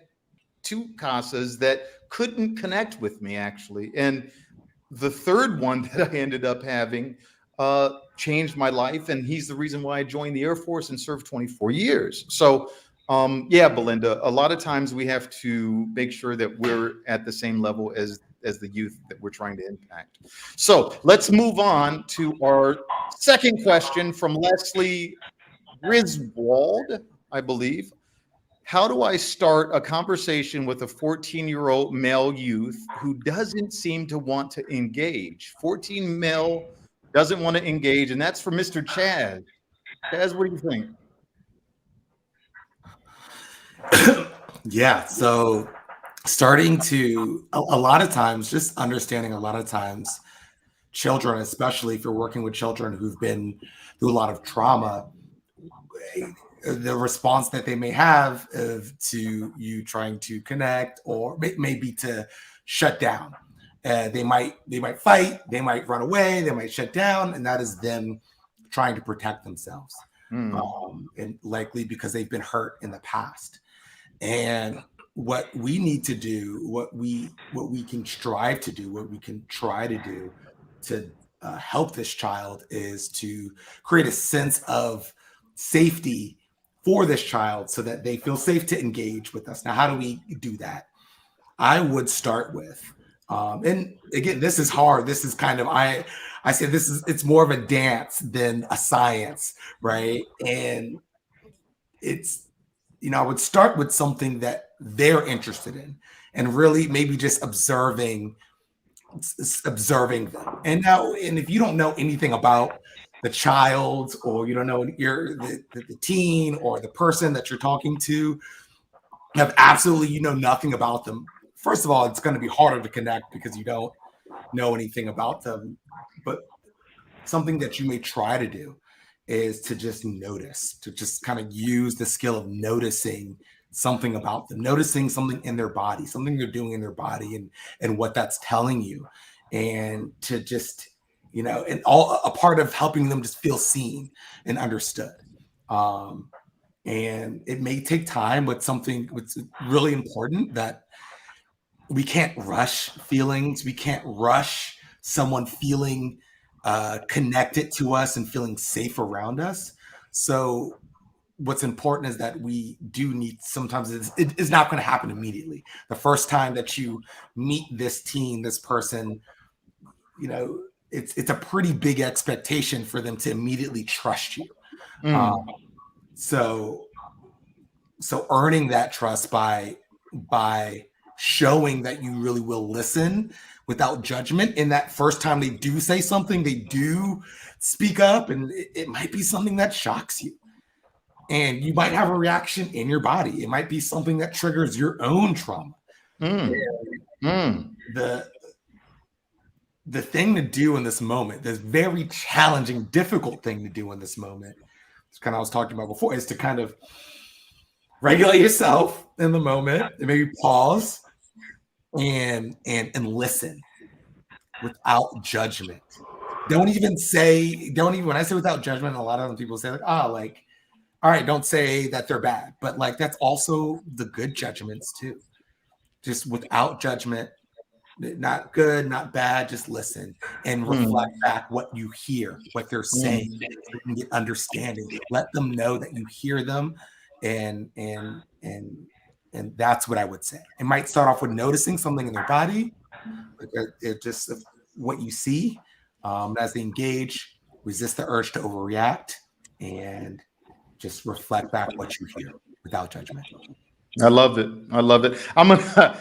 two casas that couldn't connect with me actually. And the third one that I ended up having changed my life. And he's the reason why I joined the Air Force and served 24 years. So yeah, Belinda, a lot of times we have to make sure that we're at the same level as the youth that we're trying to impact. So let's move on to our second question from Leslie Griswold, I believe. How do I start a conversation with a 14-year-old male youth who doesn't seem to want to engage? 14 male doesn't want to engage, and that's for Mr. Chaz. Chaz, what do you think? Yeah, so starting to a lot of times, just understanding a lot of times, children, especially if you're working with children who've been through a lot of trauma, the response that they may have to you trying to connect or maybe to shut down. They might fight, they might run away, they might shut down, and that is them trying to protect themselves, and likely because they've been hurt in the past. And what we need to do, what we can strive to do, what we can try to do to help this child is to create a sense of safety for this child so that they feel safe to engage with us. Now, how do we do that? I would start with, and again, this is hard. This is kind of, I say it's more of a dance than a science, right? And it's, I would start with something that they're interested in and really maybe just observing them. And if you don't know anything about the child, or you don't know the teen or the person that you're talking to, have absolutely nothing about them. First of all, it's going to be harder to connect because you don't know anything about them. But something that you may try to do is to just notice, to just kind of use the skill of noticing something about them, noticing something in their body, something they're doing in their body, and what that's telling you, and to just and all a part of helping them just feel seen and understood. And it may take time, but something that's really important that we can't rush feelings. We can't rush someone feeling connected to us and feeling safe around us. So what's important is that we do need, sometimes it is not going to happen immediately. The first time that you meet this teen, this person, it's a pretty big expectation for them to immediately trust you. So earning that trust by showing that you really will listen without judgment. In that first time they do say something, they do speak up, and it might be something that shocks you. And you might have a reaction in your body. It might be something that triggers your own trauma. The thing to do in this moment, this very challenging, difficult thing to do in this moment, it's kind of I was talking about before, is to kind of regulate yourself in the moment, and maybe pause and listen without judgment. Don't even, when I say without judgment, a lot of people say like, oh, like, all right, don't say that they're bad. But like, that's also the good judgments too. Just without judgment, not good, not bad, just listen and reflect back what you hear, what they're saying, so you can get understanding. Let them know that you hear them, and that's what I would say. It might start off with noticing something in their body, like it just what you see. As they engage, resist the urge to overreact, and just reflect back what you hear without judgment. I love it. I love it. I'm gonna.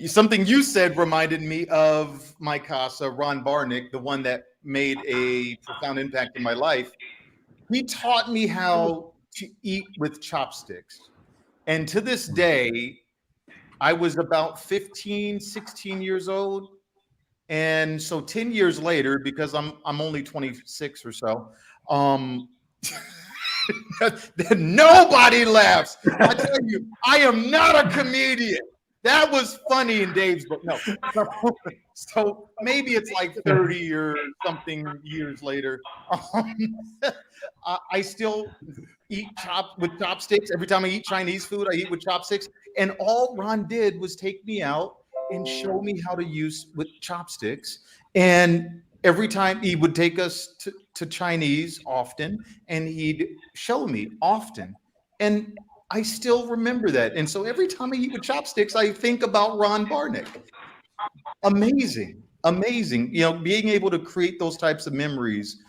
Something you said reminded me of my casa, Ron Barnick, the one that made a profound impact in my life. He taught me how to eat with chopsticks, and to this day, I was about 15, 16 years old, and so 10 years later, because I'm only 26 or so. Nobody laughs. I tell you, I am not a comedian. That was funny in Dave's book. No. So maybe it's like 30 or something years later. I still eat with chopsticks. Every time I eat Chinese food, I eat with chopsticks. And all Ron did was take me out and show me how to use with chopsticks. And every time he would take us to Chinese often, and he'd show me often. And I still remember that. And so every time I eat with chopsticks, I think about Ron Barnick. Amazing, amazing. You know, being able to create those types of memories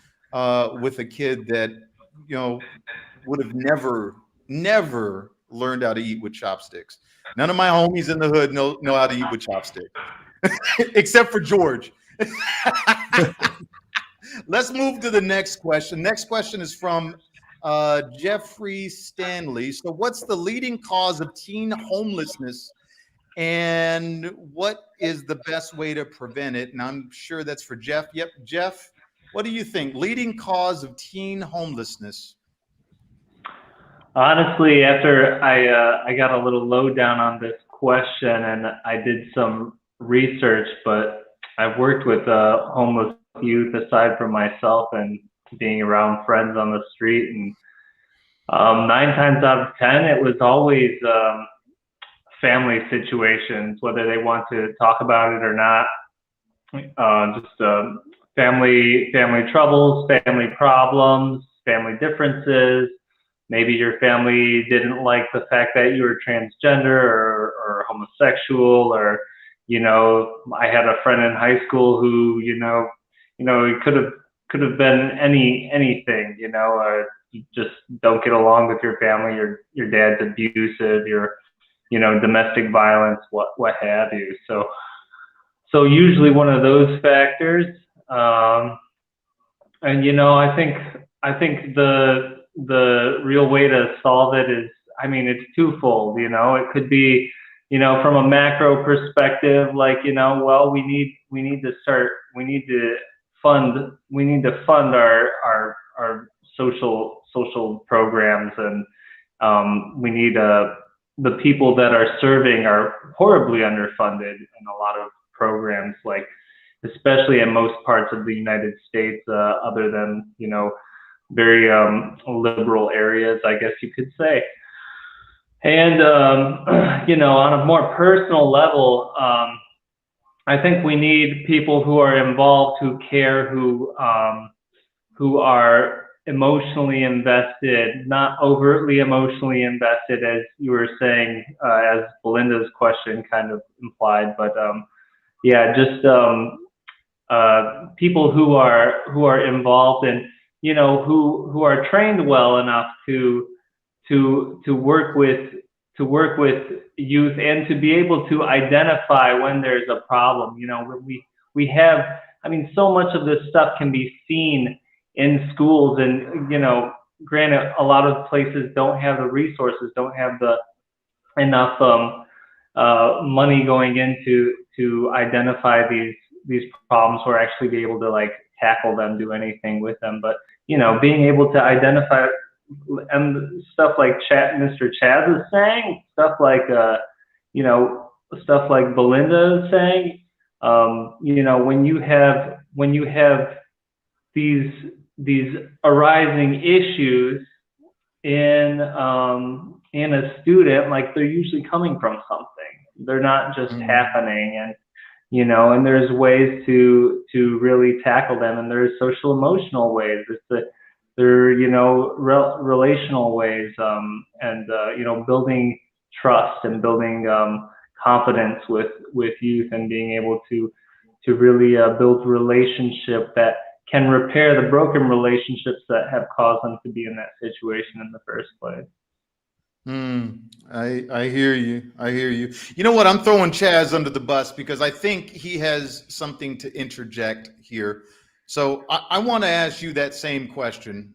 with a kid that, you know, would have never learned how to eat with chopsticks. None of my homies in the hood know how to eat with chopsticks, except for George. Let's move to the next question. Next question is from Jeffrey Stanley. So what's the leading cause of teen homelessness, and what is the best way to prevent it? And I'm sure that's for Jeff. Yep, Jeff, what do you think? Leading cause of teen homelessness? Honestly, after I got a little lowdown on this question and I did some research, but I've worked with homeless youth aside from myself and being around friends on the street, and 9 times out of 10 it was always family situations, whether they want to talk about it or not. Family troubles, family problems, family differences. Maybe your family didn't like the fact that you were transgender or homosexual, or, you know, I had a friend in high school who, it could have been anything, you just don't get along with your family, your dad's abusive, your, domestic violence, what have you. So usually one of those factors. And, I think the real way to solve it is, it's twofold. It could be, from a macro perspective, like, well, we need to fund our social programs, and we need the people that are serving are horribly underfunded in a lot of programs, like especially in most parts of the United States, other than very liberal areas, I guess you could say. And on a more personal level, I think we need people who are involved, who care, who are emotionally invested, not overtly emotionally invested, as you were saying, as Belinda's question kind of implied. But people who are involved and who are trained well enough to work with youth and to be able to identify when there's a problem. We have, so much of this stuff can be seen in schools, and granted, a lot of places don't have the resources, don't have enough money going into to identify these problems, or actually be able to tackle them, do anything with them. But being able to identify and stuff like Mr. Chaz is saying, stuff like you know, stuff like Belinda is saying. You know, when you have these arising issues in a student, like they're usually coming from something. They're not just happening, and you know, and there's ways to really tackle them, and there's social emotional ways. There are, you know, relational ways, and you know, building trust and building confidence with youth, and being able to really build relationship that can repair the broken relationships that have caused them to be in that situation in the first place. I hear you. I hear you. You know what? I'm throwing Chaz under the bus because I think he has something to interject here. So I want to ask you that same question.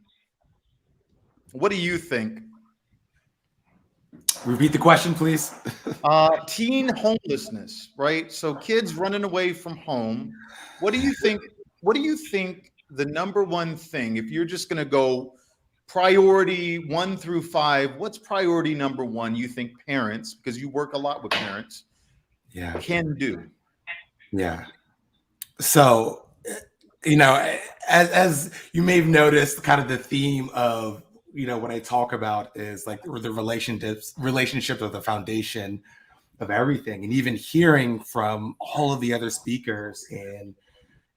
What do you think? Repeat the question, please. Teen homelessness, right? So kids running away from home. What do you think? What do you think the number one thing, if you're just going to go priority 1 through 5, what's priority number 1 you think parents, because you work a lot with parents, can do? Yeah. So, you know, as you may have noticed, kind of the theme of, you know, what I talk about is like the relationships are the foundation of everything. And even hearing from all of the other speakers, and,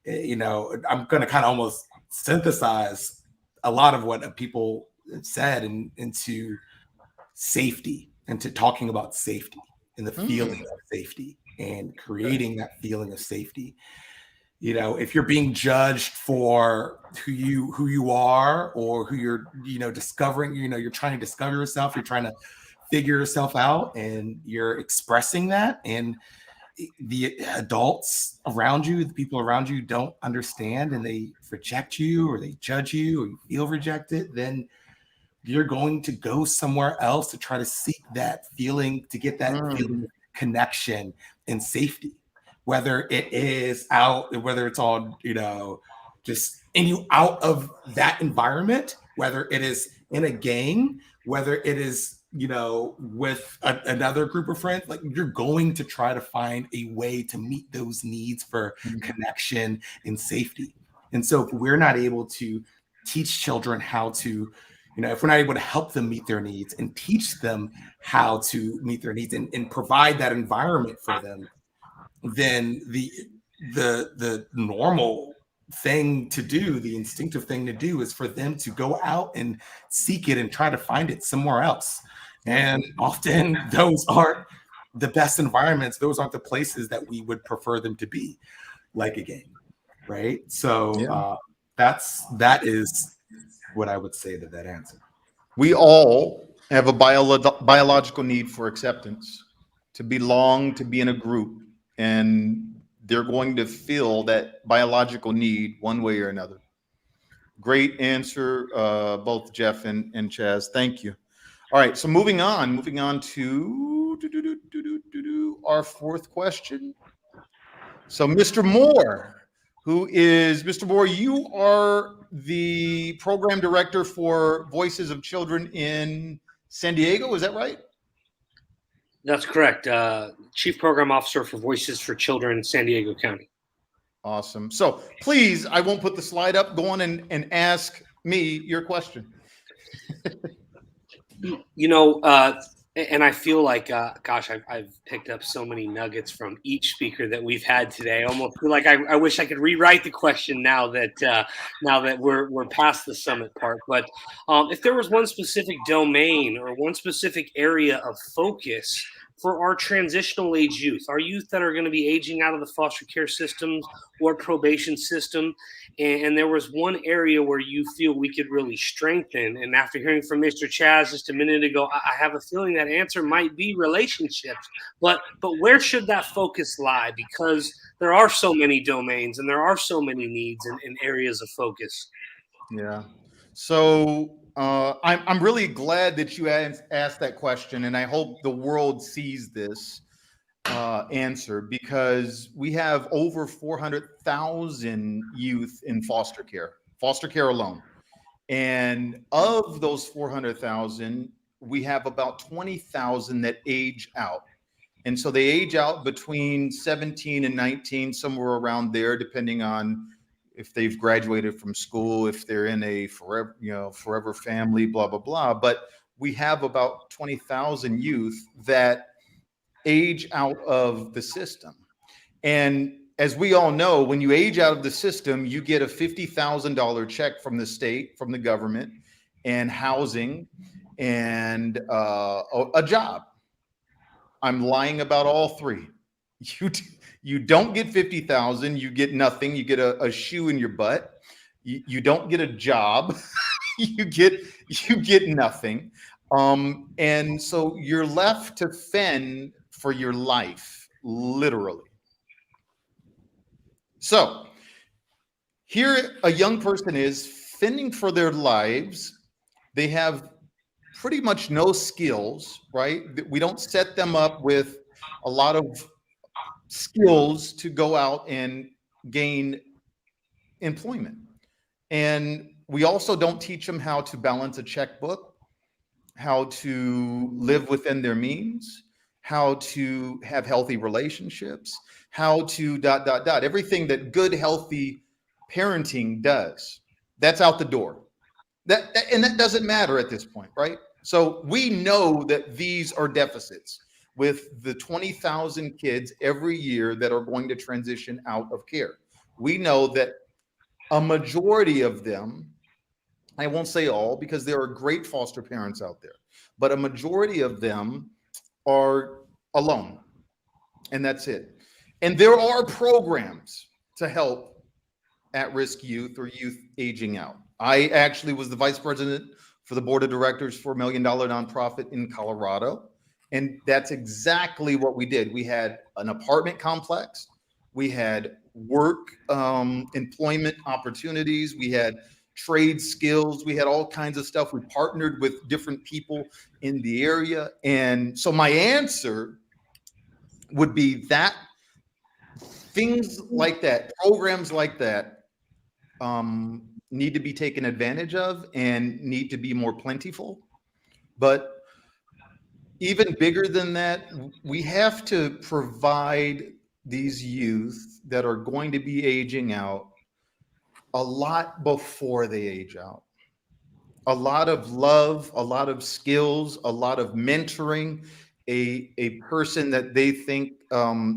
you know, I'm going to kind of almost synthesize a lot of what people said into safety, into talking about safety and the feeling of safety and creating that feeling of safety. You know, if you're being judged for who you are, or who you're, you know, discovering, you know, you're trying to discover yourself, you're trying to figure yourself out, and you're expressing that, and the adults around you, the people around you don't understand, and they reject you, or they judge you, or you feel rejected, then you're going to go somewhere else to try to seek that feeling, to get that feeling of connection and safety. Whether it is out, whether it's all, you know, just in you out of that environment, whether it is in a gang, whether it is, you know, with another group of friends, like you're going to try to find a way to meet those needs for connection and safety. And so if we're not able to teach children how to, you know, if we're not able to help them meet their needs and teach them how to meet their needs, and provide that environment for them, then the normal thing to do, the instinctive thing to do, is for them to go out and seek it and try to find it somewhere else. And often those aren't the best environments. Those aren't the places that we would prefer them to be, like a game, right? So that is what I would say to that answer. We all have a biological need for acceptance, to belong, to be in a group, and they're going to feel that biological need one way or another. Great answer, both Jeff and Chaz. Thank you. All right, so moving on to our fourth question. So Mr. Moore, Mr. Moore, you are the program director for Voices of Children in San Diego, is that right? That's correct. Chief Program Officer for Voices for Children in San Diego County. Awesome. So please, I won't put the slide up. Go on and ask me your question. You know, and I feel like, gosh, I've picked up so many nuggets from each speaker that we've had today. I almost feel like I wish I could rewrite the question now that we're past the summit part. But if there was one specific domain or one specific area of focus for our transitional age youth, our youth that are going to be aging out of the foster care systems or probation system, and there was one area where you feel we could really strengthen, and after hearing from Mr. Chaz just a minute ago, I have a feeling that answer might be relationships. But where should that focus lie? Because there are so many domains and there are so many needs and areas of focus. Yeah. So I'm really glad that you asked that question, and I hope the world sees this answer, because we have over 400,000 youth in foster care alone. And of those 400,000, we have about 20,000 that age out. And so they age out between 17 and 19, somewhere around there, depending on if they've graduated from school, if they're in a forever family, blah, blah, blah. But we have about 20,000 youth that age out of the system. And as we all know, when you age out of the system, you get a $50,000 check from the state, from the government, and housing, and a job. I'm lying about all three. You don't get 50,000. You get nothing. You get a shoe in your butt. You don't get a job. you get nothing. And so you're left to fend for your life, literally. So here a young person is fending for their lives. They have pretty much no skills, right? We don't set them up with a lot of skills to go out and gain employment. And we also don't teach them how to balance a checkbook, how to live within their means, how to have healthy relationships, how to ... Everything that good, healthy parenting does, that's out the door. And that doesn't matter at this point, right? So we know that these are deficits with the 20,000 kids every year that are going to transition out of care. We know that a majority of them, I won't say all because there are great foster parents out there, but a majority of them are alone, and that's it. And there are programs to help at-risk youth or youth aging out. I actually was the vice president for the board of directors for $1 Million nonprofit in Colorado. And that's exactly what we did. We had an apartment complex. We had work, employment opportunities. We had trade skills. We had all kinds of stuff. We partnered with different people in the area. And so my answer would be that things like that, programs like that, need to be taken advantage of and need to be more plentiful. But even bigger than that, we have to provide these youth that are going to be aging out a lot before they age out. A lot of love, a lot of skills, a lot of mentoring, a person that they think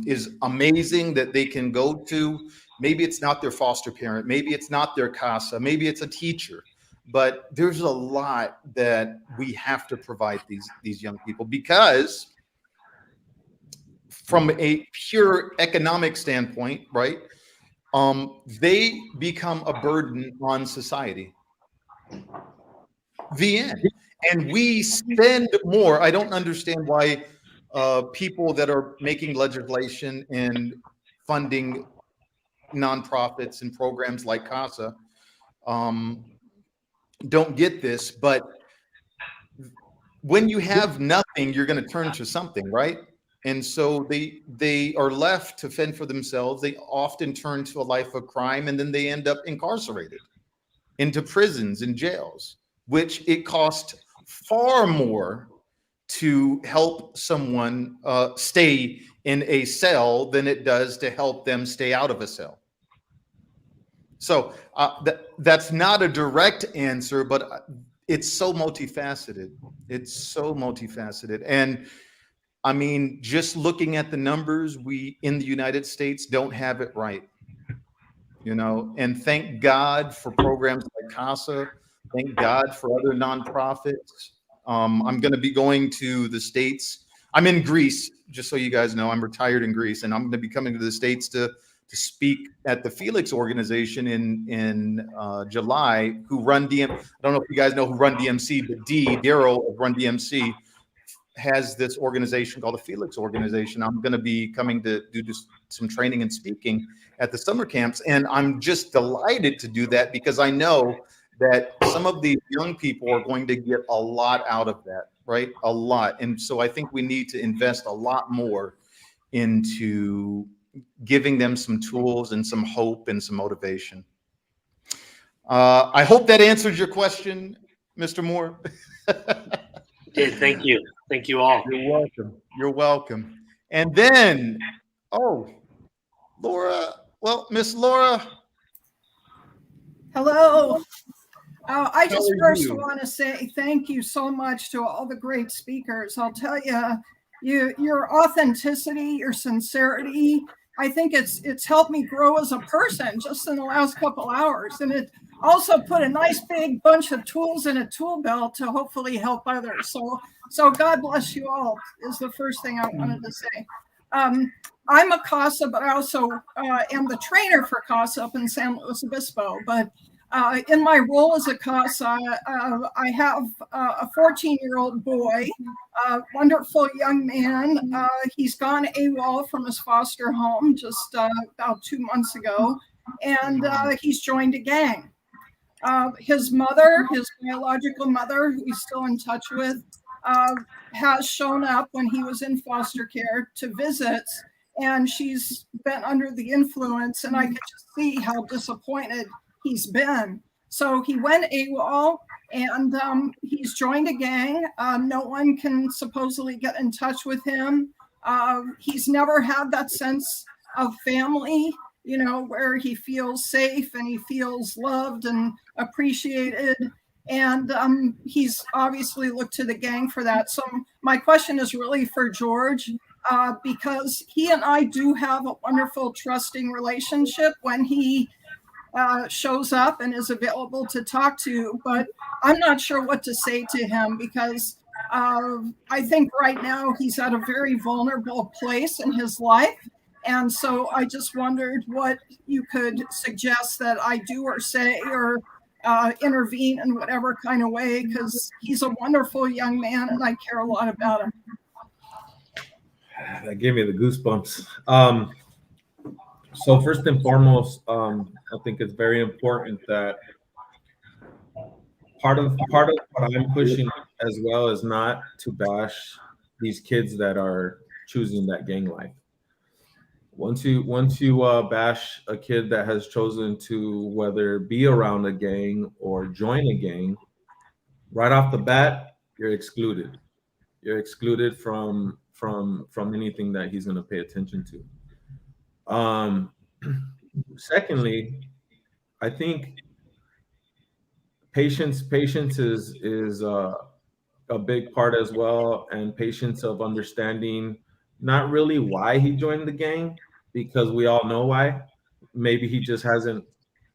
is amazing that they can go to. Maybe it's not their foster parent, maybe it's not their CASA, maybe it's a teacher, but there's a lot that we have to provide these young people, because from a pure economic standpoint, right, they become a burden on society. The end. And we spend more. I don't understand why people that are making legislation and funding nonprofits and programs like CASA don't get this, but when you have nothing, you're going to turn to something, right? And so they are left to fend for themselves. They often turn to a life of crime, and then they end up incarcerated into prisons and jails, which it costs far more to help someone stay in a cell than it does to help them stay out of a cell. So that's not a direct answer, but it's so multifaceted. It's so multifaceted. And I mean, just looking at the numbers, we in the United States don't have it right, you know, and thank God for programs like CASA. Thank God for other nonprofits. I'm going to be going to the States. I'm in Greece, just so you guys know. I'm retired in Greece, and I'm going to be coming to the States to speak at the Felix organization in July, who run I don't know if you guys know who Run DMC, but Daryl of Run DMC has this organization called the Felix organization. I'm going to be coming to do just some training and speaking at the summer camps. And I'm just delighted to do that because I know that some of these young people are going to get a lot out of that, right? A lot. And so I think we need to invest a lot more into giving them some tools and some hope and some motivation. I hope that answers your question, Mr. Moore. Did. Thank you. Thank you all. You're welcome. You're welcome. And then, Laura. Well, Miss Laura. Hello. I How just are first you? want to say thank you so much to all the great speakers. I'll tell you, your authenticity, your sincerity, I think it's helped me grow as a person just in the last couple hours. And it also put a nice big bunch of tools in a tool belt to hopefully help others. So God bless you all is the first thing I wanted to say. I'm a CASA, but I also am the trainer for CASA up in San Luis Obispo. But in my role as a CASA, I have a 14-year-old boy, a wonderful young man. He's gone AWOL from his foster home just about 2 months ago, and he's joined a gang. His mother, his biological mother, who he's still in touch with, has shown up when he was in foster care to visits, and she's been under the influence, and I could just see how disappointed he's been. So he went AWOL, and he's joined a gang. No one can supposedly get in touch with him. He's never had that sense of family, you know, where he feels safe and he feels loved and appreciated. And he's obviously looked to the gang for that. So my question is really for George, because he and I do have a wonderful trusting relationship when he shows up and is available to talk to, but I'm not sure what to say to him because I think right now he's at a very vulnerable place in his life. And so I just wondered what you could suggest that I do or say or intervene in whatever kind of way, because he's a wonderful young man and I care a lot about him. That gave me the goosebumps. So first and foremost, I think it's very important that part of what I'm pushing as well is not to bash these kids that are choosing that gang life. Once you bash a kid that has chosen to whether be around a gang or join a gang, right off the bat, you're excluded. You're excluded from anything that he's going to pay attention to. Secondly, I think patience is a big part as well, and patience of understanding not really why he joined the gang, because we all know why. Maybe he just hasn't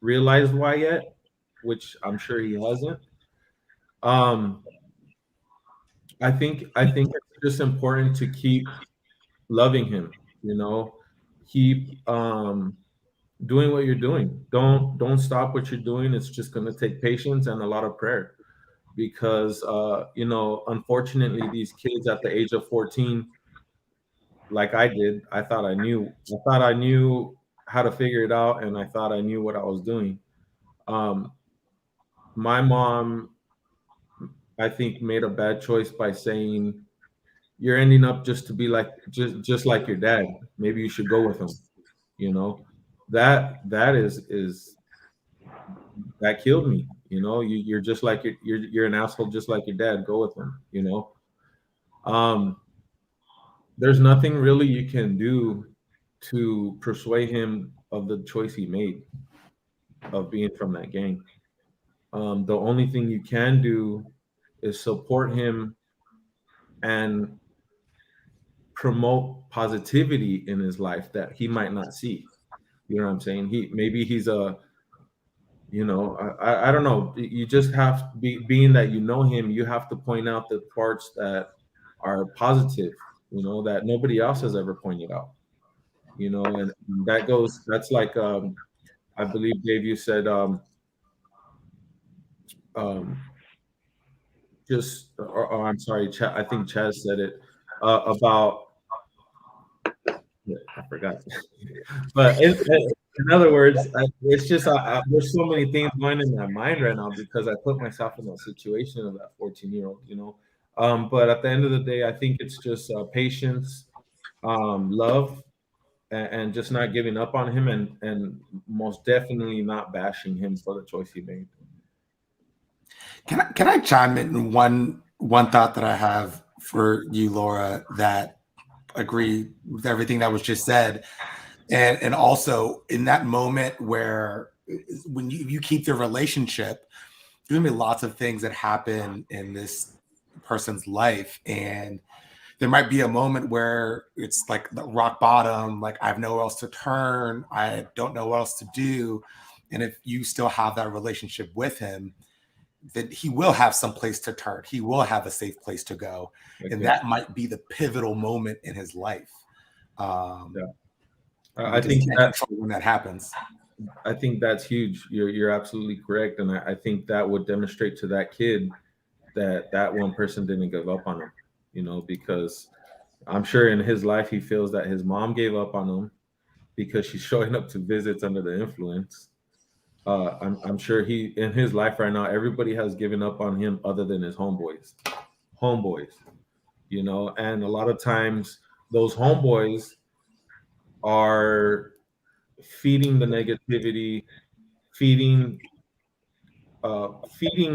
realized why yet, which I'm sure he hasn't. I think it's just important to keep loving him, you know, keep doing what you're doing. Don't stop what you're doing. It's just going to take patience and a lot of prayer, because you know, unfortunately, these kids at the age of 14, like I did, I thought I knew how to figure it out, and I thought I knew what I was doing. My mom, I think, made a bad choice by saying, "You're ending up just to be like just like your dad. Maybe you should go with him." You know, that killed me. You know, you're just like you're an asshole, just like your dad. Go with him. You know, there's nothing really you can do to persuade him of the choice he made of being from that gang. The only thing you can do is support him and promote positivity in his life that he might not see. You know what I'm saying? He's a, you know, I don't know. You just have to being that you know him, you have to point out the parts that are positive, you know, that nobody else has ever pointed out. You know, and that's like I believe Dave, you said I'm sorry, I think Chaz said it about, I forgot. But in other words, it's just there's so many things going in my mind right now because I put myself in that situation of that 14-year-old, you know. But at the end of the day, I think it's just patience, love, and just not giving up on him, and most definitely not bashing him for the choice he made. Can I chime in one thought that I have for you, Laura, that agree with everything that was just said, and also in that moment where when you keep the relationship, there's gonna be lots of things that happen in this person's life, and there might be a moment where it's like the rock bottom, like I have nowhere else to turn, I don't know what else to do, and if you still have that relationship with him, that he will have some place to turn. He will have a safe place to go. Okay. And that might be the pivotal moment in his life. I think that when that happens. I think that's huge. You're absolutely correct. And I think that would demonstrate to that kid that one person didn't give up on him, you know, because I'm sure in his life, he feels that his mom gave up on him because she's showing up to visits under the influence. I'm sure in his life right now, everybody has given up on him other than his homeboys, you know, and a lot of times those homeboys are feeding the negativity, feeding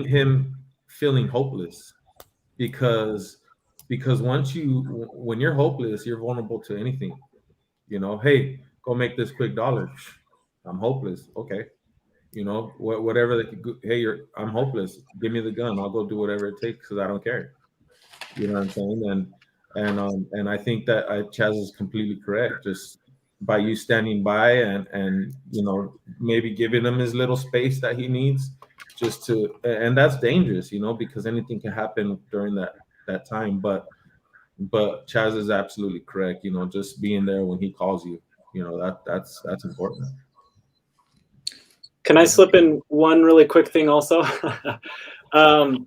him feeling hopeless because when you're hopeless, you're vulnerable to anything, you know. Hey, go make this quick dollar. I'm hopeless. Okay. You know, whatever they could. Hey, I'm hopeless. Give me the gun. I'll go do whatever it takes because I don't care. You know what I'm saying? And I think that Chaz is completely correct. Just by you standing by and you know, maybe giving him his little space that he needs, just to, and that's dangerous, you know, because anything can happen during that time. But Chaz is absolutely correct. You know, just being there when he calls you. You know, that's important. Can I slip in one really quick thing also? One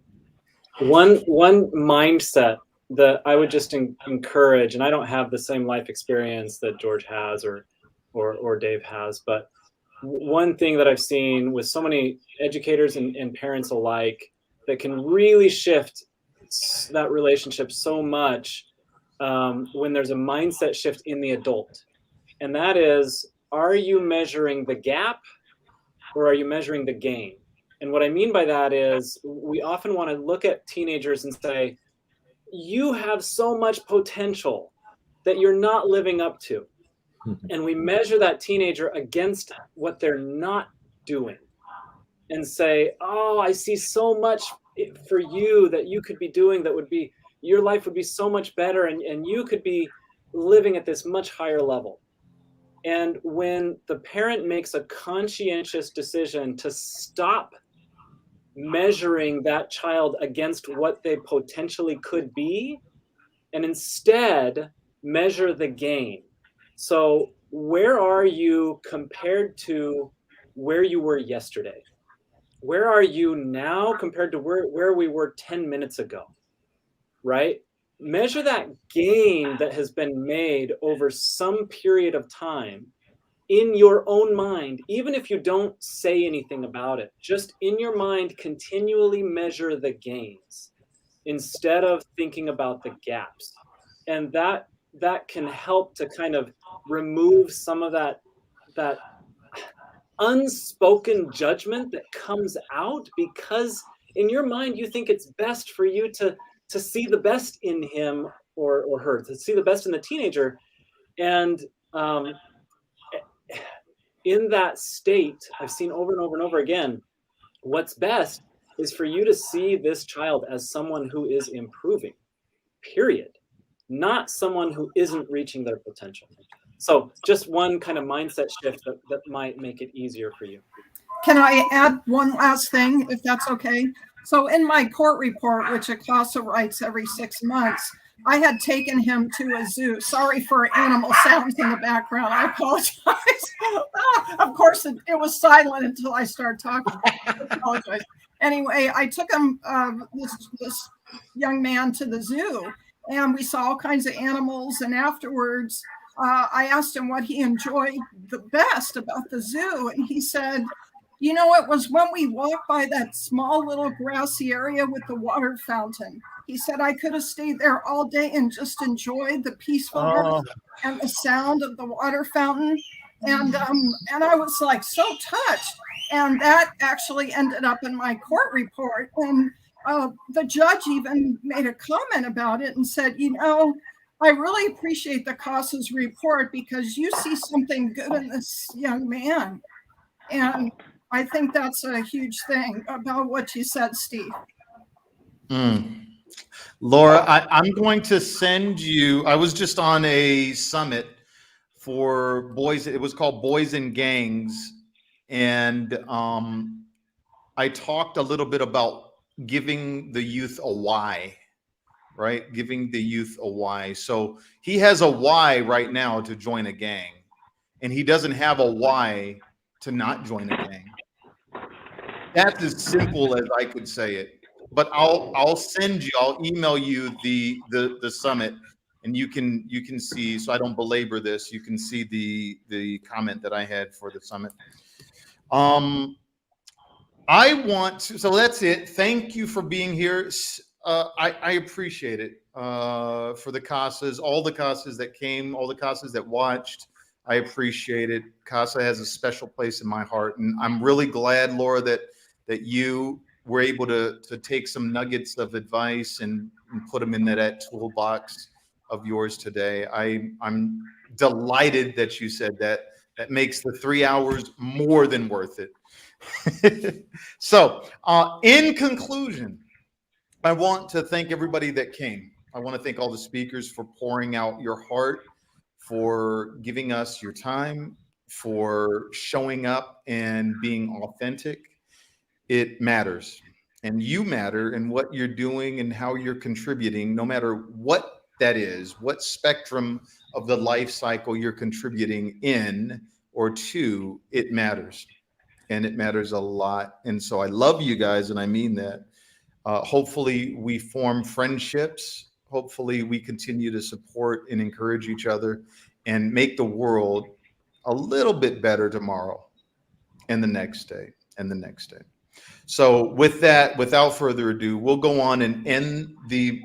mindset that I would just encourage, and I don't have the same life experience that George has or Dave has, but one thing that I've seen with so many educators and parents alike that can really shift that relationship so much when there's a mindset shift in the adult. And that is, are you measuring the gap or are you measuring the gain? And what I mean by that is we often want to look at teenagers and say, you have so much potential that you're not living up to. And we measure that teenager against what they're not doing and say, oh, I see so much for you that you could be doing that would be, your life would be so much better and you could be living at this much higher level. And when the parent makes a conscientious decision to stop measuring that child against what they potentially could be, and instead measure the gain. So where are you compared to where you were yesterday? Where are you now compared to where we were 10 minutes ago, right? Measure that gain that has been made over some period of time in your own mind, even if you don't say anything about it. Just in your mind, continually measure the gains instead of thinking about the gaps. And that can help to kind of remove some of that unspoken judgment that comes out, because in your mind you think it's best for you to see the best in him or her, to see the best in the teenager. And in that state, I've seen over and over and over again, what's best is for you to see this child as someone who is improving, period, not someone who isn't reaching their potential. So just one kind of mindset shift that might make it easier for you. Can I add one last thing, if that's okay? So in my court report, which ACASA writes every 6 months, I had taken him to a zoo. Sorry for animal sounds in the background. I apologize. Of course, it was silent until I started talking. I apologize. Anyway, I took him, this young man, to the zoo, and we saw all kinds of animals. And afterwards, I asked him what he enjoyed the best about the zoo. And he said, you know, it was when we walked by that small little grassy area with the water fountain. He said I could have stayed there all day and just enjoyed the peacefulness and the sound of the water fountain. And I was like so touched. And that actually ended up in my court report. And the judge even made a comment about it and said, you know, I really appreciate the CASA's report because you see something good in this young man. And I think that's a huge thing about what you said, Steve. Laura, I'm going to send you, I was just on a summit for boys. It was called Boys and Gangs. And I talked a little bit about giving the youth a why, right? Giving the youth a why. So he has a why right now to join a gang, and he doesn't have a why to not join a gang. That's as simple as I could say it. But I'll send you, I'll email you the summit, and you can see, so I don't belabor this, you can see the comment that I had for the summit. I want to, so that's it. Thank you for being here. I appreciate it for the CASAs, all the CASAs that came, all the CASAs that watched. I appreciate it. CASA has a special place in my heart, and I'm really glad, Laura, that you were able to take some nuggets of advice and put them in that toolbox of yours today. I'm delighted that you said that. That makes the 3 hours more than worth it. So, in conclusion, I want to thank everybody that came. I want to thank all the speakers for pouring out your heart, for giving us your time, for showing up and being authentic. It matters, and you matter in what you're doing and how you're contributing, no matter what that is, what spectrum of the life cycle you're contributing in or to, it matters. And it matters a lot. And so I love you guys, and I mean that. Hopefully we form friendships. Hopefully we continue to support and encourage each other and make the world a little bit better tomorrow and the next day and the next day. So with that, without further ado, we'll go on and end the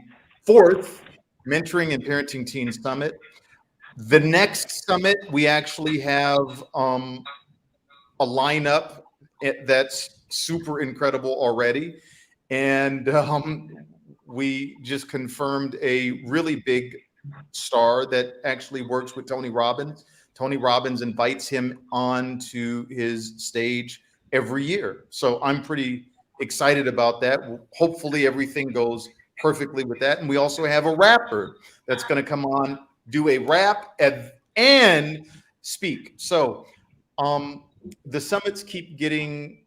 4th Mentoring and Parenting Teens Summit. The next summit, we actually have a lineup that's super incredible already. And we just confirmed a really big star that actually works with Tony Robbins. Tony Robbins invites him on to his stage every year. So I'm pretty excited about that. Hopefully everything goes perfectly with that. And we also have a rapper that's going to come on, do a rap and speak. So the summits keep getting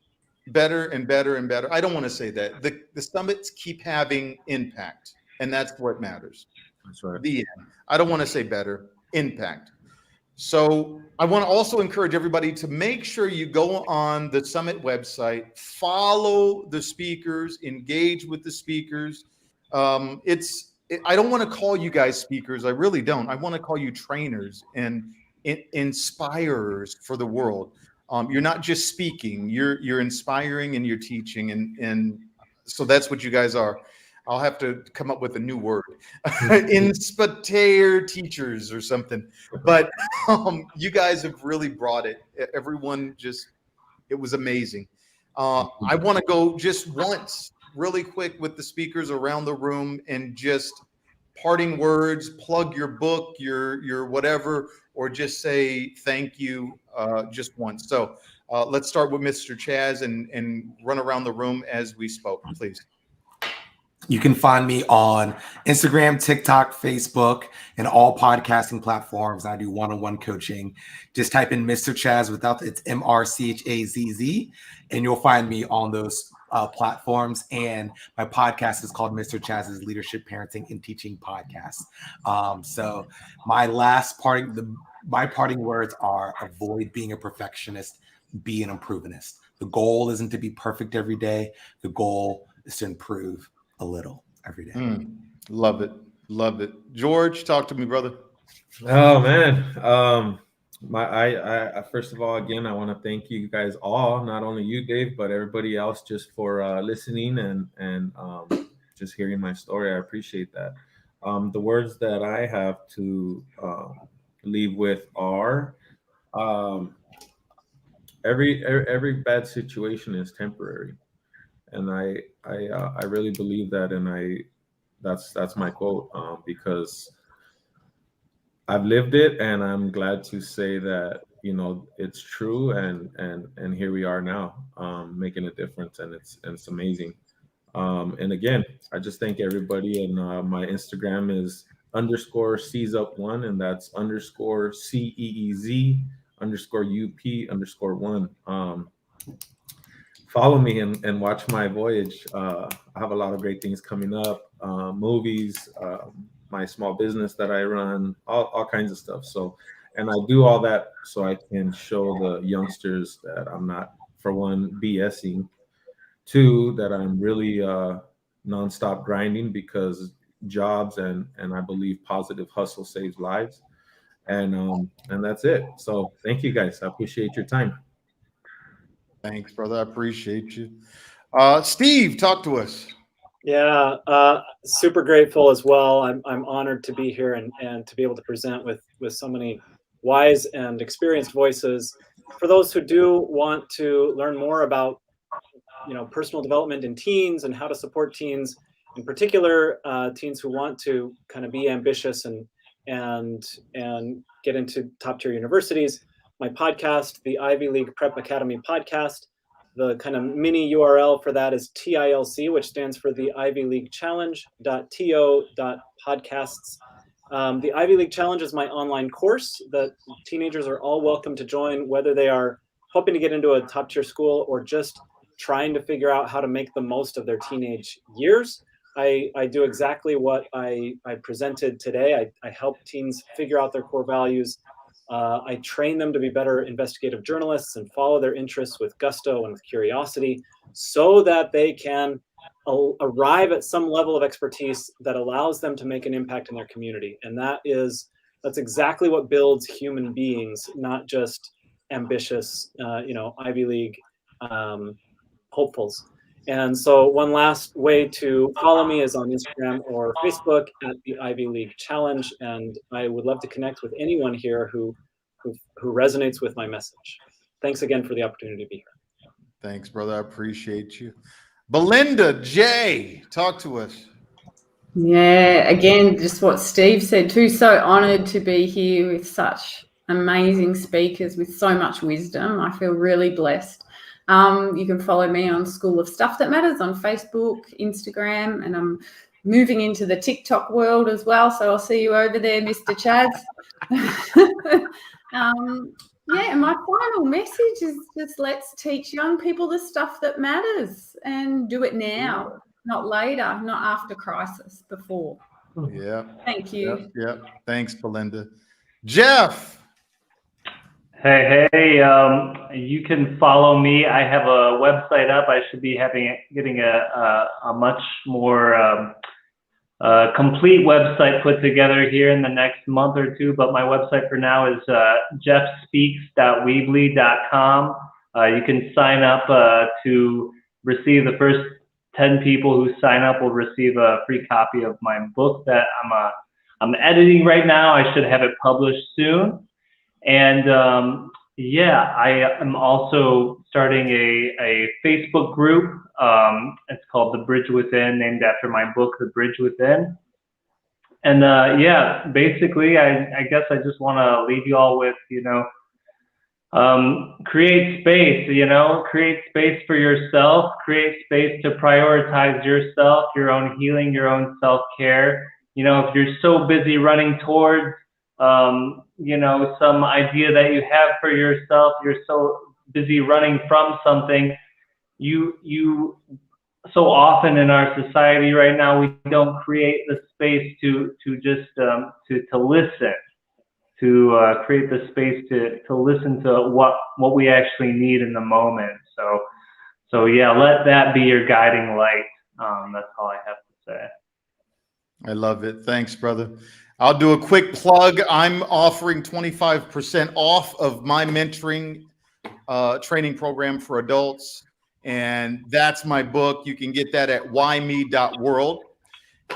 better and better and better. I don't want to say that. The summits keep having impact, and that's what matters. That's right. The end. I don't want to say better, impact. So I want to also encourage everybody to make sure you go on the summit website, follow the speakers, engage with the speakers. I don't want to call you guys speakers. I really don't. I want to call you trainers and inspirers for the world. You're not just speaking, you're inspiring and you're teaching. And so that's what you guys are. I'll have to come up with a new word, inspire teachers or something. But you guys have really brought it. Everyone it was amazing. I want to go just once really quick with the speakers around the room and just parting words, plug your book, your whatever, or just say thank you just once. So let's start with Mr. Chaz and run around the room as we spoke, please. You can find me on Instagram, TikTok, Facebook, and all podcasting platforms. I do one-on-one coaching. Just type in Mr. Chaz it's MrChazz, and you'll find me on those platforms. And my podcast is called Mr. Chazz's Leadership, Parenting, and Teaching Podcast. So my parting words are: avoid being a perfectionist, be an improvementist. The goal isn't to be perfect every day. The goal is to improve a little every day. Love it. Love it. George, talk to me, brother. Oh man. I first of all, again, I want to thank you guys all, not only you, Dave, but everybody else, just for listening and just hearing my story. I appreciate that. The words that I have to leave with are every bad situation is temporary, and I really believe that, and that's my quote, because I've lived it, and I'm glad to say that it's true, and here we are now, making a difference, and it's amazing. And again, I just thank everybody, and my Instagram is _CeeZup1, and that's _CEEZ_UP_1. Follow me and watch my voyage. I have a lot of great things coming up, movies, my small business that I run, all kinds of stuff. So, and I do all that so I can show the youngsters that I'm not, for one, BSing, two, that I'm really nonstop grinding, because jobs and I believe positive hustle saves lives. And that's it. So thank you guys. I appreciate your time. Thanks, brother. I appreciate you. Steve, talk to us. Yeah, super grateful as well. I'm honored to be here and to be able to present with so many wise and experienced voices. For those who do want to learn more about personal development in teens and how to support teens, in particular teens who want to kind of be ambitious and get into top tier universities, my podcast, the Ivy League Prep Academy podcast, the kind of mini URL for that is TILC, which stands for the Ivy League Challenge.to.podcasts. The Ivy League Challenge is my online course that teenagers are all welcome to join, whether they are hoping to get into a top tier school or just trying to figure out how to make the most of their teenage years. I do exactly what I presented today. I help teens figure out their core values. I train them to be better investigative journalists and follow their interests with gusto and with curiosity, so that they can arrive at some level of expertise that allows them to make an impact in their community. And that's exactly what builds human beings, not just ambitious, Ivy League hopefuls. And so one last way to follow me is on Instagram or Facebook at the Ivy League Challenge. And I would love to connect with anyone here who resonates with my message. Thanks again for the opportunity to be here. Thanks, brother. I appreciate you. Belinda J, talk to us. Yeah, again, just what Steve said too. So honored to be here with such amazing speakers with so much wisdom. I feel really blessed. You can follow me on School of Stuff That Matters on Facebook, Instagram, and I'm moving into the TikTok world as well. So I'll see you over there, Mr. Chaz. Yeah, my final message is just let's teach young people the stuff that matters and do it now, not later, not after crisis, before. Yeah. Thank you. Yeah. Thanks, Belinda. Jeff. Hey, you can follow me. I have a website up. I should be getting a much more complete website put together here in the next month or two. But my website for now is jeffspeaks.weebly.com. You can sign up to receive the first 10 people who sign up will receive a free copy of my book that I'm editing right now. I should have it published soon. And I am also starting a Facebook group. It's called The Bridge Within, named after my book, The Bridge Within. And basically, I guess I just want to leave you all with, create space, create space for yourself, create space to prioritize yourself, your own healing, your own self-care. If you're so busy running towards some idea that you have for yourself, you're so busy running from something, you so often in our society right now, we don't create the space to just to listen, to create the space to listen to what we actually need in the moment. So yeah, let that be your guiding light. That's all I have to say. I love it. Thanks, brother. I'll do a quick plug. I'm offering 25% off of my mentoring training program for adults. And that's my book. You can get that at whyme.world.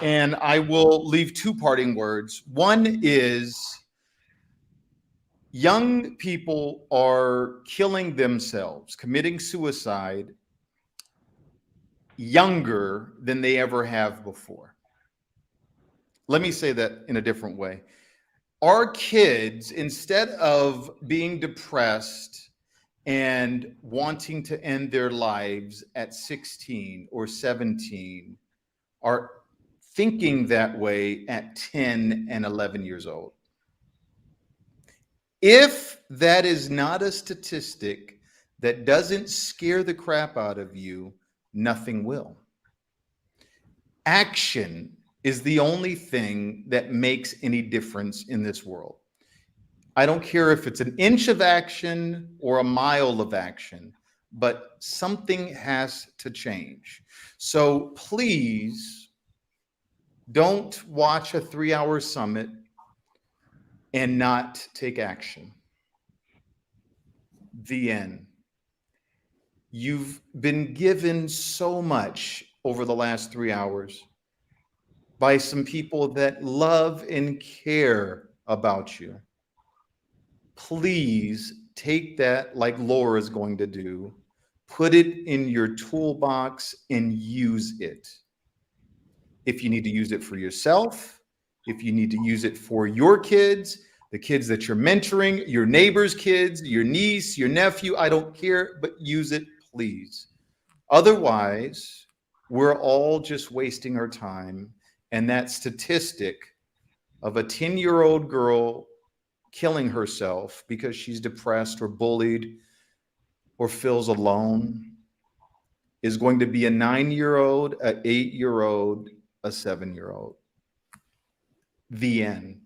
And I will leave two parting words. One is young people are killing themselves, committing suicide younger than they ever have before. Let me say that in a different way. Our kids, instead of being depressed and wanting to end their lives at 16 or 17, are thinking that way at 10 and 11 years old. If that is not a statistic that doesn't scare the crap out of you, nothing will. Action is the only thing that makes any difference in this world. I don't care if it's an inch of action or a mile of action, but something has to change. So please don't watch a 3-hour summit and not take action. The end. You've been given so much over the last 3 hours by some people that love and care about you. Please take that, like Laura is going to do, put it in your toolbox and use it. If you need to use it for yourself, if you need to use it for your kids, the kids that you're mentoring, your neighbor's kids, your niece, your nephew, I don't care, but use it, please. Otherwise, we're all just wasting our time. And that statistic of a 10-year-old girl killing herself because she's depressed or bullied or feels alone is going to be a 9-year-old, an 8-year-old, a 7-year-old. The end.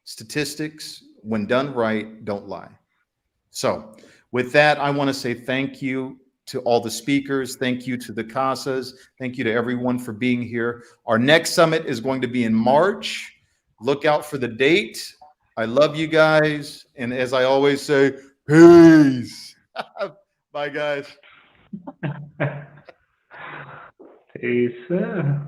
Statistics, when done right, don't lie. So with that, I want to say thank you to all the speakers. Thank you to the CASAs. Thank you to everyone for being here. Our next summit is going to be in March. Look out for the date. I love you guys. And as I always say, peace. Bye, guys. Peace.